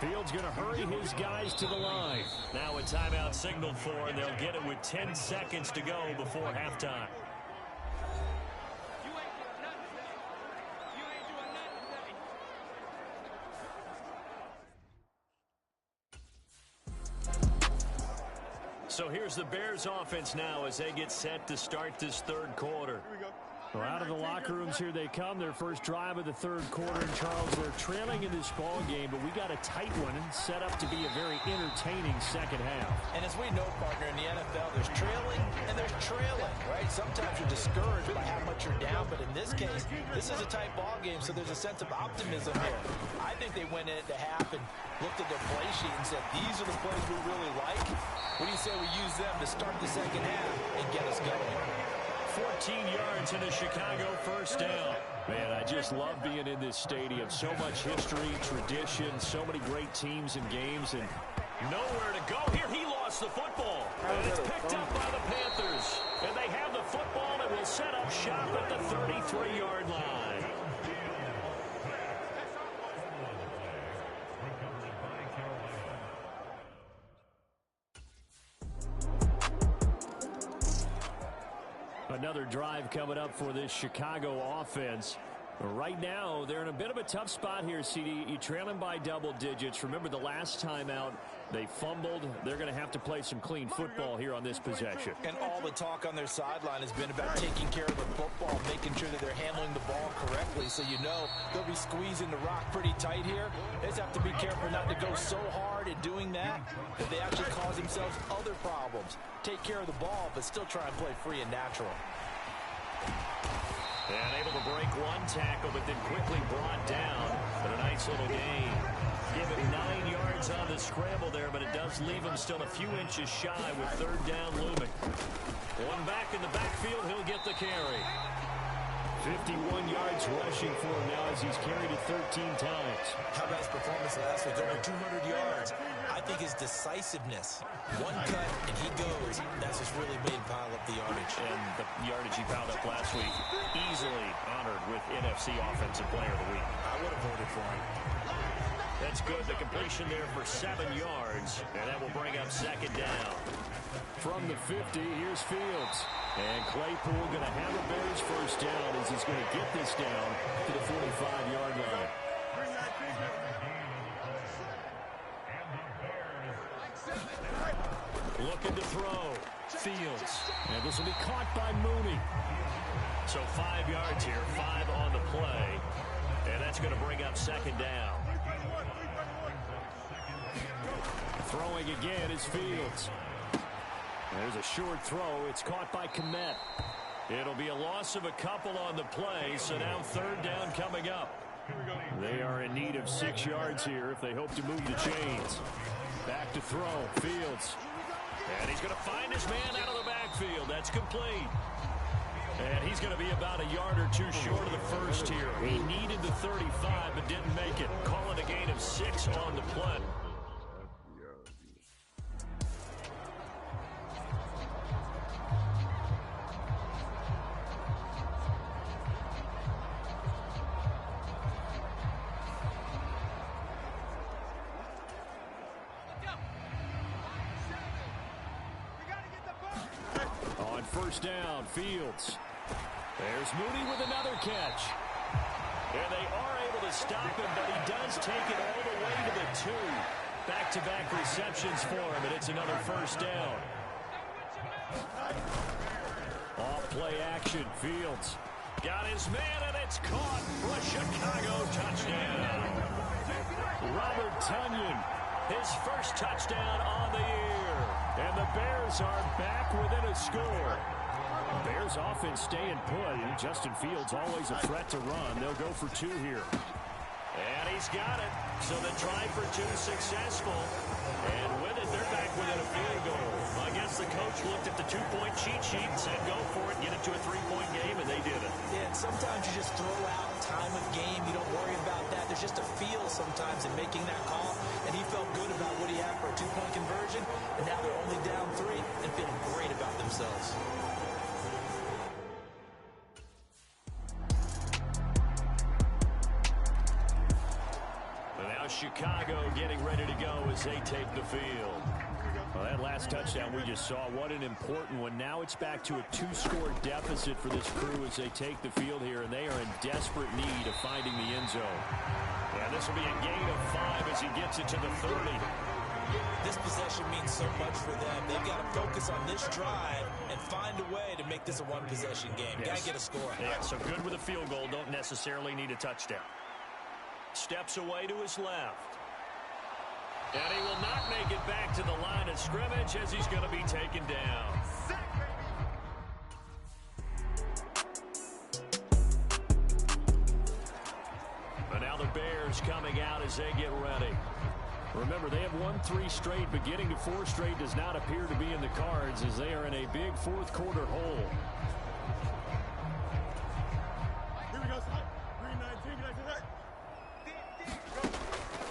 Fields going to hurry his guys to the line. Now a timeout signaled for, and they'll get it with 10 seconds to go before halftime. So here's the Bears offense now as they get set to start this 3rd quarter. Here we go. Well, out of the locker rooms here they come. Their first drive of the third quarter. And Charles, they're trailing in this ball game, but we got a tight one and set up to be a very entertaining second half. And as we know, partner, in the NFL, there's trailing and there's trailing, right? Sometimes you're discouraged by how much you're down, but in this case, this is a tight ball game, so there's a sense of optimism here. I think they went in at the half and looked at their play sheet and said, these are the plays we really like. What do you say we use them to start the second half and get us going? 14 yards in a Chicago first down. Man, I just love being in this stadium. So much history, tradition, so many great teams and games, and nowhere to go. Here he lost the football. And it's picked up by the Panthers. And they have the football and will set up shop at the 33-yard line. Another drive coming up for this Chicago offense. Right now, they're in a bit of a tough spot here, CD. You trail them by double digits. Remember the last time out, they fumbled. They're going to have to play some clean football here on this possession. And all the talk on their sideline has been about taking care of the football, making sure that they're handling the ball correctly. So you know they'll be squeezing the rock pretty tight here. They just have to be careful not to go so hard in doing that they actually cause themselves other problems. Take care of the ball, but still try and play free and natural. And able to break one tackle, but then quickly brought down. But a nice little gain. Give him 9 yards on the scramble there, but it does leave him still a few inches shy with third down looming. One back in the backfield, he'll get the carry. 51 yards rushing for him now as he's carried it 13 times. How about his performance last week? Over 200 yards. I think his decisiveness. One cut, and he goes. That's just really made him pile up the yardage. And the yardage he piled up last week, easily honored with NFC Offensive Player of the Week. I would have voted for him. That's good. The completion there for 7 yards, and that will bring up second down. From the 50, here's Fields. And Claypool going to have a Bears first down as he's going to get this down to the 45-yard line. Looking to throw. Fields. And this will be caught by Mooney. So 5 yards here, 5 on the play. And that's going to bring up second down. Throwing again is Fields. There's a short throw. It's caught by Kmet. It'll be a loss of a couple on the play, so now third down coming up. They are in need of 6 yards here if they hope to move the chains. Back to throw. Fields. And he's going to find his man out of the backfield. That's complete. And he's going to be about a yard or two short of the first here. He needed the 35 but didn't make it. Call it a gain of 6 on the play. First down, Fields. There's Mooney with another catch. And they are able to stop him, but he does take it all the way to the 2. Back-to-back receptions for him, and it's another first down. Off-play action, Fields. Got his man, and it's caught for a Chicago touchdown. Robert Tonyan, his first touchdown on the year. And the Bears are back within a score. Bears offense staying put. Justin Fields always a threat to run. They'll go for 2 here. And he's got it. So the try for 2 successful. And with it, they're back within a field goal. I guess the coach looked at the 2-point cheat sheet and said, go for it, get it to a 3-point game, and they did it. Yeah, and sometimes you just throw out time of game. You don't worry about that. There's just a feel sometimes in making that call. And he felt good about what he had for a 2-point conversion. And now they're only down 3 and feeling great about themselves. Chicago getting ready to go as they take the field. Well, that last touchdown we just saw, what an important one. Now it's back to a 2-score deficit for this crew as they take the field here, and they are in desperate need of finding the end zone. And this will be a gain of 5 as he gets it to the 30. This possession means so much for them. They've got to focus on this drive and find a way to make this a one-possession game. Yes. Got to get a score. Yeah, so good with a field goal. Don't necessarily need a touchdown. Steps away to his left. And he will not make it back to the line of scrimmage as he's going to be taken down. But now the Bears coming out as they get ready. Remember, they have won 3 straight, but getting to 4 straight does not appear to be in the cards as they are in a big fourth quarter hole. Here we go, son. Green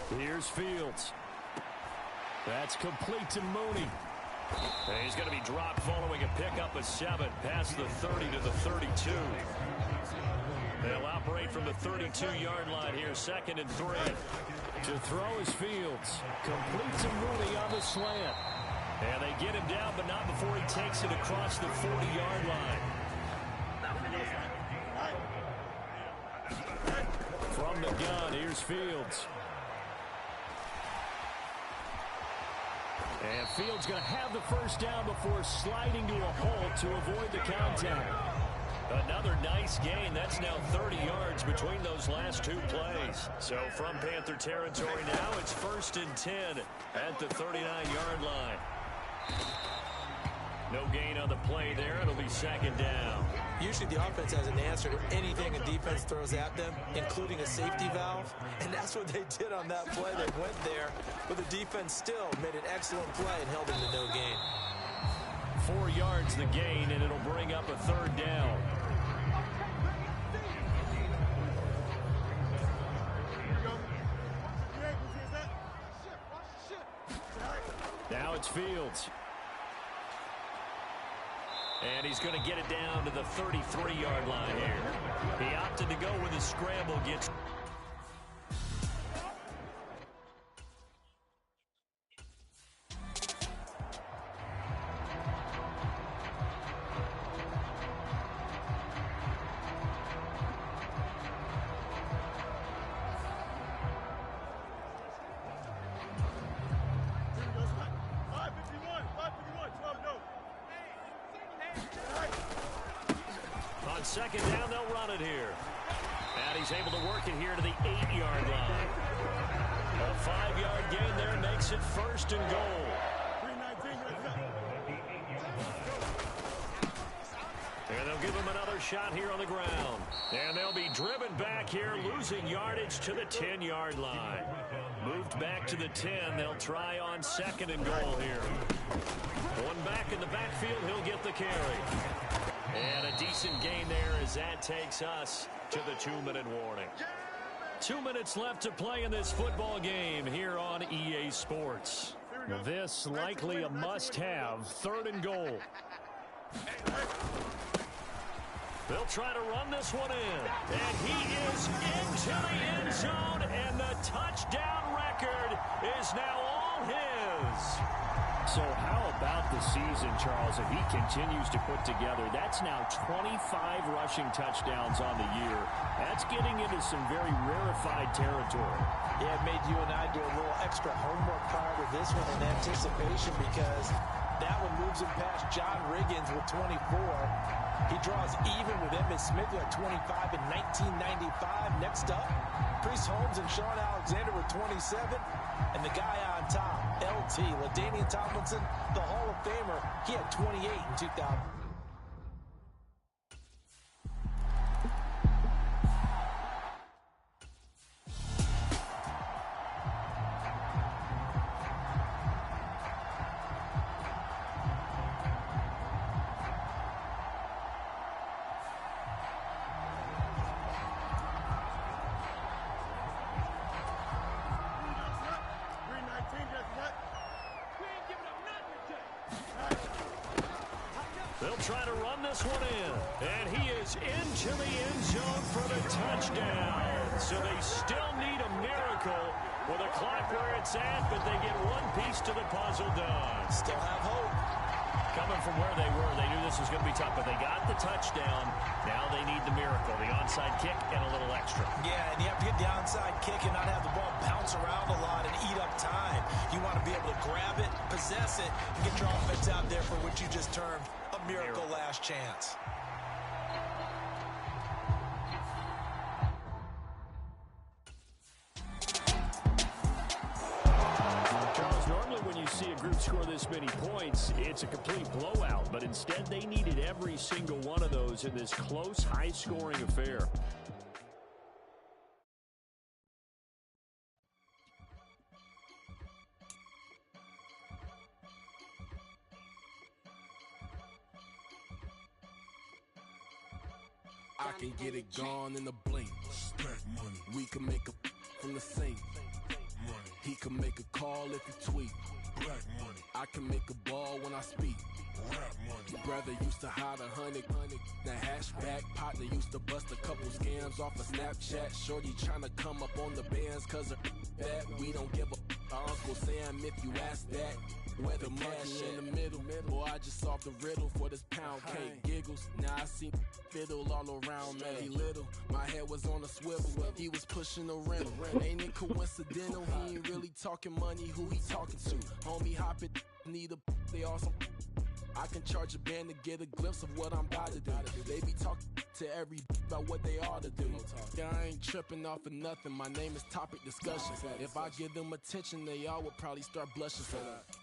19, Here's Fields. That's complete to Mooney. And he's going to be dropped following a pickup of 7 past the 30 to the 32. They'll operate from the 32-yard line here, 2nd and 3. To throw is Fields. Complete to Mooney on the slant. And they get him down, but not before he takes it across the 40-yard line. From the gun, here's Fields. And Fields going to have the first down before sliding to a hole to avoid the contact. Another nice gain. That's now 30 yards between those last 2 plays. So from Panther territory now, it's 1st and 10 at the 39-yard line. No gain on the play there. It'll be 2nd down. Usually the offense has an answer to anything a defense throws at them, including a safety valve. And that's what they did on that play. They went there, but the defense still made an excellent play and held them to no gain. 4 yards the gain, and it'll bring up a 3rd down. Now it's Fields. And he's going to get it down to the 33-yard line here. He opted to go with his scramble. Gets on 2nd down, they'll run it here. And he's able to work it here to the 8-yard line. A 5-yard gain there makes it 1st and goal. And they'll give him another shot here on the ground. And they'll be driven back here, losing yardage to the 10-yard line. Moved back to the 10. They'll try on 2nd and goal here. One back in the backfield, he'll get the carry. And a decent gain there as that takes us to the 2-minute warning. 2 minutes left to play in this football game here on EA Sports. This likely a must-have, 3rd and goal. They'll try to run this one in. And he is into the end zone, and the touchdown record is now all his. So how about the season, Charles, if he continues to put together? That's now 25 rushing touchdowns on the year. That's getting into some very rarefied territory. Yeah, it made you and I do a little extra homework prior to this one in anticipation because that one moves him past John Riggins with 24. He draws even with Emmitt Smith at 25 in 1995. Next up, Priest Holmes and Sean Alexander with 27. And the guy on top, LT, LaDainian Tomlinson, the Hall of Famer, he had 28 in 2000. They'll try to run this one in. And he is into the end zone for the touchdown. So they still need a miracle with a clock where it's at, but they get one piece to the puzzle done. Still have hope. Coming from where they were, they knew this was going to be tough, but they got the touchdown. Now they need the miracle, the onside kick and a little extra. Yeah, and you have to get the onside kick and not have the ball bounce around a lot and eat up time. You want to be able to grab it, possess it, and get your offense out there for what you just termed a miracle last chance. Charles, normally when you see a group score this many points, it's a complete blowout. But instead, they needed every single one of those in this close, high-scoring affair. I can get it gone in a blink. Stack money. We can make a from the sink. Money. He can make a call if he tweet. Black money. I can make a ball when I speak. Rap money. Brother used to hide 100. The hashback partner used to bust a couple scams off of Snapchat. Shorty tryna come up on the bands cause of that. We don't give a Uncle Sam if you ask that. Where the cash in the middle. Boy, I just solved the riddle for this pound cake. Giggles, now I see fiddle all around me. He little, my head was on a swivel. He was pushing a rental. Ain't it coincidental? He ain't really talking money. Who he talking to? Homie hopping, need a they awesome. I can charge a band to get a glimpse of what I'm about to do. They be talking to every about what they ought to do. Yeah, I ain't tripping off of nothing. My name is topic discussion. If I give them attention, they all would probably start blushing.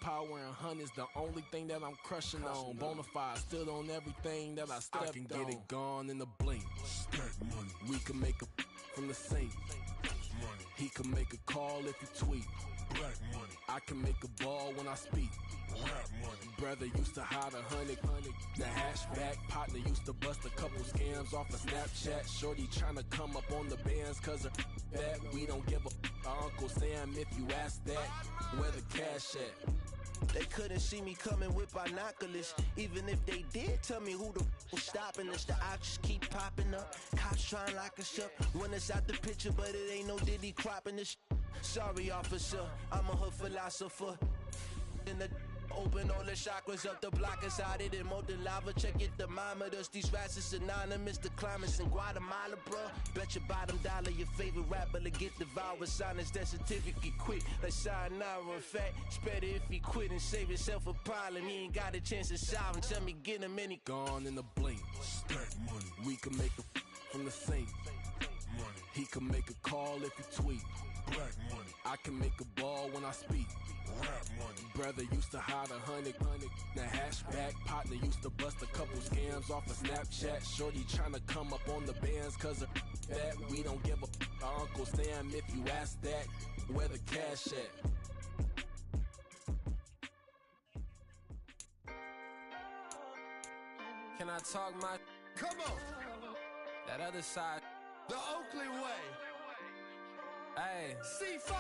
Power and hunt is the only thing that I'm crushing on. Bonafide, stood on everything that I stepped on. I can get it gone in a blink. Stack money. We can make a from the sink. Money. He can make a call if he tweet. Black money. I can make a ball when I speak. Rap money. Brother used to hide 100. The hashback partner used to bust a couple scams off of Snapchat. Shorty tryna come up on the bands cause of that. We don't give a Uncle Sam if you ask that. Where the cash at? They couldn't see me coming with binoculars. Even if they did, tell me who the was stopping us. The options keep popping up. Cops trying to lock us up. When it's out the picture, but it ain't no Diddy cropping this. Sorry, officer, I'm a hood philosopher. In the open all the chakras up the block inside it and molten lava. Check it thermometers. These rats is synonymous to climates in Guatemala, bruh. Bet your bottom dollar your favorite rapper to get devoured. Sign his death certificate quick. Like sayonara. In fact, it's better if he quit and save himself a problem. He ain't got a chance to solve him. Tell me get him any gone in a blink. Stack money. We can make a from the sink. Money. He can make a call if he tweet. Black money. I can make a ball when I speak. Rap money. Brother used to hide 100. The hashback partner used to bust a couple scams off of Snapchat. Shorty tryna come up on the bands cause of that. We don't give a Uncle Sam if you ask that. Where the cash at? Can I talk my? Come on. That other side. The Oakland way. Hey, C5.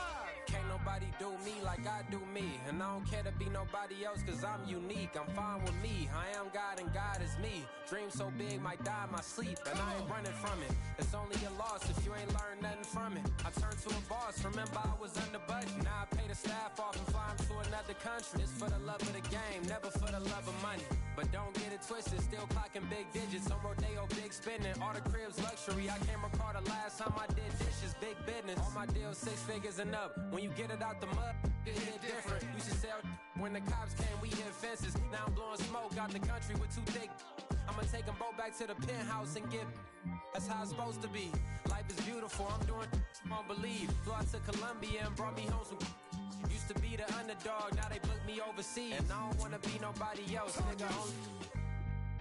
Can't nobody do me like I do me. And I don't care to be nobody else cause I'm unique. I'm fine with me. I am God and God is me. Dream so big might die in my sleep. And I ain't running from it. It's only a loss if you ain't learned nothing from it. I turned to a boss. Remember I was under budget. Now I pay the staff off and fly them to another country. It's for the love of the game, never for the love of money. But don't get it twisted, still clocking big digits. On Rodeo, big spending. All the cribs luxury. I can't recall the last time I did dishes. Big business. All my deals 6 figures and up. When you get it out the mud, it hit different. Used to sell when the cops came, we hit fences. Now I'm blowing smoke out the country with 2 thick. I'ma take them both back to the penthouse and get. That's how it's supposed to be. Life is beautiful, I'm doing won't believe. Flew out to Colombia and brought me home some. Used to be the underdog, now they book me overseas. And I don't wanna be nobody else, nigga.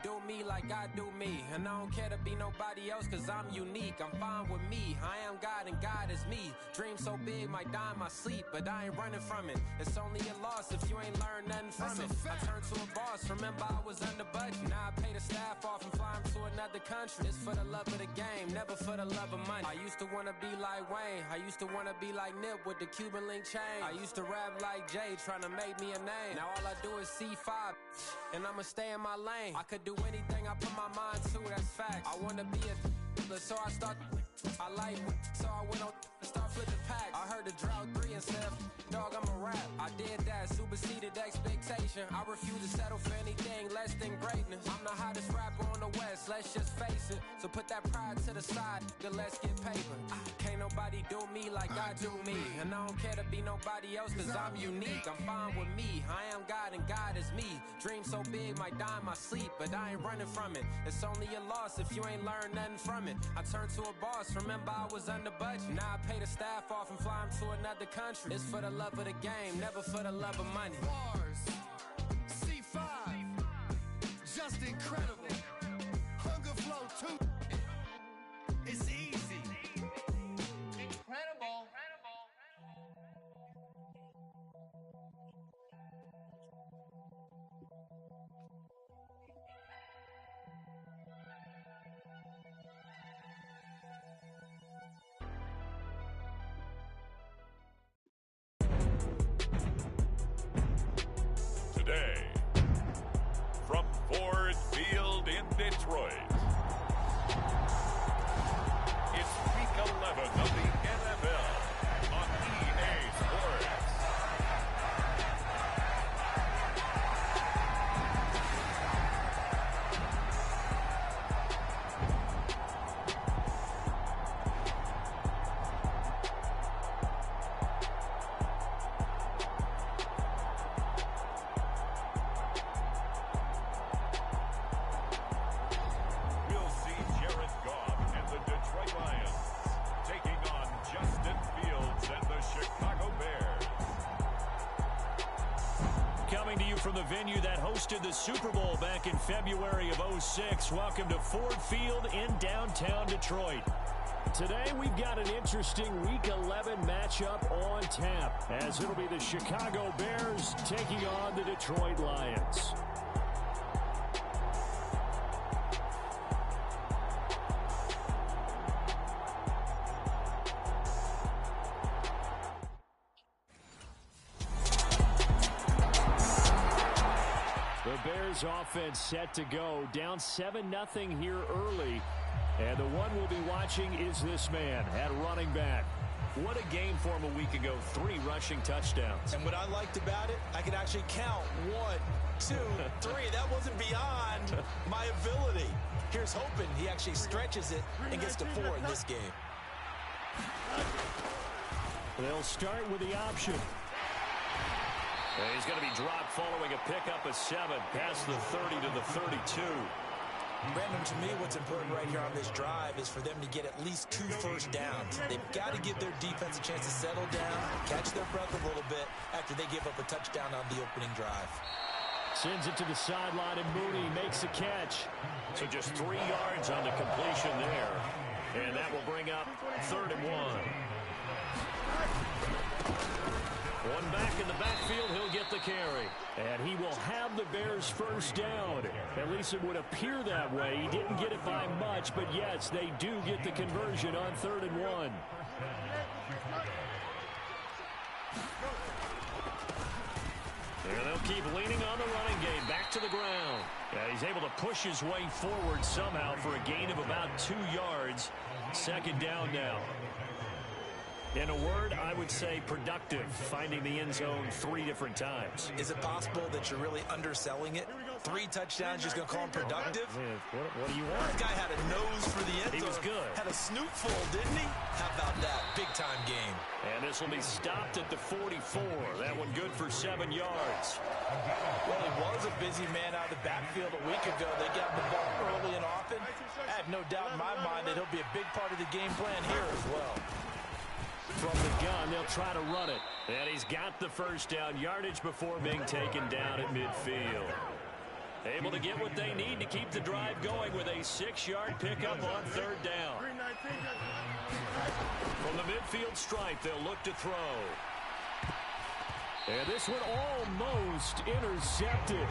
Do me like I do me. And I don't care to be nobody else cause I'm unique. I'm fine with me. I am God and God is me. Dream so big might die in my sleep, but I ain't running from it. It's only a loss if you ain't learned nothing from it. I turned to a boss, remember I was under budget. Now I pay the staff off and fly them to another country. It's for the love of the game, never for the love of money. I used to wanna be like Wayne. I used to wanna be like Nip with the Cuban link chain. I used to rap like Jay, trying to make me a name. Now all I do is C5, and I'ma stay in my lane. I could do anything I put my mind to, that's facts. I wanna be a so I start. I like so I went on Start flipping packs. I heard the drought 3 and said, dog, I'm a rap. I did that, superseded expectation. I refuse to settle for anything less than greatness. I'm the hottest rapper on the West, let's just face it. So put that pride to the side, then let's get paper. Can't nobody do me like I do me. And I don't care to be nobody else, cause I'm unique. I'm fine with me, I am God and God is me. Dream so big, might die in my sleep, but I ain't running from it. It's only a loss if you ain't learned nothing from it. I turned to a boss, remember I was under budget. Now I pay the staff off and fly them to another country. It's for the love of the game, never for the love of money. Bars, C5, just incredible. Hunger Flow 2, it's easy. Incredible. Today, from Ford Field in Detroit, it's Week 11 of the NFL on EA Sports. We'll see Jared Goff and the Detroit Lions taking on Justin Fields and the Chicago Bears. Coming to you from the venue that hosted the Super Bowl back in February of '06. Welcome to Ford Field in downtown Detroit. Today we've got an interesting Week 11 matchup on tap, as it'll be the Chicago Bears taking on the Detroit Lions. The Bears offense set to go, down 7-0 here early. And the one we'll be watching is this man at running back. What a game for him a week ago, 3 rushing touchdowns. And what I liked about it, I could actually count 1, 2, 3. That wasn't beyond my ability. Here's hoping he actually stretches it and gets to 4 in this game. They'll start with the option. And he's going to be dropped following a pickup of 7 past the 30 to the 32. Brandon, to me, what's important right here on this drive is for them to get at least 2 first downs. They've got to give their defense a chance to settle down, catch their breath a little bit after they give up a touchdown on the opening drive. Sends it to the sideline, and Mooney makes a catch. So just 3 yards on the completion there. And that will bring up 3rd and 1. One back in the backfield, he'll get the carry. And he will have the Bears first down. At least it would appear that way. He didn't get it by much, but yes, they do get the conversion on 3rd and 1. And they'll keep leaning on the running game. Back to the ground. Yeah, he's able to push his way forward somehow for a gain of about 2 yards. 2nd down now. In a word, I would say productive, finding the end zone 3 different times. Is it possible that you're really underselling it? 3 touchdowns, just going to call him productive? What do you want? This guy had a nose for the end zone. He was good. Had a snootful, didn't he? How about that? Big-time game. And this will be stopped at the 44. That one good for 7 yards. Well, he was a busy man out of the backfield a week ago. They got the ball early and often. I have no doubt in my mind that he'll be a big part of the game plan here as well. From the gun, they'll try to run it. And he's got the first down, yardage before being taken down at midfield. Able to get what they need to keep the drive going with a 6-yard pickup on 3rd down. From the midfield stripe, they'll look to throw. And this one almost intercepted.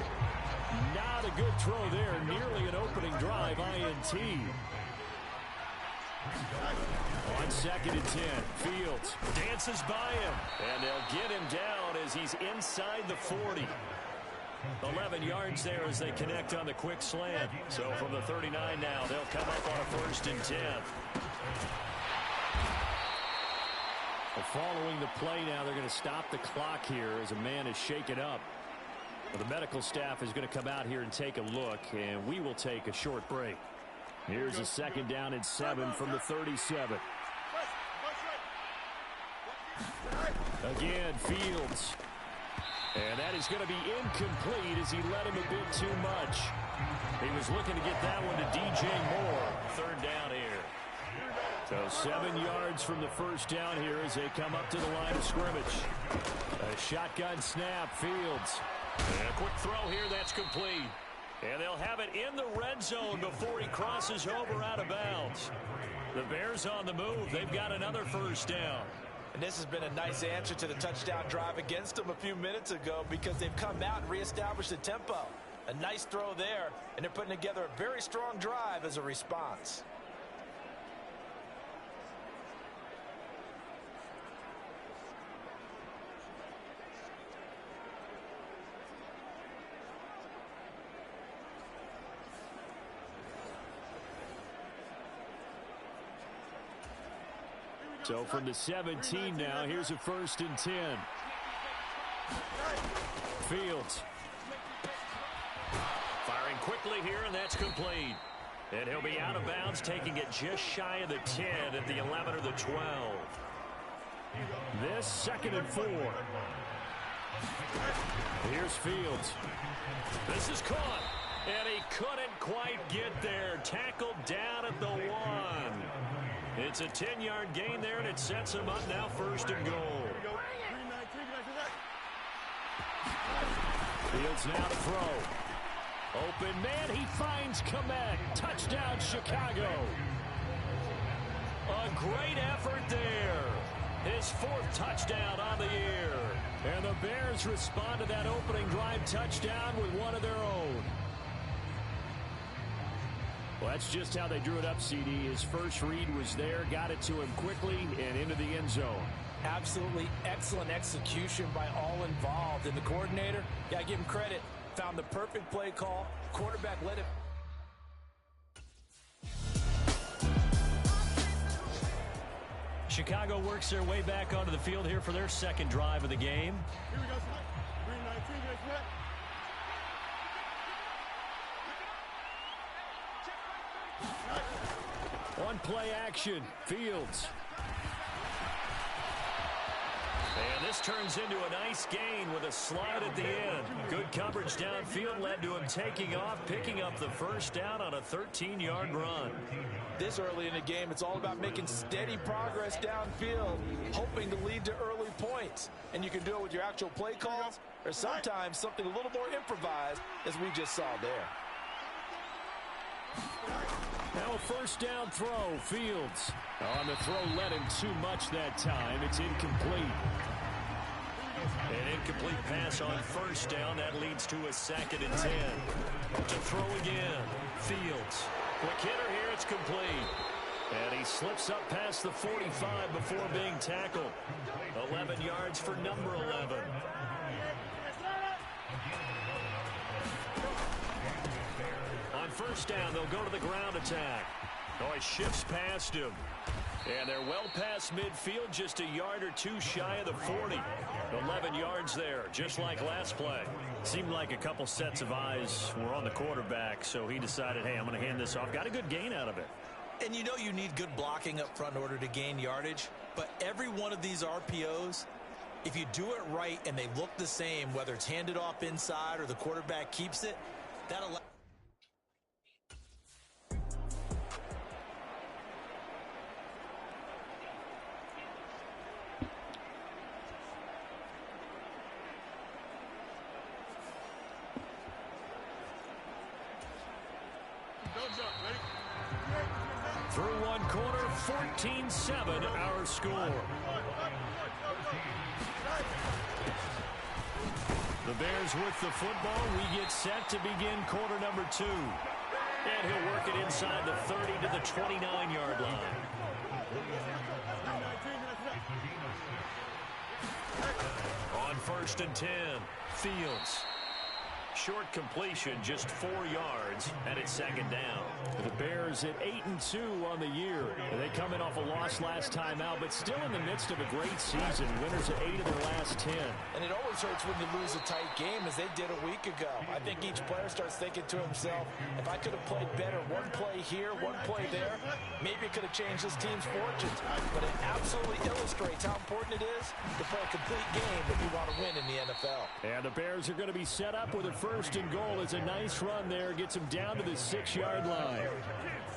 Not a good throw there. Nearly an opening drive, INT. On 2nd and 10, Fields dances by him, and they'll get him down as he's inside the 40. 11 yards there as they connect on the quick slant. So from the 39 now, they'll come up on a 1st and 10. Well, following the play now, they're going to stop the clock here as a man is shaken up. Well, the medical staff is going to come out here and take a look, and we will take a short break. Here's a 2nd down and 7 from the 37. Again, Fields. And that is going to be incomplete as he led him a bit too much. He was looking to get that one to DJ Moore. 3rd down here. So 7 yards from the first down here as they come up to the line of scrimmage. A shotgun snap, Fields. And a quick throw here, that's complete. And they'll have it in the red zone before he crosses over out of bounds. The Bears on the move. They've got another first down. And this has been a nice answer to the touchdown drive against them a few minutes ago because they've come out and reestablished the tempo. A nice throw there, and they're putting together a very strong drive as a response. So from the 17 now, here's a 1st and 10. Fields. Firing quickly here, and that's complete. And he'll be out of bounds, taking it just shy of the 10 at the 11 or the 12. This 2nd and 4. Here's Fields. This is caught. And he couldn't quite get there. Tackled down at the 1. It's a 10-yard gain there, and it sets him up now 1st and goal. Fields now to throw. Open man, he finds Kmet. Touchdown, Chicago. A great effort there. His 4th touchdown on the year. And the Bears respond to that opening drive touchdown with one of their own. Well, that's just how they drew it up, CD. His first read was there, got it to him quickly, and into the end zone. Absolutely excellent execution by all involved. And the coordinator, got to give him credit, found the perfect play call. Quarterback led it. Chicago works their way back onto the field here for their 2nd drive of the game. Here we go, Green 19, next. One play action, Fields. And this turns into a nice gain with a slide at the end. Good coverage downfield led to him taking off, picking up the 1st down on a 13-yard run. This early in the game, it's all about making steady progress downfield, hoping to lead to early points. And you can do it with your actual play calls or sometimes something a little more improvised, as we just saw there. Now a 1st down throw, Fields. On the throw led him too much that time. It's incomplete. An incomplete pass on 1st down. That leads to a 2nd and 10. To throw again, Fields. Quick hitter here, it's complete. And he slips up past the 45 before being tackled. 11 yards for number 11. On 1st down, they'll go to the ground attack. Oh, he shifts past him. And they're well past midfield, just a yard or two shy of the 40. 11 yards there, just like last play. Seemed like a couple sets of eyes were on the quarterback, so he decided, hey, I'm going to hand this off. Got a good gain out of it. And you know you need good blocking up front in order to gain yardage, but every one of these RPOs, if you do it right and they look the same, whether it's handed off inside or the quarterback keeps it, that allows... Through one quarter, 14-7 our score. The Bears with the football. We get set to begin quarter number 2. And he'll work it inside the 30 to the 29-yard line. On 1st and 10, Fields. Short completion, just 4 yards, and it's second down. The Bears at 8-2 on the year. They come in off a loss last time out, but still in the midst of a great season. Winners of 8 of their last 10. And it always hurts when you lose a tight game, as they did a week ago. I think each player starts thinking to himself, if I could have played better, one play here, one play there, maybe it could have changed this team's fortunes. But it absolutely illustrates how important it is to play a complete game if you want to win in the NFL. And the Bears are going to be set up with a first and goal. It's a nice run there. Gets them down to the 6-yard line.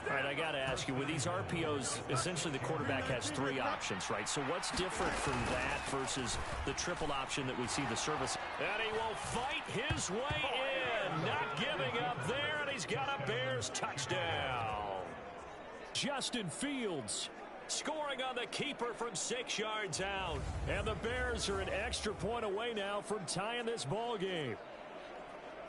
All right, I got to ask you, with these RPOs, essentially the quarterback has 3 options, right? So what's different from that versus the triple option that we see the service? And he will fight his way in. Not giving up there, and he's got a Bears touchdown. Justin Fields scoring on the keeper from 6 yards out. And the Bears are an extra point away now from tying this ball game.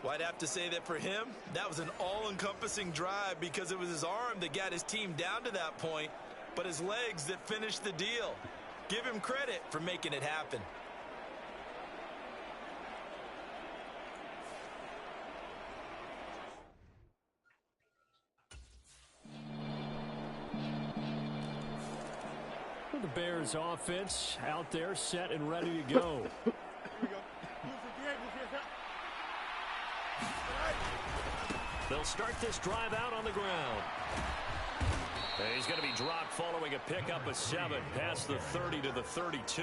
Well, I'd have to say that for him, that was an all-encompassing drive because it was his arm that got his team down to that point, but his legs that finished the deal. Give him credit for making it happen. The Bears offense out there set and ready to go. They'll start this drive out on the ground. And he's going to be dropped following a pickup of 7 past the 30 to the 32.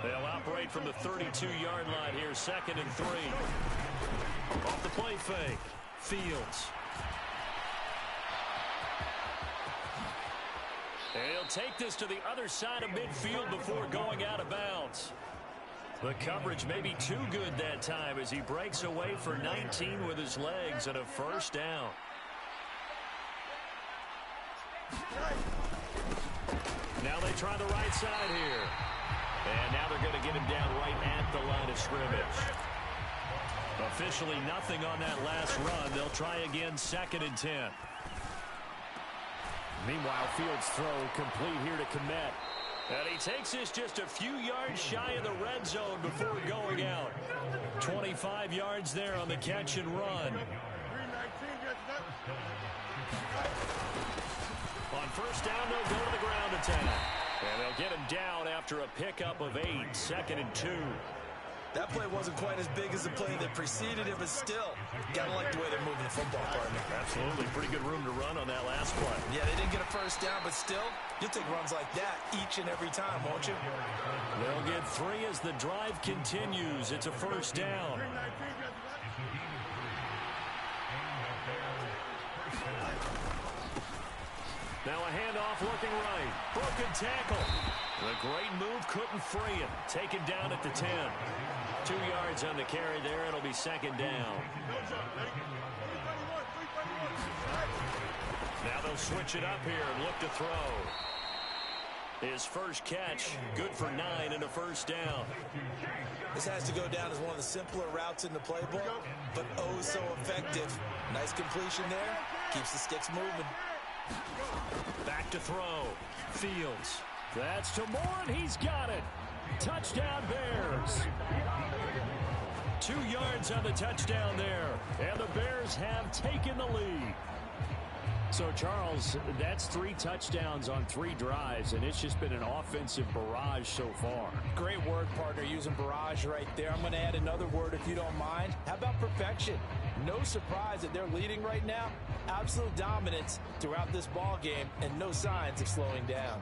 They'll operate from the 32-yard line here, 2nd and 3. Off the play fake, Fields. And he'll take this to the other side of midfield before going out of bounds. The coverage may be too good that time as he breaks away for 19 with his legs and a first down. Now they try the right side here. And now they're going to get him down right at the line of scrimmage. Officially nothing on that last run. They'll try again, 2nd and 10. Meanwhile, Fields' throw complete here to Kmet. And he takes this just a few yards shy of the red zone before going out. 25 yards there on the catch and run. On first down, they'll go to the ground attack. And they'll get him down after a pickup of 8, 2nd and 2. That play wasn't quite as big as the play that preceded it, but still, gotta like the way they're moving the football, partner. Absolutely. Pretty good room to run on that last play. Yeah, they didn't get a first down, but still, you'll take runs like that each and every time, won't you? They'll get 3 as the drive continues. It's a first down. Now a handoff looking right. Broken tackle. The great move couldn't free him. Taken down at the 10. 2 yards on the carry there. It'll be 2nd down. Now they'll switch it up here and look to throw. His first catch, good for 9 and a first down. This has to go down as one of the simpler routes in the playbook, but oh so effective. Nice completion there. Keeps the sticks moving. Back to throw. Fields. That's to Moore, and he's got it. Touchdown, Bears. 2 yards on the touchdown there, and the Bears have taken the lead. So, Charles, that's 3 touchdowns on 3 drives, and it's just been an offensive barrage so far. Great word, partner, using barrage right there. I'm going to add another word if you don't mind. How about perfection? No surprise that they're leading right now. Absolute dominance throughout this ball game, and no signs of slowing down.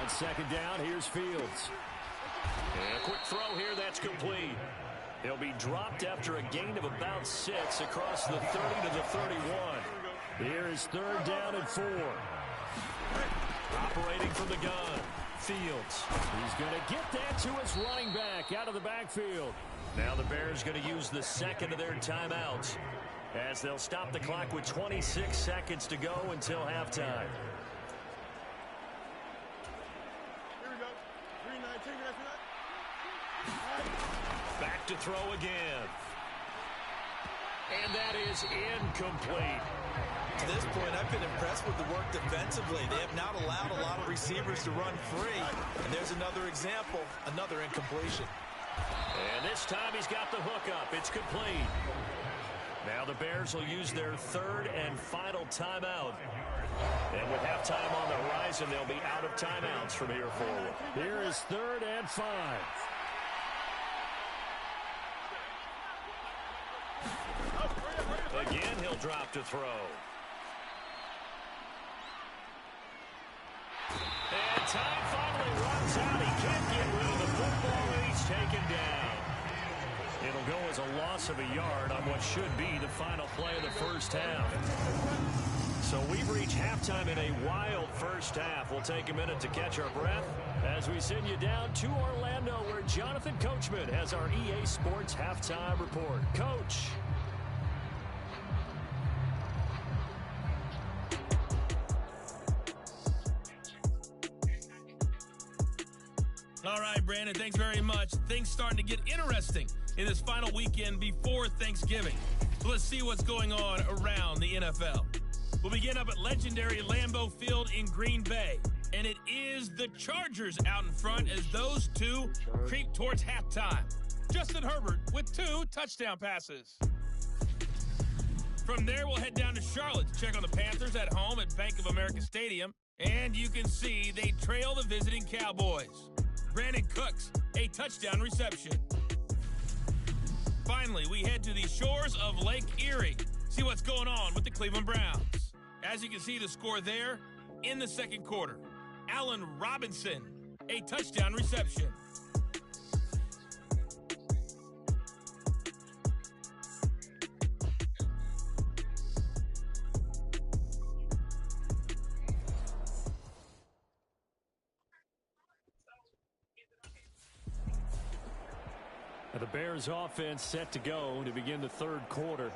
On second down, here's Fields. And a quick throw here, that's complete. He'll be dropped after a gain of about 6 across the 30 to the 31. Here is third down and 4. Operating from the gun, Fields. He's going to get that to his running back out of the backfield. Now the Bears going to use the second of their timeouts as they'll stop the clock with 26 seconds to go until halftime. Here we go. 3-19. Back to throw again. And that is incomplete. To this point, I've been impressed with the work defensively. They have not allowed a lot of receivers to run free. And there's another example, another incompletion. And this time he's got the hook up. It's complete. Now the Bears will use their third and final timeout. And with halftime on the horizon, they'll be out of timeouts from here forward. Here is third and 5. Again, he'll drop to throw. And time finally runs out. He can't get rid of the football, and he's taken down. It'll go as a loss of a yard on what should be the final play of the first half. So we've reached halftime in a wild first half. We'll take a minute to catch our breath as we send you down to Orlando, where Jonathan Coachman has our EA Sports halftime report. Coach. All right, Brandon, thanks very much. Things starting to get interesting in this final weekend before Thanksgiving. So let's see what's going on around the NFL. We'll begin up at legendary Lambeau Field in Green Bay. And it is the Chargers out in front as those two creep towards halftime. Justin Herbert with 2 touchdown passes. From there, we'll head down to Charlotte to check on the Panthers at home at Bank of America Stadium. And you can see they trail the visiting Cowboys. Brandon Cooks, a touchdown reception. Finally, we head to the shores of Lake Erie. See what's going on with the Cleveland Browns. As you can see the score there in the second quarter. Allen Robinson, a touchdown reception. The Bears offense set to go to begin the third quarter.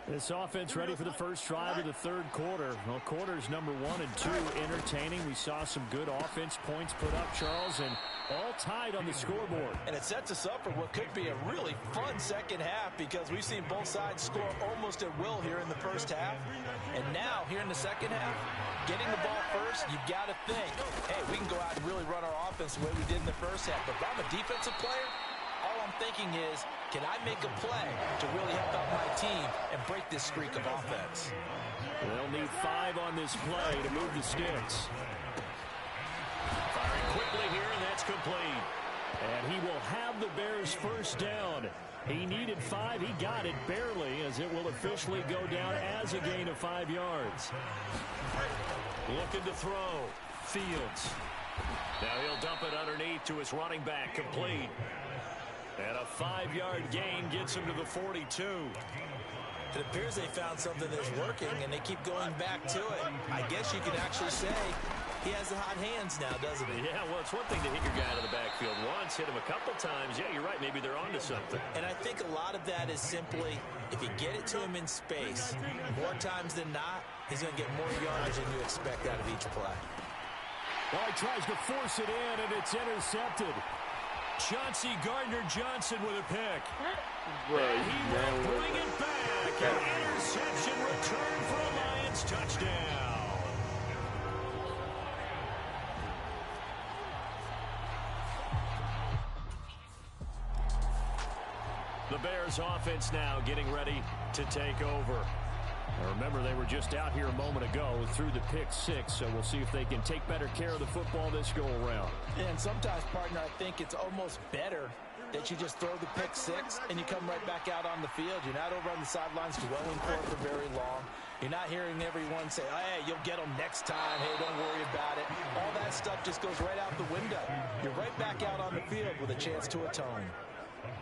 This offense ready for the first drive of the third quarter. Well, quarters number 1 and 2 entertaining. We saw some good offense points put up, Charles, and all tied on the scoreboard. And it sets us up for what could be a really fun second half, because we've seen both sides score almost at will here in the first half. And now, here in the second half, getting the ball first, you've got to think, hey, we can go out and really run our offense the way we did in the first half. But if I'm a defensive player, all I'm thinking is, can I make a play to really help out my team and break this streak of offense? They'll need 5 on this play to move the sticks. Firing quickly here, and that's complete. And he will have the Bears first down. He needed 5. He got it barely, as it will officially go down as a gain of 5 yards. Looking to throw. Fields. Now he'll dump it underneath to his running back. Complete. And a 5-yard gain gets him to the 42. It appears they found something that's working, and they keep going back to it. I guess you could actually say he has the hot hands now, doesn't he? Yeah, well, it's one thing to hit your guy out of the backfield once, hit him a couple times. Yeah, you're right. Maybe they're onto something. And I think a lot of that is simply, if you get it to him in space, more times than not, he's going to get more yardage than you expect out of each play. Well, he tries to force it in, and it's intercepted. Chauncey Gardner-Johnson with a pick. Bro, and he will bring it back. An interception return for a Lions touchdown. The Bears offense now getting ready to take over. Now remember, they were just out here a moment ago through the pick 6, so we'll see if they can take better care of the football this go-around. And sometimes, partner, I think it's almost better that you just throw the pick 6 and you come right back out on the field. You're not over on the sidelines dwelling for it for very long. You're not hearing everyone say, hey, you'll get them next time. Hey, don't worry about it. All that that stuff just goes right out the window. You're right back out on the field with a chance to atone.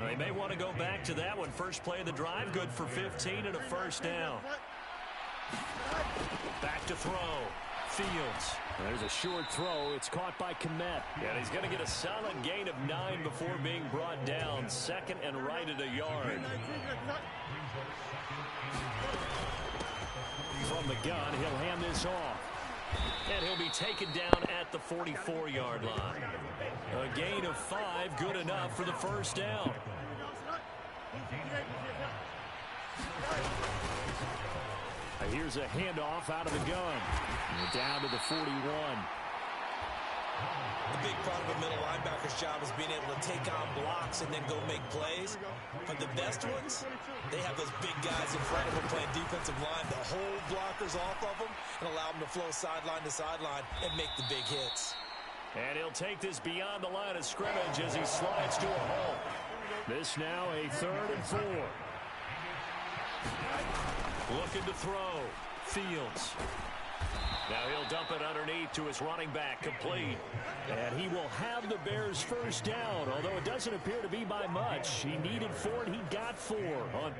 They may want to go back to that one. First play of the drive, good for 15 and a first down. Back to throw. Fields. There's a short throw. It's caught by Kmet. And he's going to get a solid gain of 9 before being brought down. Second and right at a yard. From the gun, he'll hand this off. And he'll be taken down at the 44-yard line. A gain of 5, good enough for the first down. Here's a handoff out of the gun. Down to the 41. The big part of a middle linebacker's job is being able to take on blocks and then go make plays. But the best ones, they have those big guys in front of them playing defensive line to hold blockers off of them and allow them to flow sideline to sideline and make the big hits. And he'll take this beyond the line of scrimmage as he slides to a hole. This now a 3rd and 4. Looking to throw. Fields. Now he'll dump it underneath to his running back, complete. And he will have the Bears first down, although it doesn't appear to be by much. He needed 4 and he got 4 on.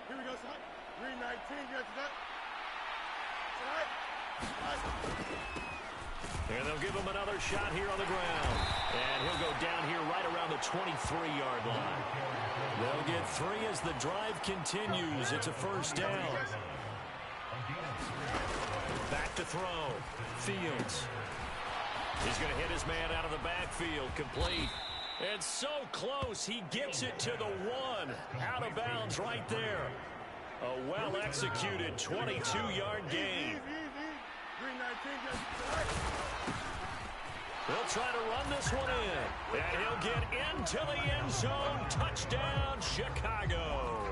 Here we go, son. 319, yes, that. And they'll give him another shot here on the ground. And he'll go down here right around the 23-yard line. They'll get 3 as the drive continues. It's a first down. Back to throw. Fields. He's going to hit his man out of the backfield. Complete. And so close. He gets it to the 1. Out of bounds right there. A well-executed 22-yard gain. They'll try to run this one in. And he'll get into the end zone. Touchdown, Chicago.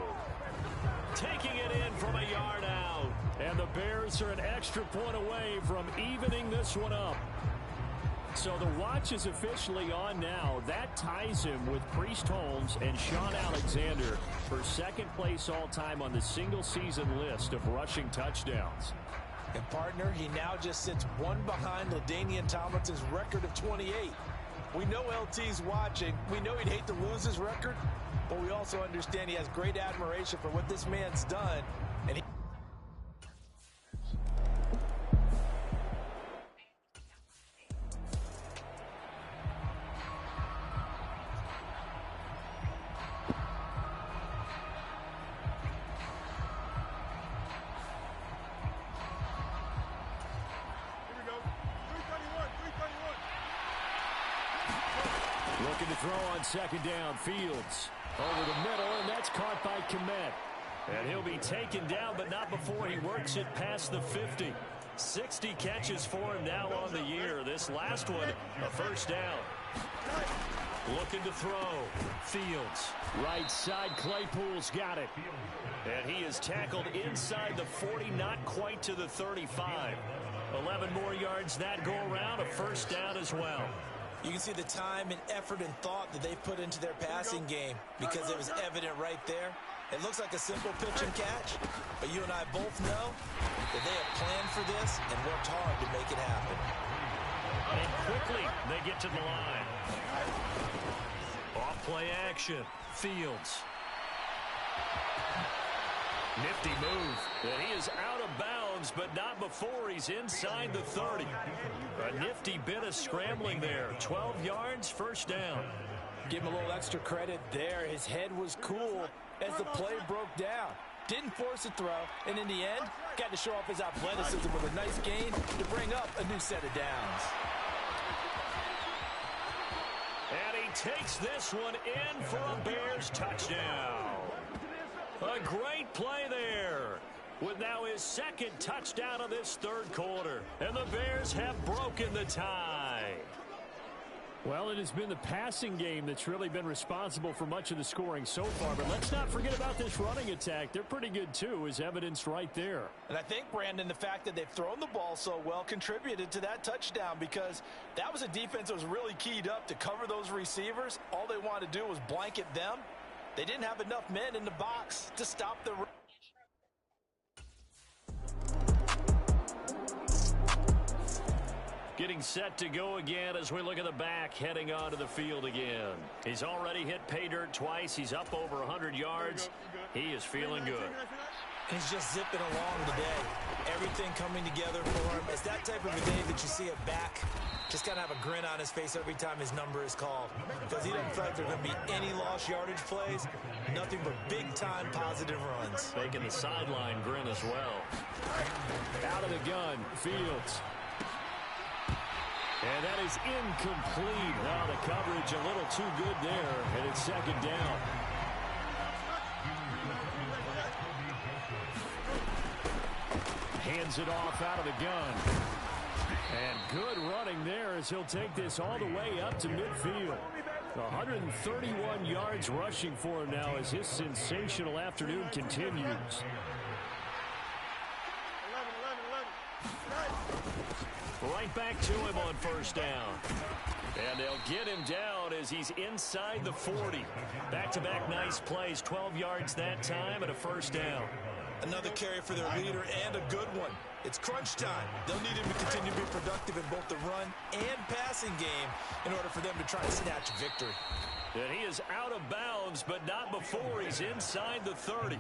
Taking it in from a yard out. And the Bears are an extra point away from evening this one up. So the watch is officially on now. That ties him with Priest Holmes and Sean Alexander for second place all-time on the single-season list of rushing touchdowns. And, partner, he now just sits 1 behind LaDainian Tomlinson's record of 28. We know LT's watching. We know he'd hate to lose his record, but we also understand he has great admiration for what this man's done. And looking to throw on second down. Fields over the middle, and that's caught by Kmet. And he'll be taken down, but not before he works it past the 50. 60 catches for him now on the year. This last one, a first down. Looking to throw. Fields. Right side, Claypool's got it. And he is tackled inside the 40, not quite to the 35. 11 more yards that go around, a first down as well. You can see the time and effort and thought that they've put into their passing game because it was evident right there. It looks like a simple pitch and catch, but you and I both know that they have planned for this and worked hard to make it happen. And quickly, they get to the line. Off play action. Fields. Nifty move. And he is out of bounds, but not before he's inside the 30. A nifty bit of scrambling there. 12 yards, first down. give him a little extra credit there. His head was cool as the play broke down. Didn't force a throw, and in the end, got to show off his athleticism with a nice gain to bring up a new set of downs. And he takes this one in for a Bears touchdown. A great play there, with now his second touchdown of this third quarter. And the Bears have broken the tie. Well, it has been the passing game that's really been responsible for much of the scoring so far. But let's not forget about this running attack. They're pretty good, too, as evidenced right there. And I think, Brandon, the fact that they've thrown the ball so well contributed to that touchdown, because that was a defense that was really keyed up to cover those receivers. All they wanted to do was blanket them. They didn't have enough men in the box to stop the run. Getting set to go again as we look at the back, heading onto the field again. He's already hit pay dirt twice. He's up over 100 yards. He is feeling good. He's just zipping along today. Everything coming together for him. It's that type of a day that you see a back just kind of have a grin on his face every time his number is called, because he doesn't feel like there are going to be any lost yardage plays. Nothing but big-time positive runs. Making the sideline grin as well. Out of the gun, Fields. And that is incomplete. Well, the coverage a little too good there, and it's second down. Hands it off out of the gun. And good running there as he'll take this all the way up to midfield. 131 yards rushing for him now as his sensational afternoon continues. Right back to him on first down. And they'll get him down as he's inside the 40. Back-to-back nice plays, 12 yards that time and a first down. Another carry for their leader and a good one. It's crunch time. They'll need him to continue to be productive in both the run and passing game in order for them to try to snatch victory. And he is out of bounds, but not before he's inside the 30.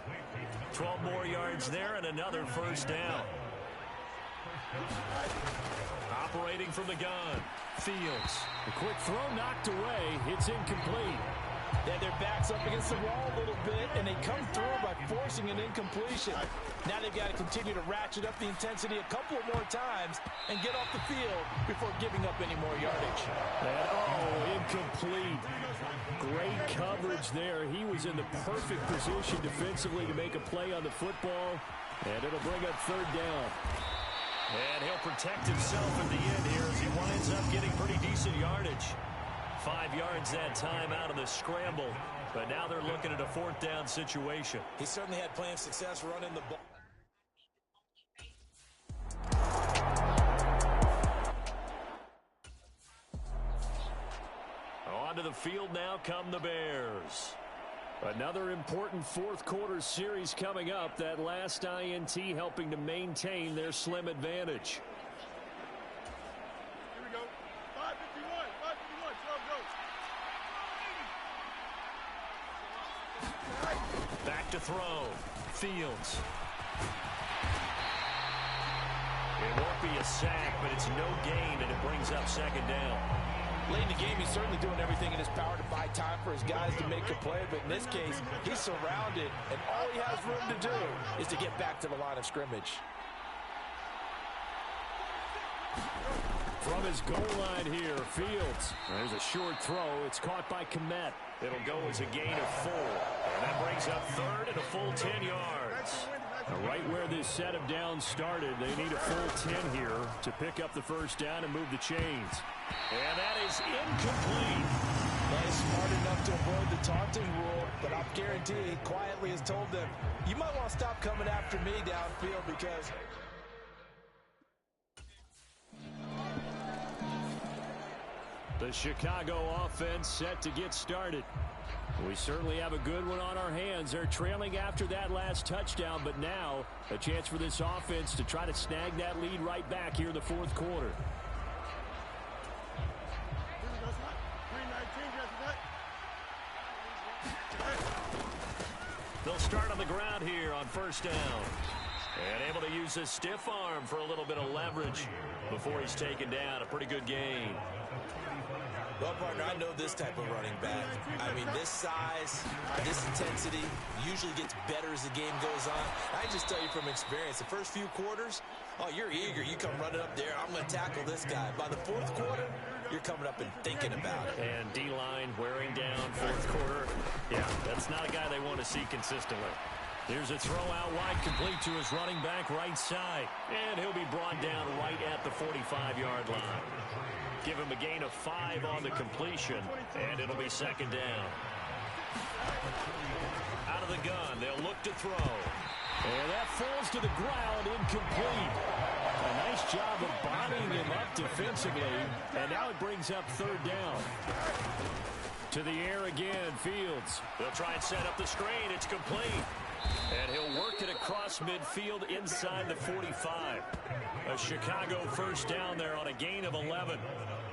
12 more yards there and another first down. Operating from the gun, Fields. A quick throw knocked away. It's incomplete. Yeah, their back's up against the wall a little bit, and they come through by forcing an incompletion. Now they've got to continue to ratchet up the intensity a couple more times and get off the field before giving up any more yardage. And, incomplete. Great coverage there. He was in the perfect position defensively to make a play on the football, and it'll bring up third down. And he'll protect himself at the end here as he winds up getting pretty decent yardage. 5 yards that time out of the scramble. But now they're looking at a fourth down situation. He certainly had plenty of success running the ball. Onto the field now come the Bears. Another important fourth quarter series coming up. That last INT helping to maintain their slim advantage. Here we go. 5:51. 5:51. 12 goes. Back to throw. Fields. It won't be a sack, but it's no gain, and it brings up second down. Late in the game, he's certainly doing everything in his power to buy time for his guys to make a play, but in this case, he's surrounded, and all he has room to do is to get back to the line of scrimmage. From his goal line here, Fields. There's a short throw. It's caught by Kmet. It'll go as a gain of 4. And that brings up third and a full 10 yards. Now, right where this set of downs started, they need a full 10 here to pick up the first down and move the chains. And that is incomplete. That is smart enough to avoid the taunting rule, but I'll guarantee he quietly has told them, you might want to stop coming after me downfield because... The Chicago offense set to get started. We certainly have a good one on our hands. They're trailing after that last touchdown, but now a chance for this offense to try to snag that lead right back here in the fourth quarter. They'll start on the ground here on first down. And able to use his stiff arm for a little bit of leverage before he's taken down. A pretty good gain. Well, partner, I know this type of running back. I mean, this size, this intensity usually gets better as the game goes on. I just tell you from experience, the first few quarters, oh, you're eager. You come running up there. I'm going to tackle this guy. By the fourth quarter, you're coming up and thinking about it. And D-line wearing down fourth quarter. Yeah, that's not a guy they want to see consistently. Here's a throw out wide, complete to his running back right side. And he'll be brought down right at the 45-yard line. Give him a gain of 5 on the completion, and it'll be second down. Out of the gun, they'll look to throw. And that falls to the ground, incomplete. A nice job of bodying him up defensively, and now it brings up third down. To the air again, Fields. They'll try and set up the screen. It's complete. And he'll work it across midfield inside the 45. A Chicago first down there on a gain of 11.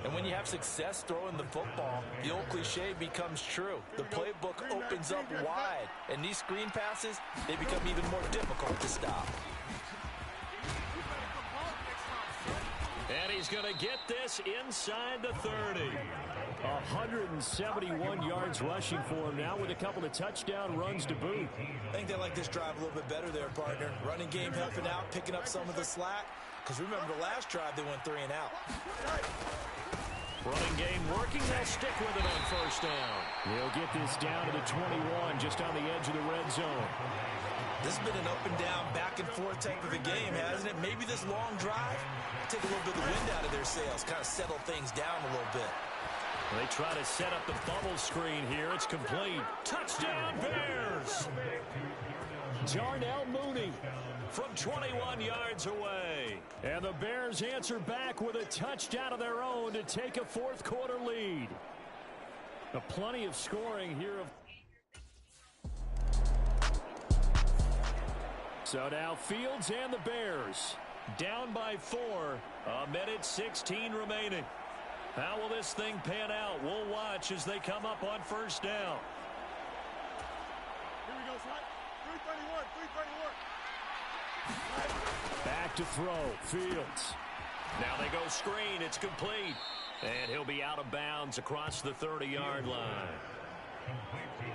And when you have success throwing the football, the old cliche becomes true. The playbook opens up wide. And these screen passes, they become even more difficult to stop. And he's going to get this inside the 30. 171 yards rushing for him now with a couple of touchdown runs to boot. I think they like this drive a little bit better there, partner. Running game helping out, picking up some of the slack. Because remember the last drive, they went 3 and out. Running game working. They'll stick with it on first down. They'll get this down to the 21, just on the edge of the red zone. This has been an up and down, back and forth type of a game, hasn't it? Maybe this long drive take a little bit of the wind out of their sails, kind of settle things down a little bit. They try to set up the bubble screen here. It's complete. Touchdown, Bears! Darnell Mooney from 21 yards away. And the Bears answer back with a touchdown of their own to take a fourth quarter lead. Plenty of scoring here. So now Fields and the Bears down by 4. 1:16 remaining. How will this thing pan out? We'll watch as they come up on first down. Here we go, son. 331. Back to throw. Fields. Now they go screen. It's complete. And he'll be out of bounds across the 30-yard line.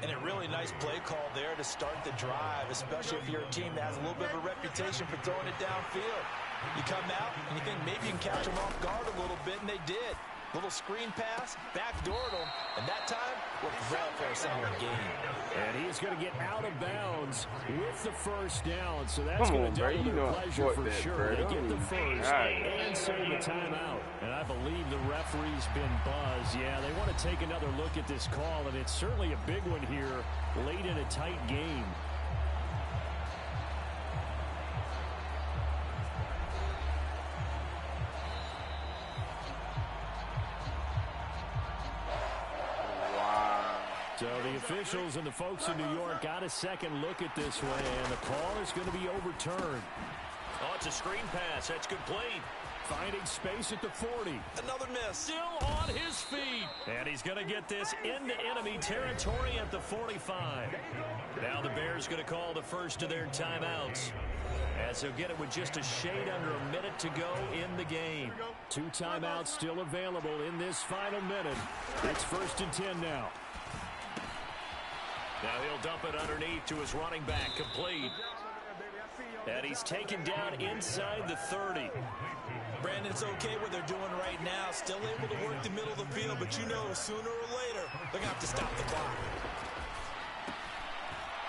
And a really nice play call there to start the drive, especially if you're a team that has a little bit of a reputation for throwing it downfield. You come out and you think maybe you can catch them off guard a little bit, and they did. Little screen pass, backdoored them, and that time worked well for a solid game. And he's going to get out of bounds with the first down, so that's going to do the pleasure for sure. They get the first and save the timeout. And I believe the referee's been buzzed. Yeah, they want to take another look at this call, and it's certainly a big one here late in a tight game. So the officials and the folks in New York got a second look at this one, and the call is going to be overturned. Oh, it's a screen pass. That's complete. Finding space at the 40. Another miss. Still on his feet. And he's going to get this into enemy territory at the 45. Now the Bears going to call the first of their timeouts, as they'll get it with just a shade under a minute to go in the game. 2 timeouts still available in this final minute. It's 1st and 10 now. Now he'll dump it underneath to his running back, complete. And he's taken down inside the 30. Brandon, it's okay what they're doing right now. Still able to work the middle of the field, but you know sooner or later they're going to have to stop the clock.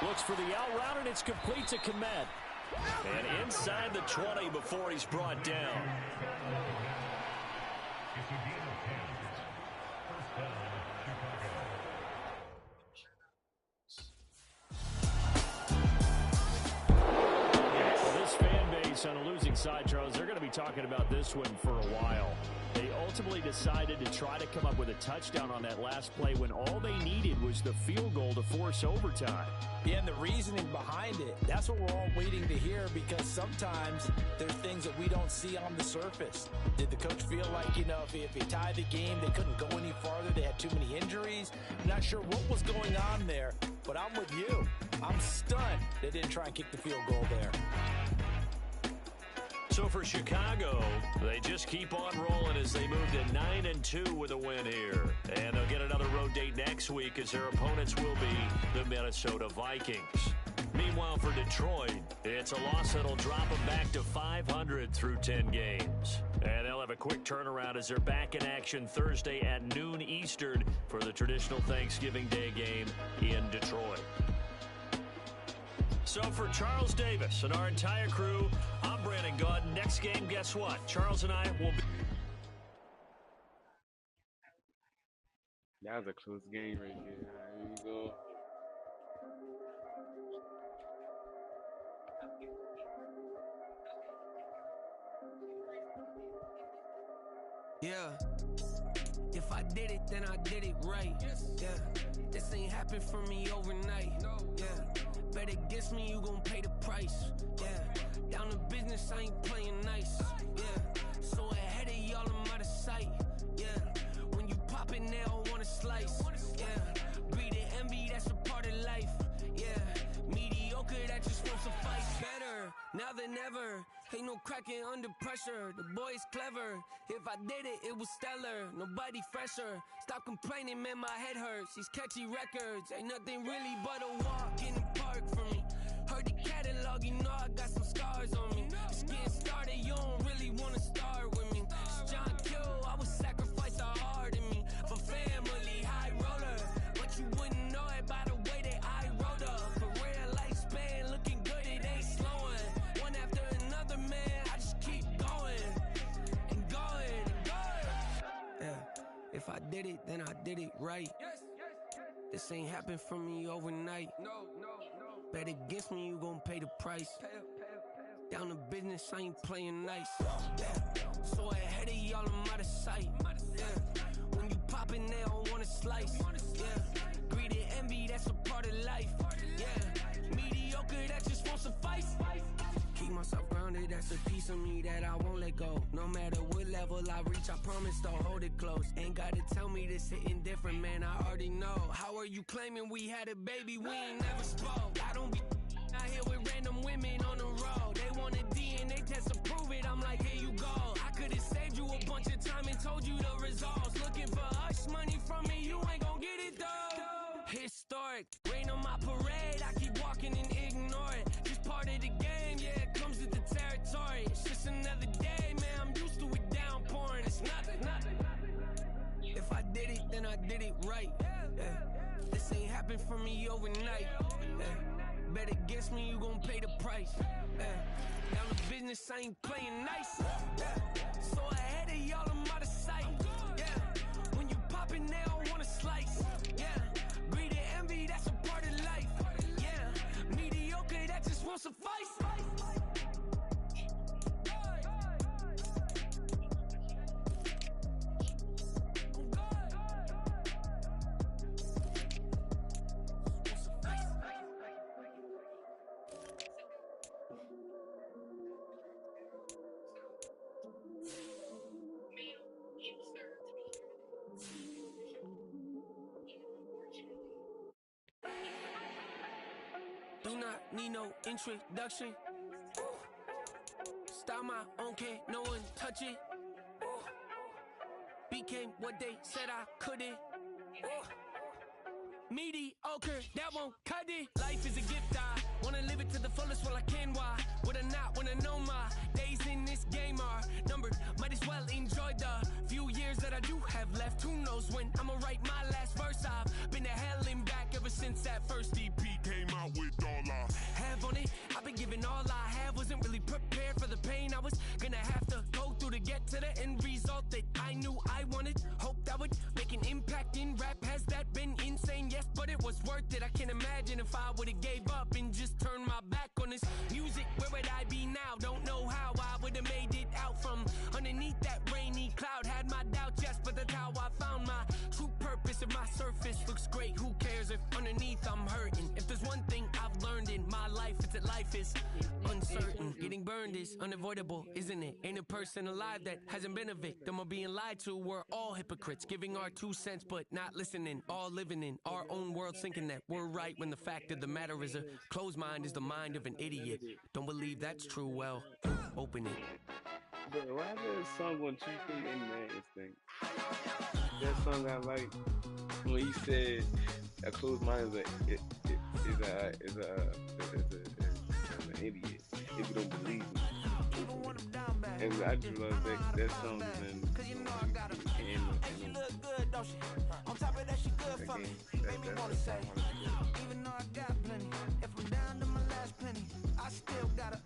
Looks for the out route, and it's complete to Kmet. And inside the 20 before he's brought down. On a losing side, Charles, they're going to be talking about this one for a while. They ultimately decided to try to come up with a touchdown on that last play when all they needed was the field goal to force overtime. Yeah, and the reasoning behind it, that's what we're all waiting to hear, because sometimes there's things that we don't see on the surface. Did the coach feel like, you know, if they tied the game, they couldn't go any farther, they had too many injuries? I'm not sure what was going on there, but I'm with you. I'm stunned they didn't try and kick the field goal there. So for Chicago, they just keep on rolling as they move to 9-2 with a win here. And they'll get another road date next week as their opponents will be the Minnesota Vikings. Meanwhile, for Detroit, it's a loss that'll drop them back to 500 through 10 games. And they'll have a quick turnaround as they're back in action Thursday at noon Eastern for the traditional Thanksgiving Day game in Detroit. So for Charles Davis and our entire crew, I'm Brandon Gaud. Next game, guess what? Charles and I will be... That was a close game right there. Here we go. Yeah. If I did it, then I did it right. Yeah. This ain't happened for me overnight. Yeah. Bet against me, you gon' pay the price. Yeah. Down to business, I ain't playing nice. Yeah. So ahead of y'all, I'm out of sight. Yeah. When you pop it, they all wanna slice. Yeah. Greed and envy, that's a part of life. Yeah. Mediocre, that just won't suffice. Better now than ever. Ain't no cracking under pressure. The boy's clever. If I did it, it was stellar. Nobody fresher. Stop complaining, man, my head hurts. These catchy records ain't nothing really but a walk in the park for me. Heard the catalog, you know I got some scars on me. Just getting started, you don't really wanna start with me. It's John Kill, I would sacrifice a heart in me for family, high roller. But you wouldn't know it by the way that I wrote up. Career lifespan looking good, it ain't slowing. One after another, man, I just keep going and going and going. Yeah, if I did it, then I did it right. This ain't happened for me overnight. No. Bet against me, you gon' pay the price. Down to business, I ain't playing nice. Yeah. So ahead of y'all, I'm out of sight. Yeah. When you poppin', they don't wanna slice. Yeah. Greed and envy, that's a part of life. Yeah. Mediocre, that just won't suffice. Keep myself grounded, that's a piece of me that I won't let go. No matter what level I reach, I promise to hold it close. Ain't gotta tell me this hitting different, man, I already know. How are you claiming we had a baby, we ain't never spoke? I don't be out here with random women on the road. They want a DNA test to prove it, I'm like, here you go. I could've saved you a bunch of time and told you the results. Looking for hush money from me, you ain't gon' get it though. Historic, rain on my parade, I keep walking and ignore it. Just part of the game, yeah, it comes with the territory. It's just another day, man, I'm used to it downpouring. It's nothing. If I did it, then I did it right. Yeah. This ain't happened for me overnight. Yeah. Bet against me, you gon' pay the price. Yeah. Down to business, I ain't playing nice. Yeah. So ahead of y'all, I'm out of sight. Yeah. When you poppin', they don't wanna slice. Yeah. Greed and envy, that's a part of life. Yeah. Mediocre, that just won't suffice. Do not need no introduction. Style my own, can't no one touch it. Became what they said I couldn't. Mediocre, that won't cut it. Life is a gift, I wanna live it to the fullest while I can. Why would I not wanna know my days in this game are numbered? Might as well enjoy the few years that I do have left. Who knows when I'ma write my last verse? I've been to hell and back ever since that first EP came out with all I have on it. I've been giving all I have, wasn't really prepared for the pain I was gonna have to go through to get to the end result that I knew I wanted. Hoped I would make an impact in rap. Has that been insane? Yes, but it was worth it. I can't imagine if I would've gave up and just turned my back on this music. Where would I be now? Don't know how I would've made it out from underneath that rainy cloud. Had my doubts, yes, but that's how I found my true purpose. If my surface looks great, who cares if underneath I'm hurting? If there's one thing I've learned in my life, it's that life is uncertain. Getting burned is unavoidable, isn't it? Ain't a person alive that hasn't been a victim of being lied to. We're all hypocrites, giving our 2 cents but not listening. All living in our own world, thinking that we're right when the fact of the matter is a closed mind is the mind of an idiot. Don't believe that's true, well, open it. But why that song on Chief and that instinct? That song I like when he said a closed mind is an idiot if you don't believe me. And I just love that song and she look good, don't she? On top of that, she good for me. Made me wanna say, even though I got plenty, if I'm down to my last penny. I still gotta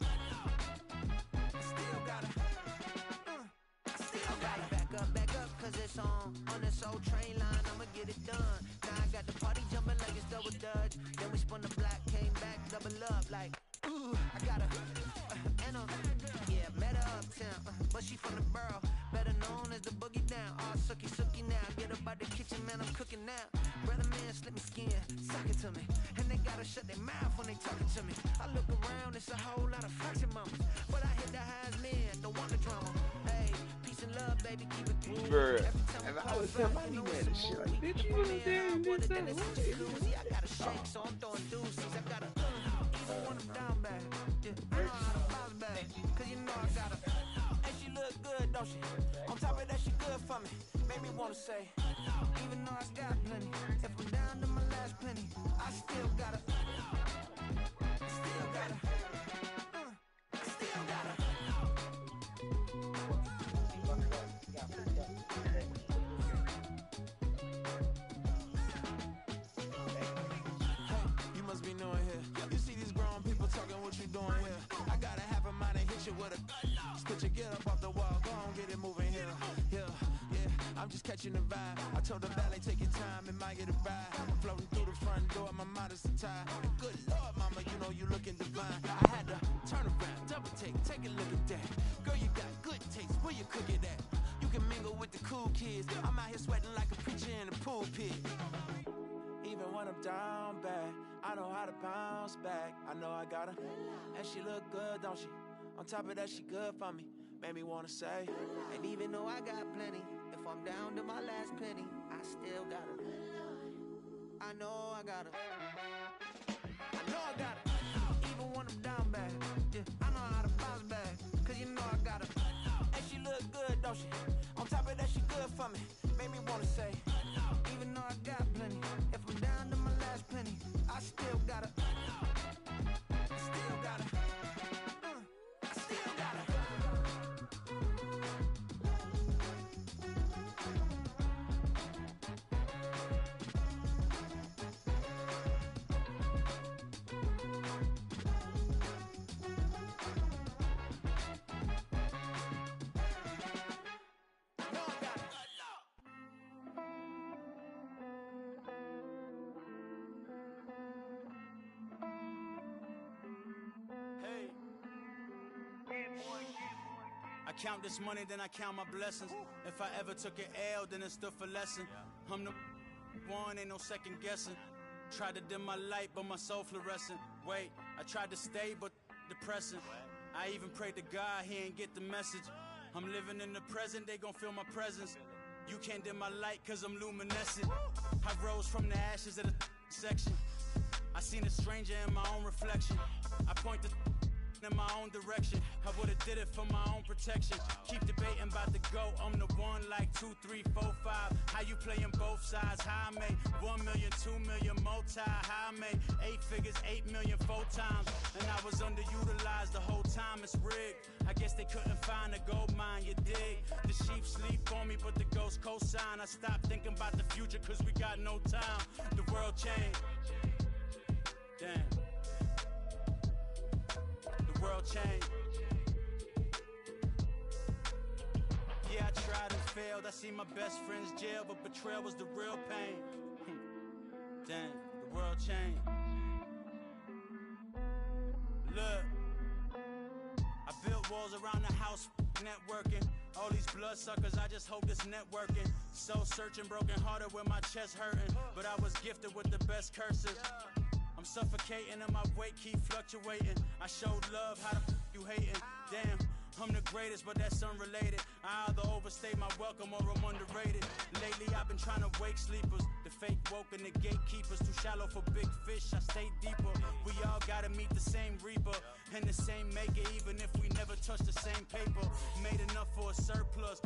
back up, cause it's on this old train line, I'ma get it done. Now I got the party jumping like it's double dutch. Then we spun the block, came back, double up, like, ooh, I got a, yeah, met her uptown, but she from the borough, better known as the boogie down. All sucky now, get up out the kitchen, man, I'm cooking now. Brother man, slip me skin, suck it to me, and they gotta shut their mouth when they talking to me. I look around, it's a whole lot of flirting mamas, but I hit the highs men, don't want the drama. Hey, peace and love, baby, keep it cool. Bruh, if I was somebody mad and shit like, bitch, you was there and did that. I gotta shake, so I'm throwing deuces. I gotta even when I'm down bad. Yeah, I know how to bounce back, cause you know I gotta. And she look good, don't she? On top of that, she good for me. Made me wanna say, even though I got plenty, if I'm down to my last penny, I still gotta. Still gotta. Still gotta. Doing here. I gotta have a mind and hit you with a stitch you get up off the wall, go on, get it moving here. Yeah, I'm just catching the vibe. I told the valet, take your time, it might get a ride. I'm floating through the front door, my mind is tied. Good Lord, mama, you know you looking divine. I had to turn around, double take a look at that. Girl, you got good taste, where you cook it at? You can mingle with the cool kids. I'm out here sweating like a preacher in a pool pit. Even when I'm down bad, I know how to bounce back. I know I gotta. And she look good, don't she? On top of that, she good for me. Made me wanna say. And even though I got plenty, if I'm down to my last penny, I still gotta. I know I gotta. I know I gotta. Even when I'm down bad, yeah, I know how to bounce back. Cause you know I gotta. And she look good, don't she? On top of that, she good for me. Made me wanna say. Even though I got plenty, if I'm down to my last penny, I still gotta. Still gotta. I still gotta. I count this money, then I count my blessings. If I ever took an L, then it stood for lesson. I'm the one, ain't no second guessing. Tried to dim my light, but my soul fluorescent. Wait, I tried to stay, but depressing. I even prayed to God, he ain't get the message. I'm living in the present, they gon' feel my presence. You can't dim my light, cause I'm luminescent. I rose from the ashes of the section. I seen a stranger in my own reflection. I point the in my own direction. I would've did it for my own protection. Keep debating about the GOAT. I'm the one like 2, 3, 4, 5. How you playing both sides? How I made 1 million, 2 million, multi. How I made 8 figures, 8 million 4 times. And I was underutilized the whole time. It's rigged. I guess they couldn't find a gold mine, you dig? The sheep sleep on me, but the ghost co-sign. I stopped thinking about the future cause we got no time. The world changed. Damn. World change. Yeah, I tried and failed. I see my best friends jail, but betrayal was the real pain. Damn, the world changed. Look, I built walls around the house, networking. All these bloodsuckers, I just hope this networking. Soul searching, broken hearted with my chest hurting. But I was gifted with the best curses. I'm suffocating and my weight keep fluctuating. I showed love, how the you hating? Damn, I'm the greatest, but that's unrelated. I either overstay my welcome or I'm underrated. Lately I've been trying to wake sleepers. The fake woke and the gatekeepers. Too shallow for big fish, I stay deeper. We all gotta meet the same reaper and the same maker, even if we never touch the same paper. Made enough for a surplus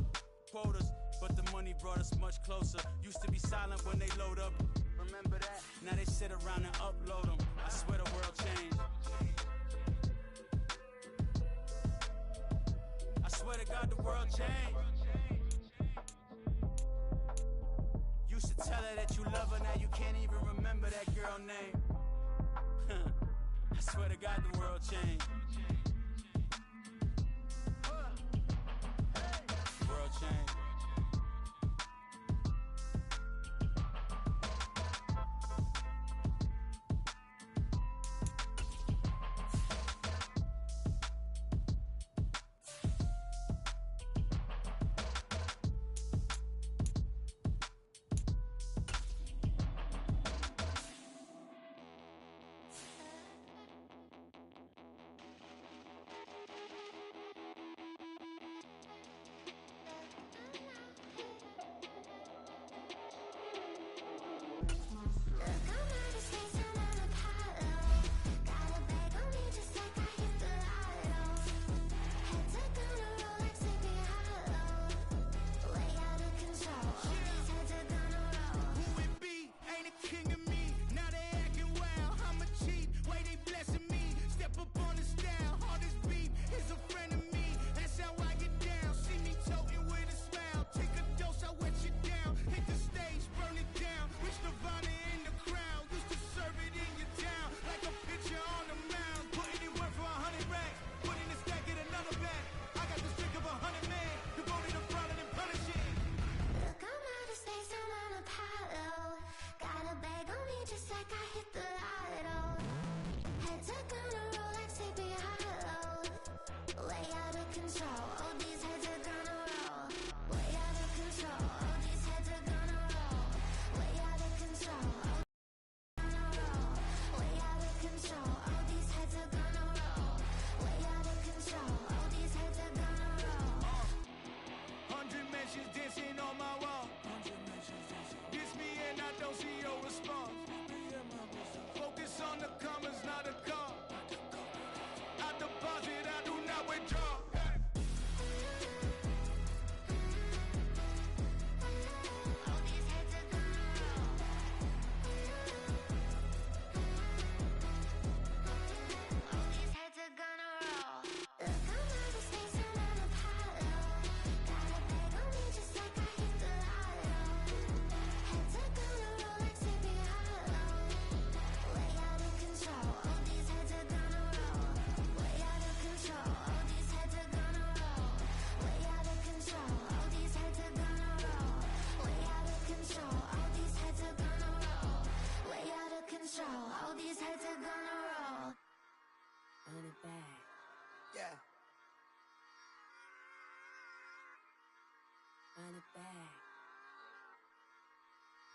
quotas, but the money brought us much closer. Used to be silent when they load up. Remember that? Now they sit around and upload them. I swear the world changed. I swear to God the world changed. Used to tell her that you love her, now you can't even remember that girl name. I swear to God the world changed. The world changed.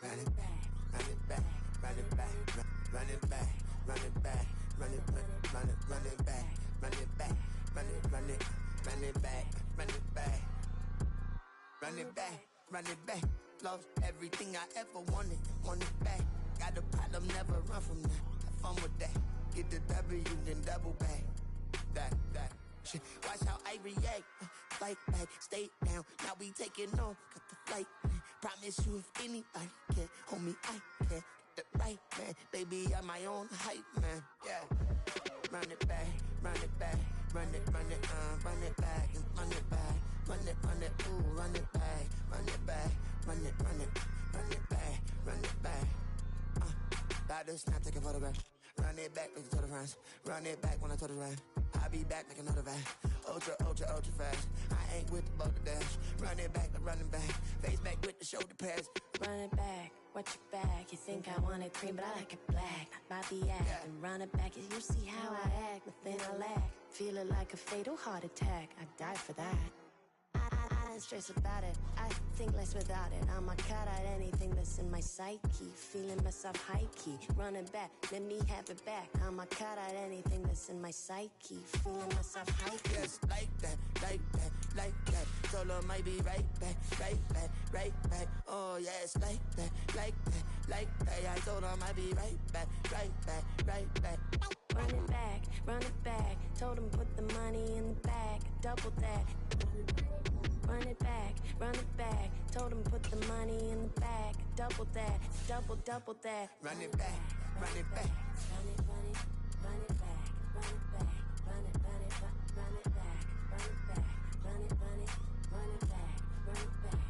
Run it back, run it back, run it back, run it back, run it back, run it back, run it back, run it back, run it back, run it back, run it back, run it back. Lost everything I ever wanted, want it back. Got a problem, never run from that. Have fun with that. Get the W, then double back. That shit. Watch how I react. Fight back, stay down. Now we taking on, got the flight. Promise you if anybody can, homie, I can. Get the right man, baby, I'm my own hype man. Yeah. Run it back, run it back, run it back, and run it back, run it, ooh, run it back, run it back, run it back, run it back. About to snap, take a photograph. Run it back, make it to the friends. Run it back when I told it right. I'll be back, make another back. Ultra fast. I ain't with the boat to dash. Run it back, I'm running back. Face back with the shoulder pads. Run it back, watch your back. You think I want it cream, but I like it black. Not the act, and run it back. You see how I act, nothing I lack. Feeling like a fatal heart attack. I'd die for that. I don't stress about it, I think less without it. I'ma cut out anything that's in my psyche. Feeling myself high-key, running back, let me have it back. I'ma cut out anything that's in my psyche. Feeling myself high-key. Yes, like that, like that, like that. Solo might be right back, right back, right back. Oh yes, like that, like that, like that. I told her I might be right back, right back, right back. Run it back, told him put the money in the bag, double that. Run it back, told him put the money in the bag, double that, double that. Run it back, run it back. Run it back, run it back, run it back, run it back, run it back, run it back.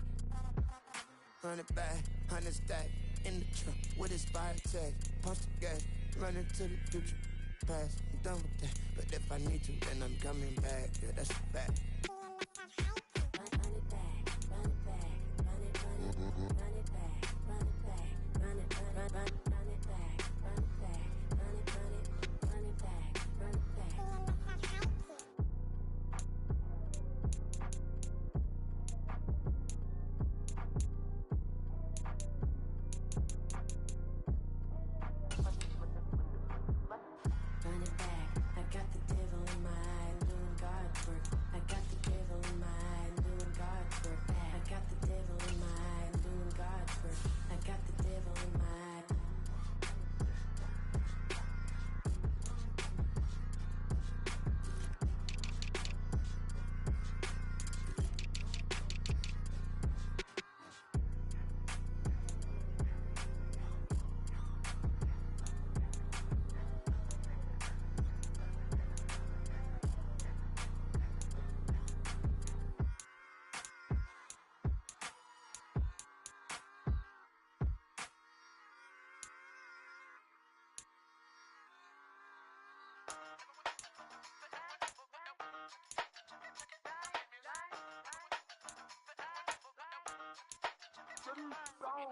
Run it back, 100 stack in the trunk with his fire tag. Punch the gas, run into the future. past, I'm done with that. But if I need to, then I'm coming back. Yeah, that's a fact.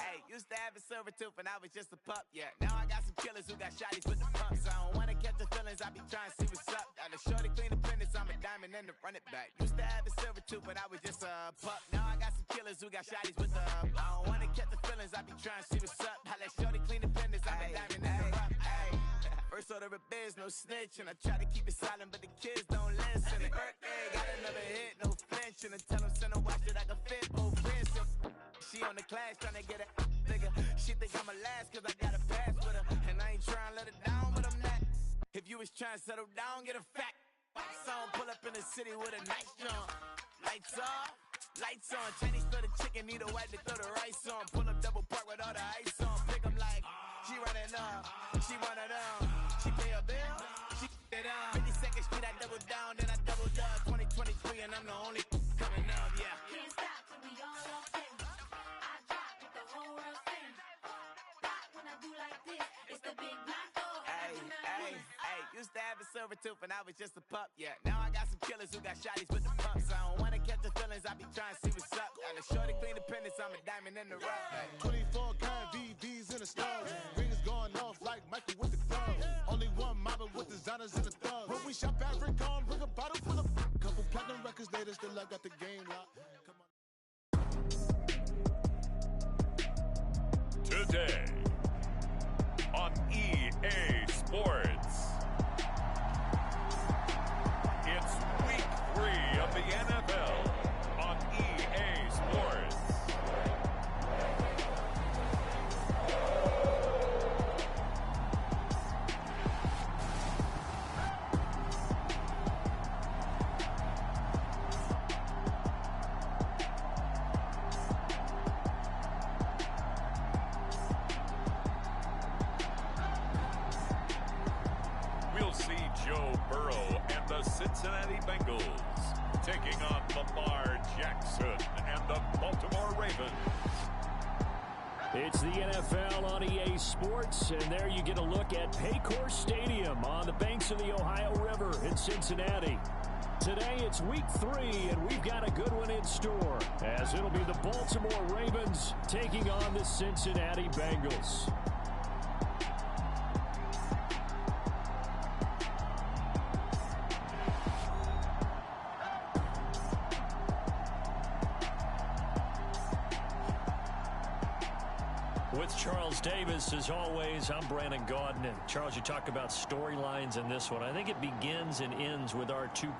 Hey, used to have a silver tooth and I was just a pup, yeah. Now I got some killers who got shotties with the pumps. I don't wanna catch the feelings, I be trying to see what's up. Got a shorty clean the business, I'm a diamond and to run it back. Used to have a silver tooth but I was just a pup. Now I got some killers who got shotties with the I don't wanna catch the feelings, I be trying to see what's up. I let shorty clean the business, I'm a diamond and to run it. First order of biz, no snitch, and I try to keep it silent, but the kids don't listen. And birthday, got another hit, no flinch, and I tell them send a watch that I can fit both wrists. She on the class trying to get a nigga. She think I'm a last cause I got a pass with her. And I ain't trying to let her down, but I'm not. If you was trying to settle down, get a fact. Song, pull up in the city with a nice jump. Lights off, lights on. Chinese for the chicken, need a wipe to throw the rice on. Pull up double park with all the ice on. Pick 'em like, she running up, she running down. She pay a bill, she it up. 52nd Street, I double down, then I double up. 2023 and I'm the only coming up, yeah. Can't stop till we all lost in. I drop with the whole world sing. Rock when I do like this, it's the big black door. Hey, used to have a silver tooth and I was just a pup, yeah. Now I got some killers who got shotties with the pumps. I don't wanna catch the feelings, I be trying to see what's up. Got a shorty clean the pendants, I'm a diamond in the rough. 24 karat VVs in the stars. Rings going off like Michael with the gloves. Only one mobbing with designers in the thugs. When we shop at Rick on, bring a bottle full of couple platinum records later, still I got the game locked. Today on EA Sports, it's week 3 of the NFL on EA Sports. We'll see Joe Burrow and the Cincinnati Bengals taking on Lamar Jackson and the Baltimore Ravens. It's the NFL on EA Sports, and there you get a look at Paycor Stadium on the banks of the Ohio River in Cincinnati. Today it's week 3, and we've got a good one in store, as it'll be the Baltimore Ravens taking on the Cincinnati Bengals. With Charles Davis, as always, I'm Brandon Gaudin. And Charles, you talk about storylines in this one. I think it begins and ends with our two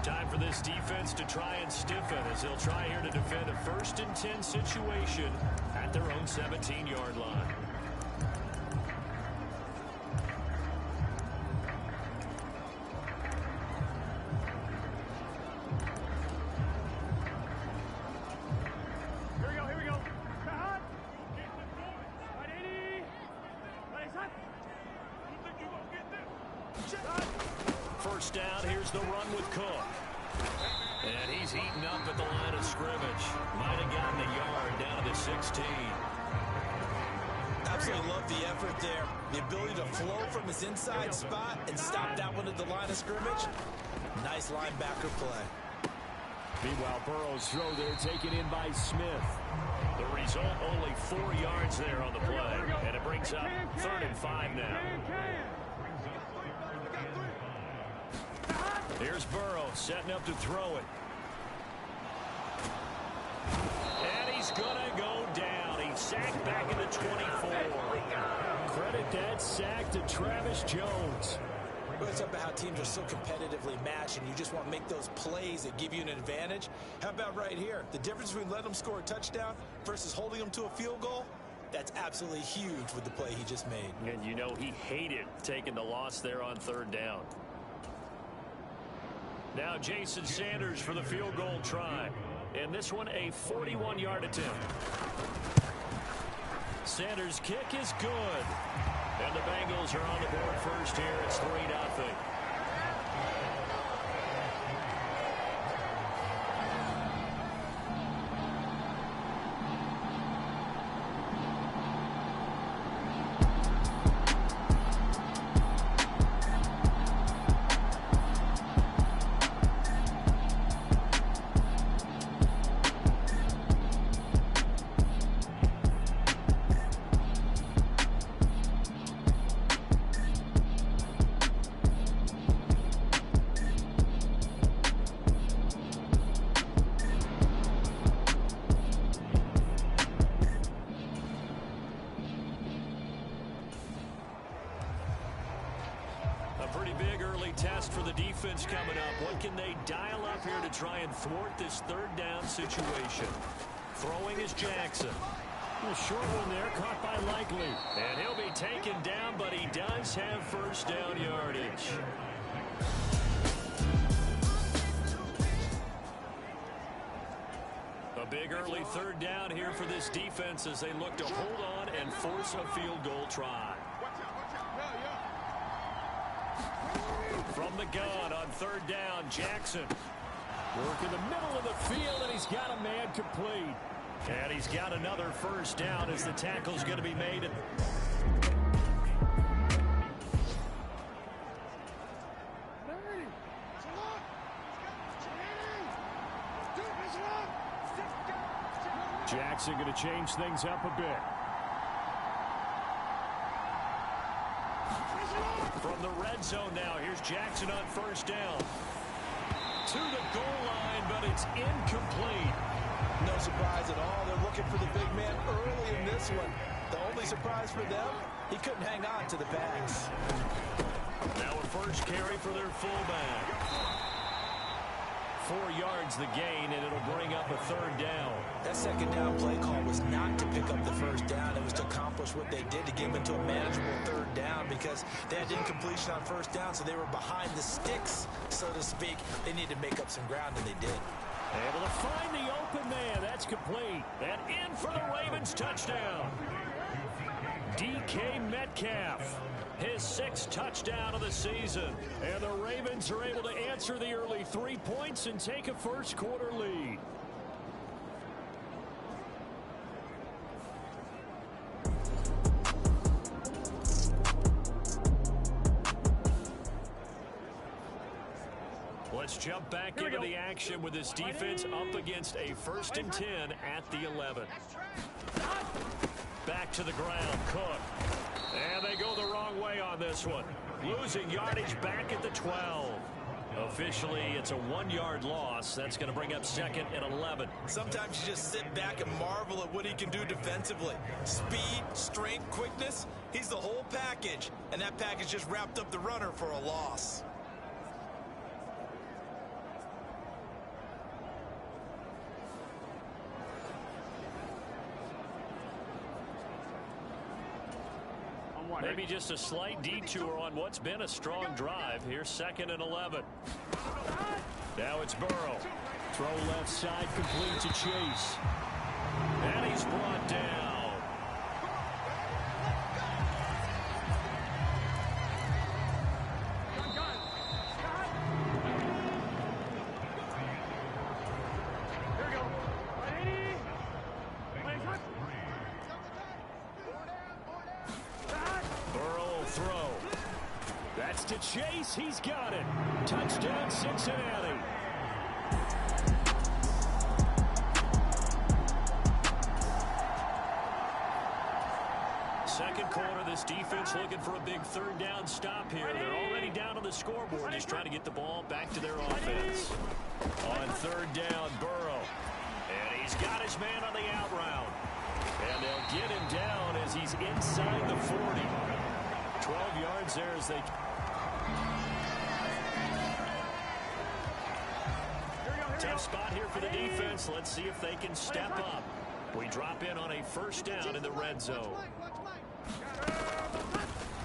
Time for this defense to try and stiffen as they'll try here to defend a 1st and 10 situation at their own 17-yard line. First down, here's the run with Cook. And he's heating up at the line of scrimmage. Might have gotten a yard down to the 16. absolutely love the effort there. The ability to flow from his inside spot and stop that one at the line of scrimmage. Nice linebacker play. Meanwhile, Burrow's throw there taken in by Smith. The result, only 4 yards there on the play. And it brings up 3rd and 5 now. Here's Burrow setting up to throw it. And he's going to go down. He's sacked back in the 24. Credit that sack to Travis Jones. It's up about how teams are so competitively matched, and you just want to make those plays that give you an advantage. How about right here? The difference between letting them score a touchdown versus holding them to a field goal, that's absolutely huge with the play he just made. And you know he hated taking the loss there on 3rd down. Now Jason Sanders for the field goal try. And this one a 41-yard attempt. Sanders' kick is good. And the Bengals are on the board first here. It's 3-0. Test for the defense coming up. What can they dial up here to try and thwart this 3rd down situation? Throwing is Jackson. A short one there, caught by Likely. And he'll be taken down, but he does have 1st down yardage. A big early 3rd down here for this defense as they look to hold on and force a field goal try. From the gun on 3rd down, Jackson. Work in the middle of the field, and he's got a man complete. And he's got another 1st down as the tackle's going to be made. Jackson going to change things up a bit. From the red zone now, here's Jackson on 1st down. To the goal line, but it's incomplete. No surprise at all. They're looking for the big man early in this one. The only surprise for them, he couldn't hang on to the pass. Now a 1st carry for their fullback. 4 yards the gain, and it'll bring up a 3rd down. That 2nd down play call was not to pick up the 1st down. It was to accomplish what they did to get them into a manageable 3rd down because they had incompletion on 1st down, so they were behind the sticks, so to speak. They needed to make up some ground, and they did. Able to find the open man. That's complete. And in for the Ravens touchdown. DK Metcalf, his 6th touchdown of the season. And the Ravens are able to answer the early 3 points and take a 1st quarter lead. Let's jump back into the action with this defense up against a 1st and 10 at the 11. Back to the ground, Cook. And they go the wrong way on this one. Losing yardage back at the 12. Officially, it's a 1-yard loss. That's going to bring up 2nd and 11. Sometimes you just sit back and marvel at what he can do defensively. Speed, strength, quickness. He's the whole package. And that package just wrapped up the runner for a loss. Maybe just a slight detour on what's been a strong drive. Here's 2nd and 11. Now it's Burrow. Throw left side, complete to Chase. And he's brought down. throw. That's to Chase. He's got it. Touchdown, Cincinnati. Second quarter, this defense looking for a big third down stop here. They're already down on the scoreboard, just trying to get the ball back to their offense. On third down, Burrow. And he's got his man on the out route. And they'll get him down as he's inside the 40. 12 yards there as they... Tough spot here for the defense. Let's see if they can step up. We drop in on a first down in the red zone.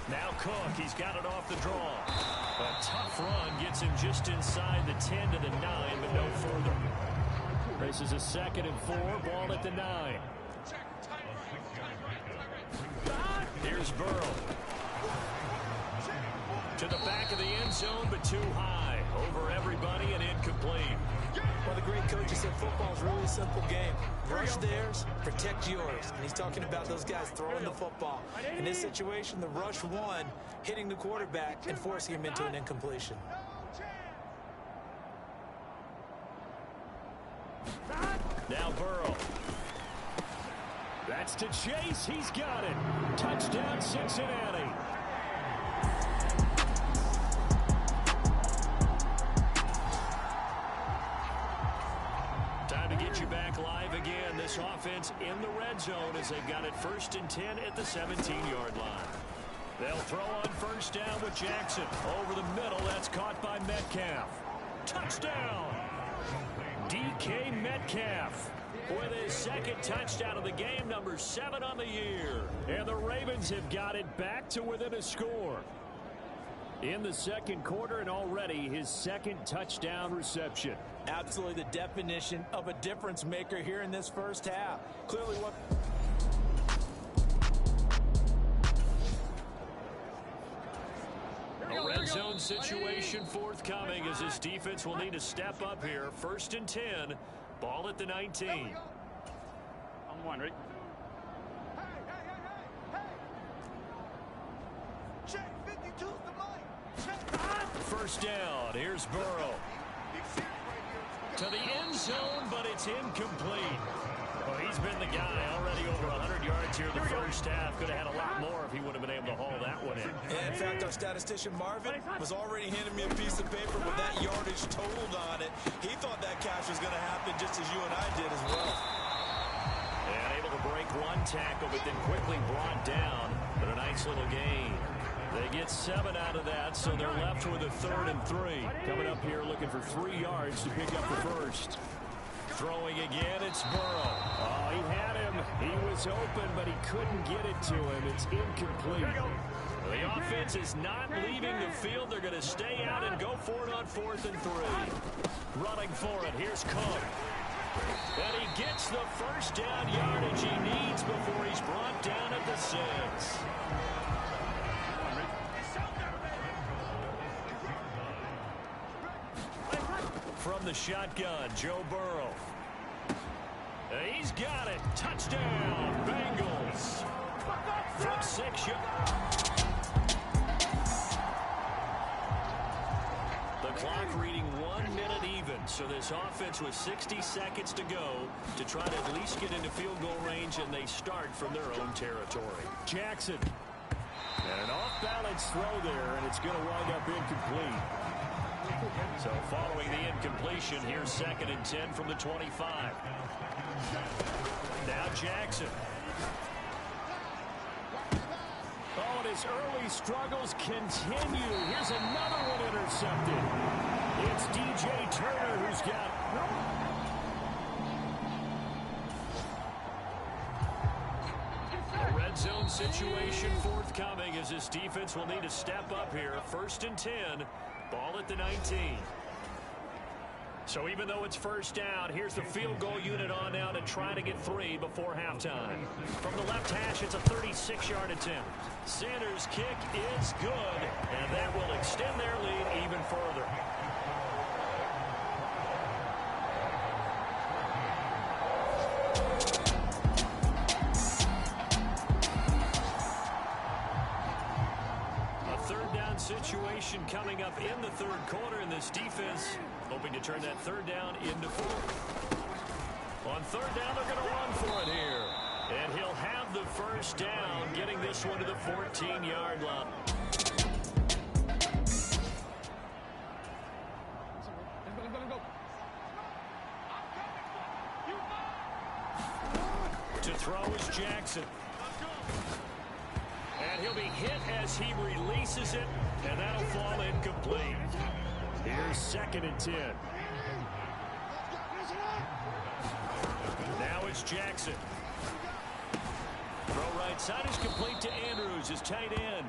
Now Cook, he's got it off the draw. A tough run gets him just inside the 10 to the 9, but no further. This is a 2nd and 4, ball at the 9. Here's Burrow. To the back of the end zone, but too high. Over everybody and incomplete. Well, the great coach said football is really a simple game. Rush theirs, protect yours. And he's talking about those guys throwing the football. In this situation, the rush won, hitting the quarterback and forcing him into an incompletion. Now Burrow. That's to Chase. He's got it. Touchdown, Cincinnati. Time to get you back live again. This offense in the red zone as they've got it 1st and 10 at the 17-yard line. They'll throw on first down with Jackson. Over the middle, that's caught by Metcalf. Touchdown! DK Metcalf with his 2nd touchdown of the game, number 7 on the year. And the Ravens have got it back to within a score. In the second quarter, and already his 2nd touchdown reception. Absolutely the definition of a difference maker here in this first half. Clearly what... A red zone situation forthcoming as this defense will need to step up here. 1st and 10, ball at the 19. I'm one, right? Check 52's the line. First down. Here's Burrow. To the end zone, but it's incomplete. Well, he's been the guy already over 100 yards here in the first half. Could have had a lot more if he would have been able to haul that one in. In fact, our statistician Marvin was already handing me a piece of paper with that yardage totaled on it. He thought that catch was going to happen just as you and I did as well. And able to break one tackle, but then quickly brought down. But a nice little gain. They get 7 out of that, so they're left with a 3rd and 3. Coming up here looking for 3 yards to pick up the first. Throwing again, it's Burrow. Oh, he had him. He was open, but he couldn't get it to him. It's incomplete. The offense is not leaving the field. They're going to stay out and go for it on 4th and 3. Running for it, here's Cook. And he gets the first down yardage he needs before he's brought down at the 6. From the shotgun, Joe Burrow. He's got it. Touchdown, Bengals. From 6 yards. The clock reading 1 minute even, so this offense with 60 seconds to go to try to at least get into field goal range, and they start from their own territory. Jackson. And an off-balance throw there, and it's going to wind up incomplete. So following the incompletion, here's 2nd and 10 from the 25. Now Jackson. Oh, and his early struggles continue. Here's another one intercepted. It's DJ Turner who's got it. A red zone situation forthcoming as this defense will need to step up here. 1st and 10. Ball at the 19. So even though it's first down, here's the field goal unit on now to try to get 3 before halftime. From the left hash, it's a 36-yard attempt. Sanders' kick is good, and that will extend their lead even further. up in the third quarter, and this defense hoping to turn that third down into fourth. On third down, they're going to run for it here. And he'll have the first down, getting this one to the 14-yard line. To throw is Jackson. And he'll be hit as he releases it, and that'll fall incomplete. Here's 2nd and 10. Now it's Jackson. Throw right side is complete to Andrews, his tight end.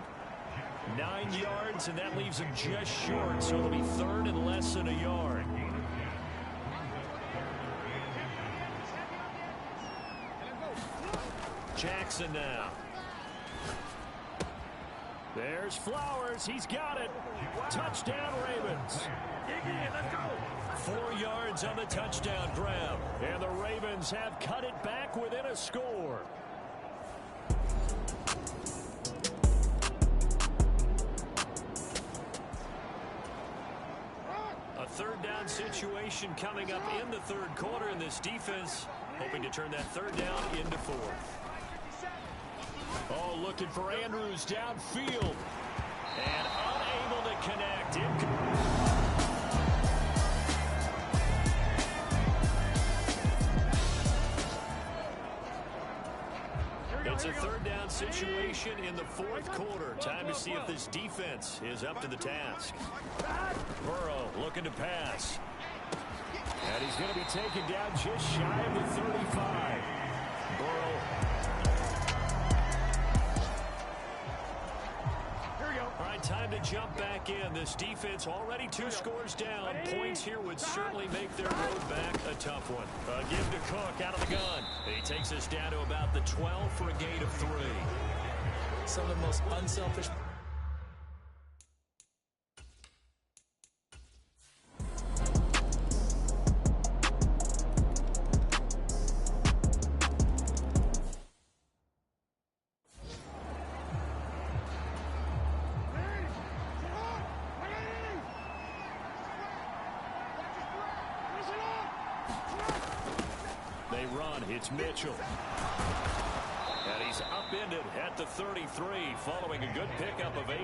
9 yards, and that leaves him just short, so it'll be third and less than a yard. Jackson now. There's Flowers. He's got it. Touchdown, Ravens. 4 yards on the touchdown grab. And the Ravens have cut it back within a score. A third down situation coming up in the third quarter, and this defense hoping to turn that third down into fourth. Oh, looking for Andrews downfield. And unable to connect. It's a third down situation in the fourth quarter. Time to see if this defense is up to the task. Burrow looking to pass. And he's going to be taken down just shy of the 35. Burrow. All right, time to jump back in. This defense already 2 scores down. Points here would certainly make their road back a tough one. Give to Cook out of the gun. He takes us down to about the 12 for a gain of 3. Some of the most unselfish. It's Mitchell. And he's upended at the 33 following a good pickup of 8.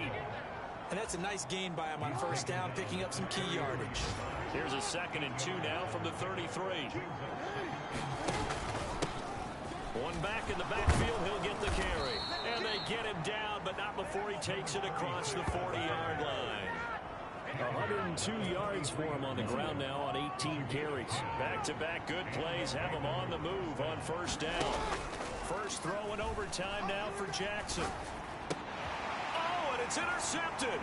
And that's a nice gain by him on first down, picking up some key yardage. Here's a 2nd and 2 now from the 33. One back in the backfield, he'll get the carry. And they get him down, but not before he takes it across the 40-yard line. 102 yards for him on the ground now on 18 carries. Back-to-back good plays have him on the move on first down. First throw in overtime now for Jackson. Oh, and it's intercepted.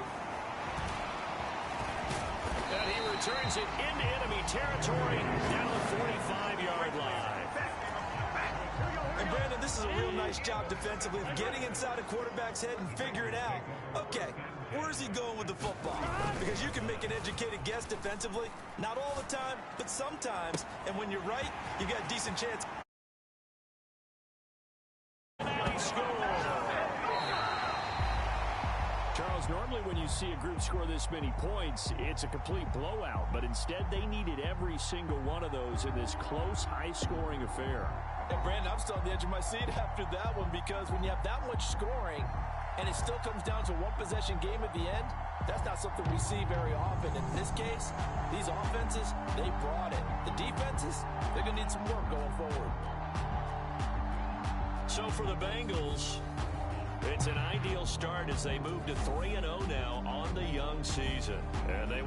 And he returns it into enemy territory down the 45-yard line. And Brandon, this is a real nice job defensively of getting inside a quarterback's head and figuring out, okay, where's he going with the football? Because you can make an educated guess defensively. Not all the time, but sometimes. And when you're right, you got a decent chance. Charles, normally when you see a group score this many points, it's a complete blowout. But instead, they needed every single one of those in this close, high-scoring affair. And Brandon, I'm still on the edge of my seat after that one, because when you have that much scoring and it still comes down to one possession game at the end, that's not something we see very often. In this case, these offenses, they brought it. The defenses, they're going to need some work going forward. So for the Bengals, it's an ideal start as they move to 3-0 now on the young season. And they